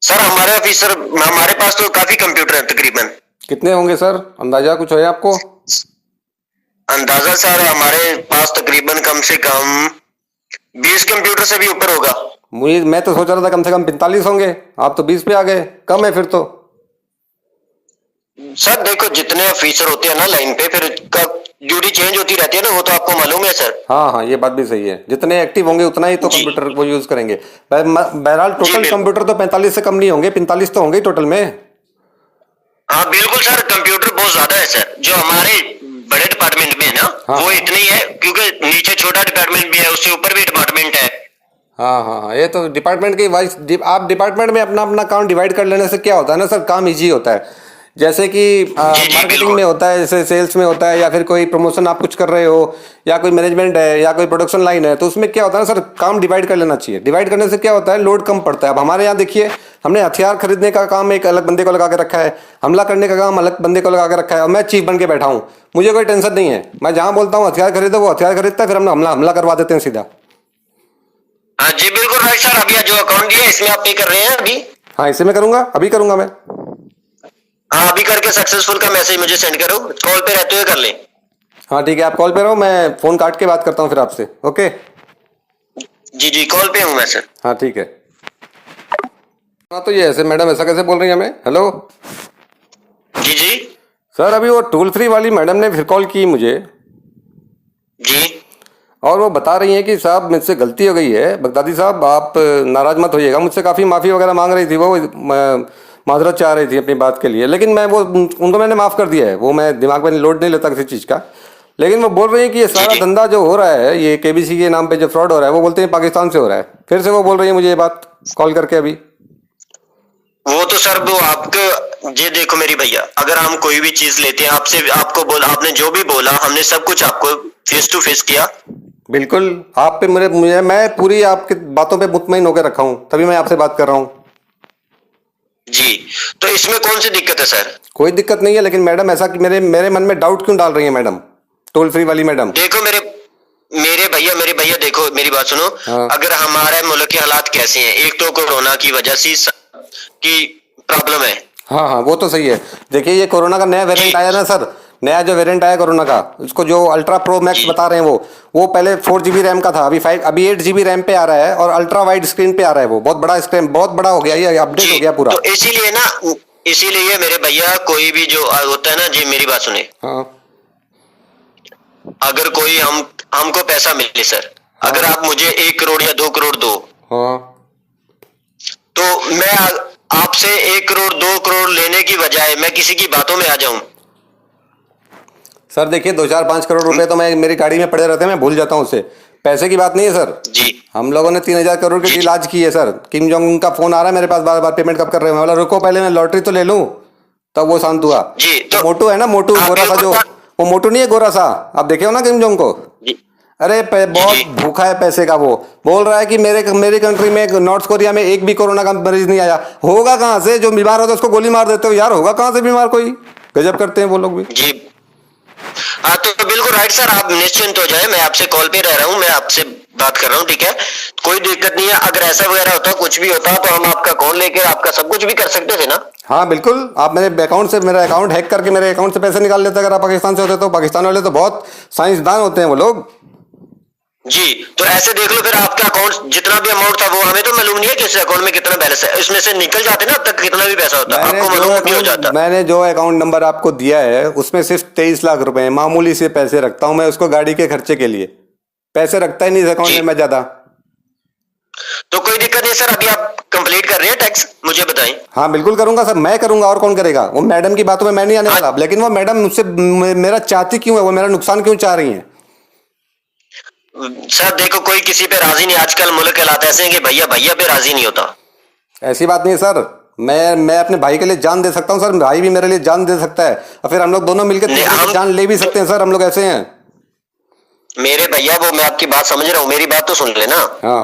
सर हमारे पास तो काफी कंप्यूटर है, तकरीबन। कितने होंगे सर, अंदाजा कुछ है आपको? अंदाजा सर हमारे पास तकरीबन कम से कम 20 कंप्यूटर से भी ऊपर होगा। मैं तो सोच रहा था कम से कम 45 होंगे, आप तो 20 पे आ गए, कम है फिर तो। सर देखो, जितने ऑफिसर होते हैं ना लाइन पे, फिर ड्यूटी चेंज होती रहती है ना, वो तो आपको मालूम है सर। हाँ हाँ, ये बात भी सही है, जितने एक्टिव होंगे उतना ही तो जी। कंप्यूटर वो यूज करेंगे। बहरहाल जी, टोटल बिल्कुल। कंप्यूटर तो 45 से कम नहीं होंगे, 45 तो होंगे ही टोटल में। हाँ बिल्कुल सर, कंप्यूटर बहुत ज्यादा है सर। जो हमारे बड़े डिपार्टमेंट में है ना, हाँ। वो इतने ही है, क्योंकि नीचे छोटा डिपार्टमेंट भी है, उससे ऊपर भी डिपार्टमेंट है। हाँ हाँ हाँ, ये तो डिपार्टमेंट की वाइज, आप डिपार्टमेंट में अपना अपना काम डिवाइड कर लेने से क्या होता है ना सर, काम इजी होता है। जैसे कि मार्केटिंग बिल्कुल। में होता है, जैसे सेल्स में होता है, या फिर कोई प्रमोशन आप कुछ कर रहे हो, या कोई मैनेजमेंट है, या कोई प्रोडक्शन लाइन है, तो उसमें क्या होता है ना सर, काम डिवाइड कर लेना चाहिए। डिवाइड करने से क्या होता है, लोड कम पड़ता है। अब हमारे यहाँ देखिए, हमने हथियार खरीदने का काम एक अलग बंदे को लगा के रखा है, हमला करने का काम अलग बंदे को लगा के रखा है, और मैं चीफ बन के बैठा हूँ। मुझे कोई टेंशन नहीं है, मैं जहाँ बोलता हूँ हथियार खरीदो, वो हथियार खरीदता है, फिर हम हमला करवा देते हैं सीधा। हाँ जी बिल्कुल राइट सर। अभी जो अकाउंट दिया इसमें आप पे कर रहे हैं अभी? हाँ, इसे मैं करूँगा, अभी करूँगा मैं। हाँ अभी करके सक्सेसफुल का मैसेज मुझे सेंड करो, कॉल पे रहते हुए कर लें। हाँ ठीक है, आप कॉल पे रहो, मैं फ़ोन काट के बात करता हूँ फिर आपसे, ओके। जी जी, कॉल पे हूँ मैं सर। हाँ ठीक है। हाँ, तो ये ऐसे मैडम ऐसा कैसे बोल रही हैं हमें? हेलो जी जी सर, अभी वो टोल फ्री वाली मैडम ने फिर कॉल की मुझे, जी। और वो बता रही हैं कि साहब मुझसे गलती हो गई है, बगदादी साहब आप नाराज़ मत होइएगा। मुझसे काफ़ी माफ़ी वगैरह मांग रही थी, वो माजरत चाह रही थी अपनी बात के लिए, लेकिन मैं वो उनको मैंने माफ़ कर दिया है। वो मैं दिमाग में लोड नहीं लेता किसी चीज़ का। लेकिन वो बोल रही हैं कि ये सारा धंधा जो हो रहा है, ये केबीसी के नाम पे जो फ्रॉड हो रहा है, वो बोलते हैं पाकिस्तान से हो रहा है। फिर से वो बोल रही है मुझे ये बात कॉल करके अभी। वो तो सर वो आपको, ये देखो मेरी भैया, अगर हम कोई भी चीज लेते हैं आपसे, आपको बोला, आपने जो भी बोला हमने सब कुछ आपको फेस टू फेस किया। बिल्कुल, आप पे मुझे मैं पूरी आपकी बातों पे मुतमईन होकर रखा हूँ, तभी मैं आपसे बात कर रहा हूँ। जी, तो इसमें कौन सी दिक्कत है सर? कोई दिक्कत नहीं है, लेकिन मैडम ऐसा कि मेरे मन में डाउट क्यों डाल रही है मैडम, टोल फ्री वाली मैडम? देखो मेरे भैया देखो मेरी बात सुनो। हाँ। अगर हमारे मुल्क के हालात कैसे हैं, एक तो कोरोना की वजह से की प्रॉब्लम है। हाँ हाँ, वो तो सही है। देखिए, ये कोरोना का नया वेरिएंट आया ना सर, नया जो वेरिएंट आया कोरोना का, उसको जो अल्ट्रा प्रो मैक्स बता रहे हैं, वो पहले 4 GB रैम का था, अभी 8 GB रैम पे आ रहा है, और अल्ट्रा वाइड स्क्रीन पे आ रहा है। वो बहुत बड़ा स्क्रीन, बहुत बड़ा हो गया, ये अपडेट हो गया पूरा। तो इसीलिए मेरे भैया, कोई भी जो होता है ना जी, मेरी बात सुने। हाँ अगर कोई हमको पैसा मिले सर, अगर आप मुझे 1 करोड़ या 2 करोड़ दो, हाँ तो मैं आपसे 1 करोड़ 2 करोड़ लेने की बजाय मैं किसी की बातों में आ जाऊं। सर देखिए 2-4-5 करोड़ रुपए तो मैं मेरी गाड़ी में पड़े रहते हैं, मैं भूल जाता हूँ उससे। पैसे की बात नहीं है सर। जी हम लोगों ने 3,000 करोड़ की डील आज की है सर। किम जोंग उन का फोन आ रहा है मेरे पास बार बार, पेमेंट कब कर रहे हो? मैं बोला रुको पहले मैं लॉटरी तो ले लूं, तब वो शांत हुआ। जी, तो मोटू है ना, मोटू आप गोरा सा जो, वो मोटू नहीं है गोरा सा, आप देखे हो ना किम जोंग को? जी अरे बहुत भूखा है पैसे का। वो बोल रहा है कि मेरी कंट्री में, नॉर्थ कोरिया में एक भी कोरोना का मरीज नहीं आया। होगा कहाँ से? जो बीमार होता है उसको गोली मार देते हो यार, होगा कहाँ से बीमार कोई? गजब करते हैं वो लोग भी। जी हाँ, तो बिल्कुल राइट सर, आप निश्चिंत हो जाए, मैं आपसे कॉल पे रह रहा हूँ, मैं आपसे बात कर रहा हूँ, ठीक है, कोई दिक्कत नहीं है। अगर ऐसा वगैरह होता, कुछ भी होता, तो हम आपका कॉल लेकर आपका सब कुछ भी कर सकते थे ना। हाँ बिल्कुल, आप मेरे अकाउंट से, मेरा अकाउंट हैक करके मेरे अकाउंट से पैसे निकाल लेते अगर आप पाकिस्तान से होते तो। पाकिस्तान वाले तो बहुत साइंसदान होते हैं वो लोग। जी, तो ऐसे देख लो फिर, आपका अकाउंट जितना भी अमाउंट था वो हमें तो मालूम नहीं है कि इस अकाउंट में कितना बैलेंस है, इसमें से निकल जाते ना अब तक कितना भी पैसा होता, आपको मालूम भी हो जाता। मैंने जो अकाउंट नंबर आपको दिया है उसमें सिर्फ 23 लाख रुपए हैं। मामूली से पैसे रखता हूं मैं उसको गाड़ी के खर्चे के लिए, पैसे रखता ही नहीं इस अकाउंट में मैं ज्यादा। तो कोई दिक्कत नहीं सर, अभी आप कंप्लीट कर रहे हैं टैक्स, मुझे बताएं। हाँ बिल्कुल करूंगा सर, मैं करूंगा और कौन करेगा? वो मैडम की बातों में मैं नहीं आने वाला, लेकिन वो मैडम मुझसे मेरा चाहती क्यों है? वो मेरा नुकसान क्यों चाह रही है? सर देखो, कोई किसी पे राजी नहीं, आजकल मुल्क के हालात ऐसे हैं कि भैया भैया पे राजी नहीं होता। ऐसी बात नहीं है सर, मैं अपने भाई के लिए जान दे सकता हूँ सर, भाई भी मेरे लिए जान दे सकता है, और फिर हम लोग दोनों मिलकर जान ले भी सकते हैं सर, हम लोग ऐसे हैं। मेरे भैया, वो मैं आपकी बात समझ रहा हूँ, मेरी बात तो सुन लेना। हाँ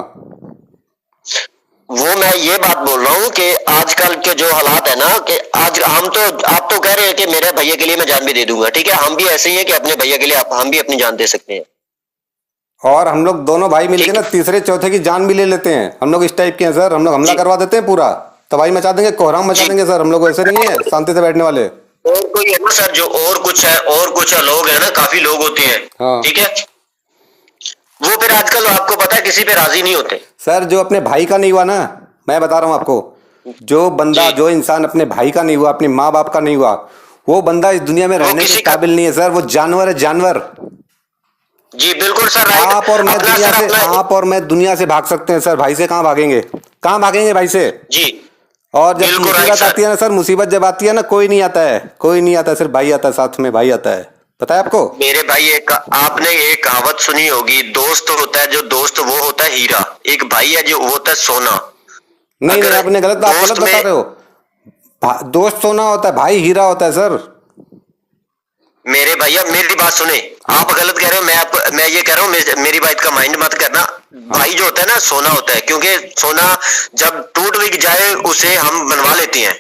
वो मैं ये बात बोल रहा हूँ कि आजकल के जो हालात है ना, कि आज आप तो कह रहे हैं कि मेरे भैया के लिए मैं जान भी दे दूंगा, ठीक है, हम भी ऐसे ही हैं कि अपने भैया के लिए हम भी अपनी जान दे सकते हैं। और हम लोग दोनों भाई मिलके ना तीसरे चौथे की जान भी ले लेते हैं, हम लोग इस टाइप के हैं सर। हम लोग हमला करवा देते हैं, पूरा तबाही मचा देंगे, कोहराम मचा देंगे सर। हम लोग ऐसे नहीं है शांति से बैठने वाले। और कोई है ना सर, जो और कुछ है लोग है ना, काफी लोग होते हैं, हाँ। ठीक है, वो फिर आजकल आपको पता है किसी पे राजी नहीं होते सर। जो अपने भाई का नहीं हुआ ना, मैं बता रहा हूँ आपको, जो बंदा, जो इंसान अपने भाई का नहीं हुआ, अपने माँ बाप का नहीं हुआ, वो बंदा इस दुनिया में रहने के काबिल नहीं है सर। वो जानवर है, जानवर। जी बिल्कुल सर, राइट। आप और मैं दुनिया से भाग सकते हैं सर, भाई से कहाँ भागेंगे? कहाँ भागेंगे भाई से? जी। और जब मुसीबत आती है ना सर, मुसीबत जब आती है ना, कोई नहीं आता है, कोई नहीं आता, सिर्फ भाई आता है, साथ में भाई आता है। पता है आपको? मेरे भाई, आपने एक कहावत सुनी होगी, दोस्त होता है जो दोस्त वो होता है हीरा, एक भाई है जो वो होता है सोना। नहीं नहीं, आपने गलत बता रहे हो। दोस्त सोना होता है, भाई हीरा होता है सर। मेरे भैया मेरी बात सुने, आप गलत कह रहे हो, मैं ये कह रहा हूँ, मेरी बात का माइंड मत करना। भाई जो होता है ना, सोना होता है, क्योंकि सोना जब टूट भी जाए उसे हम बनवा लेते हैं।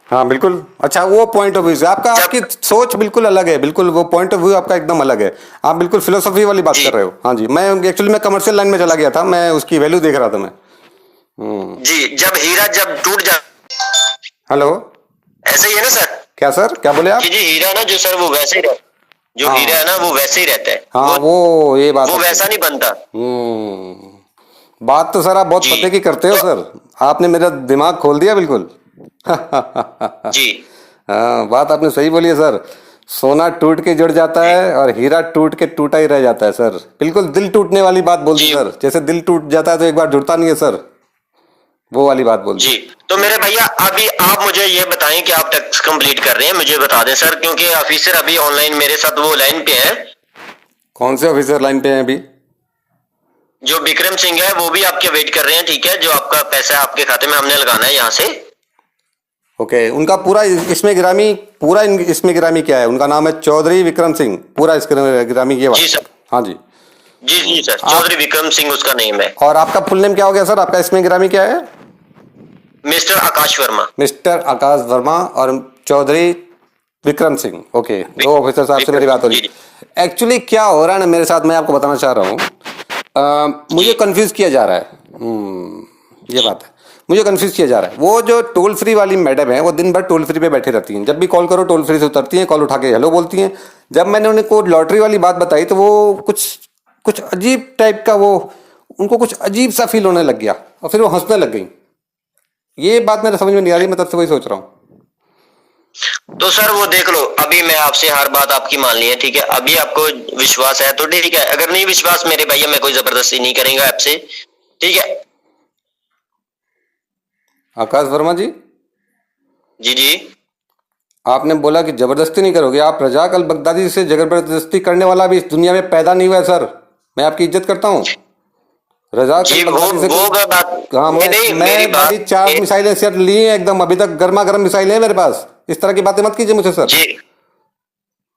हाँ बिल्कुल। अच्छा, वो पॉइंट ऑफ व्यू से आपकी सोच बिल्कुल अलग है, बिल्कुल वो पॉइंट ऑफ व्यू आपका एकदम अलग है। आप बिल्कुल फिलोसफी वाली बात कर रहे हो। हाँ जी, मैं एक्चुअली मैं कमर्शियल लाइन में चला गया था, मैं उसकी वैल्यू देख रहा था मैं। जी, जब हीरा जब टूट जाए। हेलो, ऐसे ही है ना सर? क्या सर, क्या बोले आप? जी हीरा ना जो सर, वो वैसे ही रहता, जो हाँ। हीरा है ना वो वैसे ही रहता है। हाँ वो ये बात, वो वैसा नहीं बनता। बात तो सर आप बहुत पते की करते हो सर, आपने मेरा दिमाग खोल दिया बिल्कुल। जी हाँ, बात आपने सही बोली है सर। सोना टूट के जुड़ जाता है और हीरा टूट के टूटा ही रह जाता है सर। बिल्कुल दिल टूटने वाली बात बोल दी सर, जैसे दिल टूट जाता है तो एक बार जुड़ता नहीं है सर, वो वाली बात बोल दी। जी। तो मेरे भैया, अभी आप मुझे ये बताएं कि आप टैक्स कंप्लीट कर रहे हैं, मुझे बता दें सर, क्योंकि ऑफिसर अभी ऑनलाइन मेरे साथ वो लाइन पे है। कौन से ऑफिसर लाइन पे हैं अभी? जो विक्रम सिंह है, वो भी आपके वेट कर रहे हैं, ठीक है, जो आपका पैसा आपके खाते में हमने लगाना है यहाँ से। ओके, उनका पूरा इसमें गिरामी क्या है? उनका नाम है चौधरी विक्रम सिंह, पूरा इसमें गिरामी ये बात? जी सर। हाँ जी जी सर, चौधरी विक्रम सिंह उसका नेम है। और आपका फुल नेम क्या हो गया सर? आपका इसमें गिरामी क्या है? मिस्टर आकाश वर्मा। मिस्टर आकाश वर्मा और चौधरी विक्रम सिंह। ओके, दो ऑफिसर साहब से मेरी बात हो रही। एक्चुअली क्या हो रहा है ना मेरे साथ, मैं आपको बताना चाह रहा हूँ। मुझे कंफ्यूज किया जा रहा है। ये बात है, मुझे कंफ्यूज किया जा रहा है। वो जो टोल फ्री वाली मैडम है, वो दिन भर टोल फ्री पे बैठी रहती हैं, जब भी कॉल करो टोल फ्री से उतरती हैं, कॉल उठा के हेलो बोलती हैं। जब मैंने उनको लॉटरी वाली बात बताई तो वो कुछ अजीब टाइप का, वो उनको कुछ अजीब सा फील होने लग गया और फिर वो हंसने लग गई। ये बात मेरे समझ में नहीं आ रही, मैं तब से वही सोच रहा हूँ। तो सर वो देख लो, अभी मैं आपसे हर बात आपकी मान ली है, ठीक है। अभी आपको विश्वास है तो ठीक है, अगर नहीं विश्वास मेरे भैया, मैं कोई जबरदस्ती नहीं करेंगे आपसे, ठीक है। आकाश वर्मा जी, जी जी। आपने बोला कि जबरदस्ती नहीं करोगे। आप रजाक अल बगदादी से जबरदस्ती करने वाला भी इस दुनिया में पैदा नहीं हुआ है सर। मैं आपकी इज्जत करता हूँ। रजाक जी अल बगदादी से वो बात हाँ, नहीं, मैं मेरी बात अभी 4 मिसाइलें सेट ली हैं एकदम, अभी तक गर्मा गर्म मिसाइलें हैं मेरे पास। इस तरह की बातें मत कीजिए मुझे सर। जी,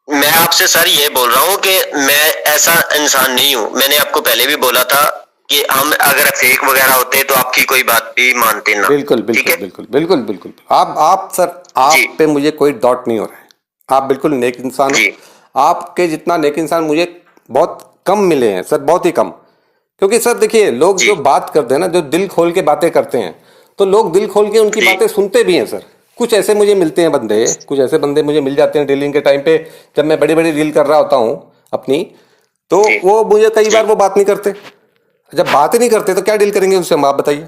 मैं आपसे सर ये बोल रहा हूँ कि मैं ऐसा इंसान नहीं हूँ। मैंने आपको पहले भी बोला था कि हम अगर फेक वगैरह होते तो आपकी कोई बात भी मानते ना। बिल्कुल ठीक बिल्कुल है? बिल्कुल बिल्कुल बिल्कुल। आप सर, जी। आप पे मुझे कोई डाउट नहीं हो रहा है। आप बिल्कुल नेक इंसान हो। जी। आपके जितना नेक इंसान मुझे बहुत कम मिले हैं सर, बहुत ही कम। क्योंकि सर देखिए, लोग जी। जो बात करते हैं ना, जो दिल खोल के बातें करते हैं, तो लोग दिल खोल के उनकी जी। बातें सुनते भी हैं सर। कुछ ऐसे मुझे मिलते हैं बंदे, कुछ ऐसे बंदे मुझे मिल जाते हैं डीलिंग के टाइम पे, जब मैं बड़ी बड़ी डील कर रहा होता हूँ अपनी, तो जी। वो मुझे कई जी। बार वो बात नहीं करते। जब बात ही नहीं करते तो क्या डील करेंगे उससे हम, आप बताइए।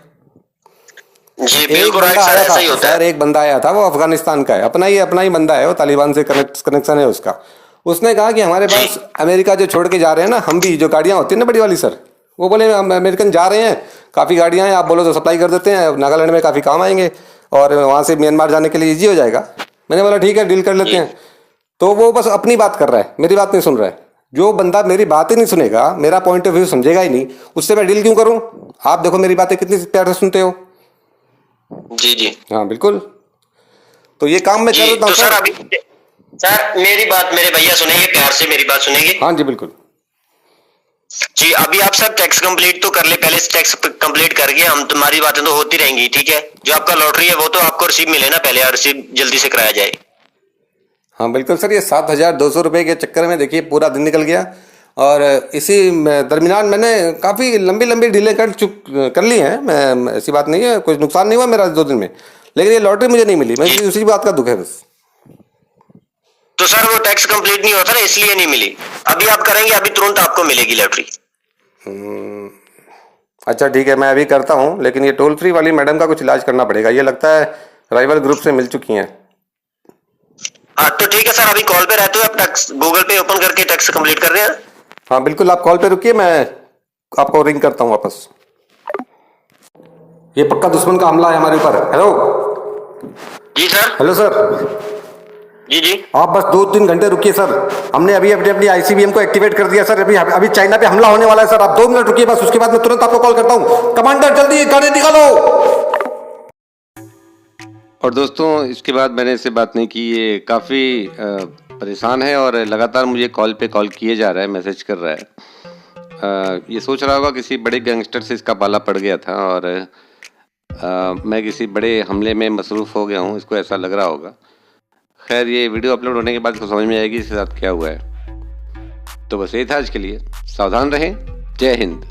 जी एक बिल्कुल राइट बंदा सर, आया ऐसा था ही होता सर, है। एक बंदा आया था, वो अफगानिस्तान का है, अपना ही बंदा है, वो तालिबान से कनेक्शन है उसका। उसने कहा कि हमारे जी। पास अमेरिका जो छोड़ के जा रहे हैं ना, हम भी जो गाड़ियां होती है ना बड़ी वाली सर, वो बोले हम अमेरिकन जा रहे हैं, काफ़ी गाड़ियां हैं, आप बोलो तो सप्लाई कर देते हैं, नागालैंड में काफ़ी काम आएंगे और वहाँ से म्यांमार जाने के लिए ईजी हो जाएगा। मैंने बोला ठीक है, डील कर लेते जी। हैं। तो वो बस अपनी बात कर रहा है, मेरी बात नहीं सुन रहा है। जो बंदा मेरी बात ही नहीं सुनेगा, मेरा पॉइंट ऑफ व्यू समझेगा ही नहीं, उससे मैं डील क्यों करूं। आप देखो मेरी बातें कितनी प्यार से सुनते हो। जी। जी। हाँ बिल्कुल। तो ये काम मैं कर जी देता हूँ तो सर सर। अभी सर मेरी बात मेरे भैया सुनेंगे, प्यार से मेरी बात सुनेंगे। हाँ जी बिल्कुल। जी अभी आप सर टैक्स कंप्लीट तो कर ले, पहले टैक्स कंप्लीट करके हम, तुम्हारी बातें तो होती रहेंगी, ठीक है। जो आपका लॉटरी है वो तो आपको रिसीव मिले ना पहले, और रिसीव जल्दी से कराया जाए। हाँ बिल्कुल सर, ये 7,200 रुपये के चक्कर में देखिए पूरा दिन निकल गया। और इसी दरमियान मैंने काफ़ी लंबी लंबी डीलें कर ली हैं। मैं, ऐसी बात नहीं है, कुछ नुकसान नहीं हुआ मेरा 2 दिन में, लेकिन ये लॉटरी मुझे नहीं मिली। मैं जी। उसी बात का दुख है बस। तो सर वो टैक्स कंप्लीट नहीं होता ना, इसलिए नहीं मिली। अभी आप करेंगे, अभी तुरंत आपको मिलेगी लॉटरी। अच्छा ठीक है, मैं अभी करता हूँ, लेकिन ये टोल फ्री वाली मैडम का कुछ इलाज करना पड़ेगा। ये लगता है राइवल ग्रुप से मिल चुकी हैं। हाँ तो ठीक है सर, अभी कॉल पे रहते हो आप, टैक्स गूगल पे ओपन करके टैक्स कंप्लीट कर रहे हैं। हाँ बिल्कुल, आप कॉल पे रुकिए, मैं आपको रिंग करता हूँ वापस। ये पक्का दुश्मन का हमला है हमारे ऊपर। हेलो जी सर। हेलो सर, जी जी। आप बस 2-3 घंटे रुकिए सर। हमने अभी अपनी आईसीबीएम को एक्टिवेट कर दिया सर। अभी अभी चाइना पे हमला होने वाला है सर। आप 2 मिनट रुकिए बस, उसके बाद मैं तुरंत आपको कॉल करता हूँ। कमांडर जल्दी गाड़ी निकालो। और दोस्तों, इसके बाद मैंने इससे बात नहीं की। ये काफ़ी परेशान है और लगातार मुझे कॉल पे कॉल किए जा रहा है, मैसेज कर रहा है। ये सोच रहा होगा किसी बड़े गैंगस्टर से इसका पाला पड़ गया था और मैं किसी बड़े हमले में मसरूफ़ हो गया हूँ, इसको ऐसा लग रहा होगा। खैर, ये वीडियो अपलोड होने के बाद इसको समझ में आएगी इसके साथ क्या हुआ है। तो बस यही था आज के लिए। सावधान रहें। जय हिंद।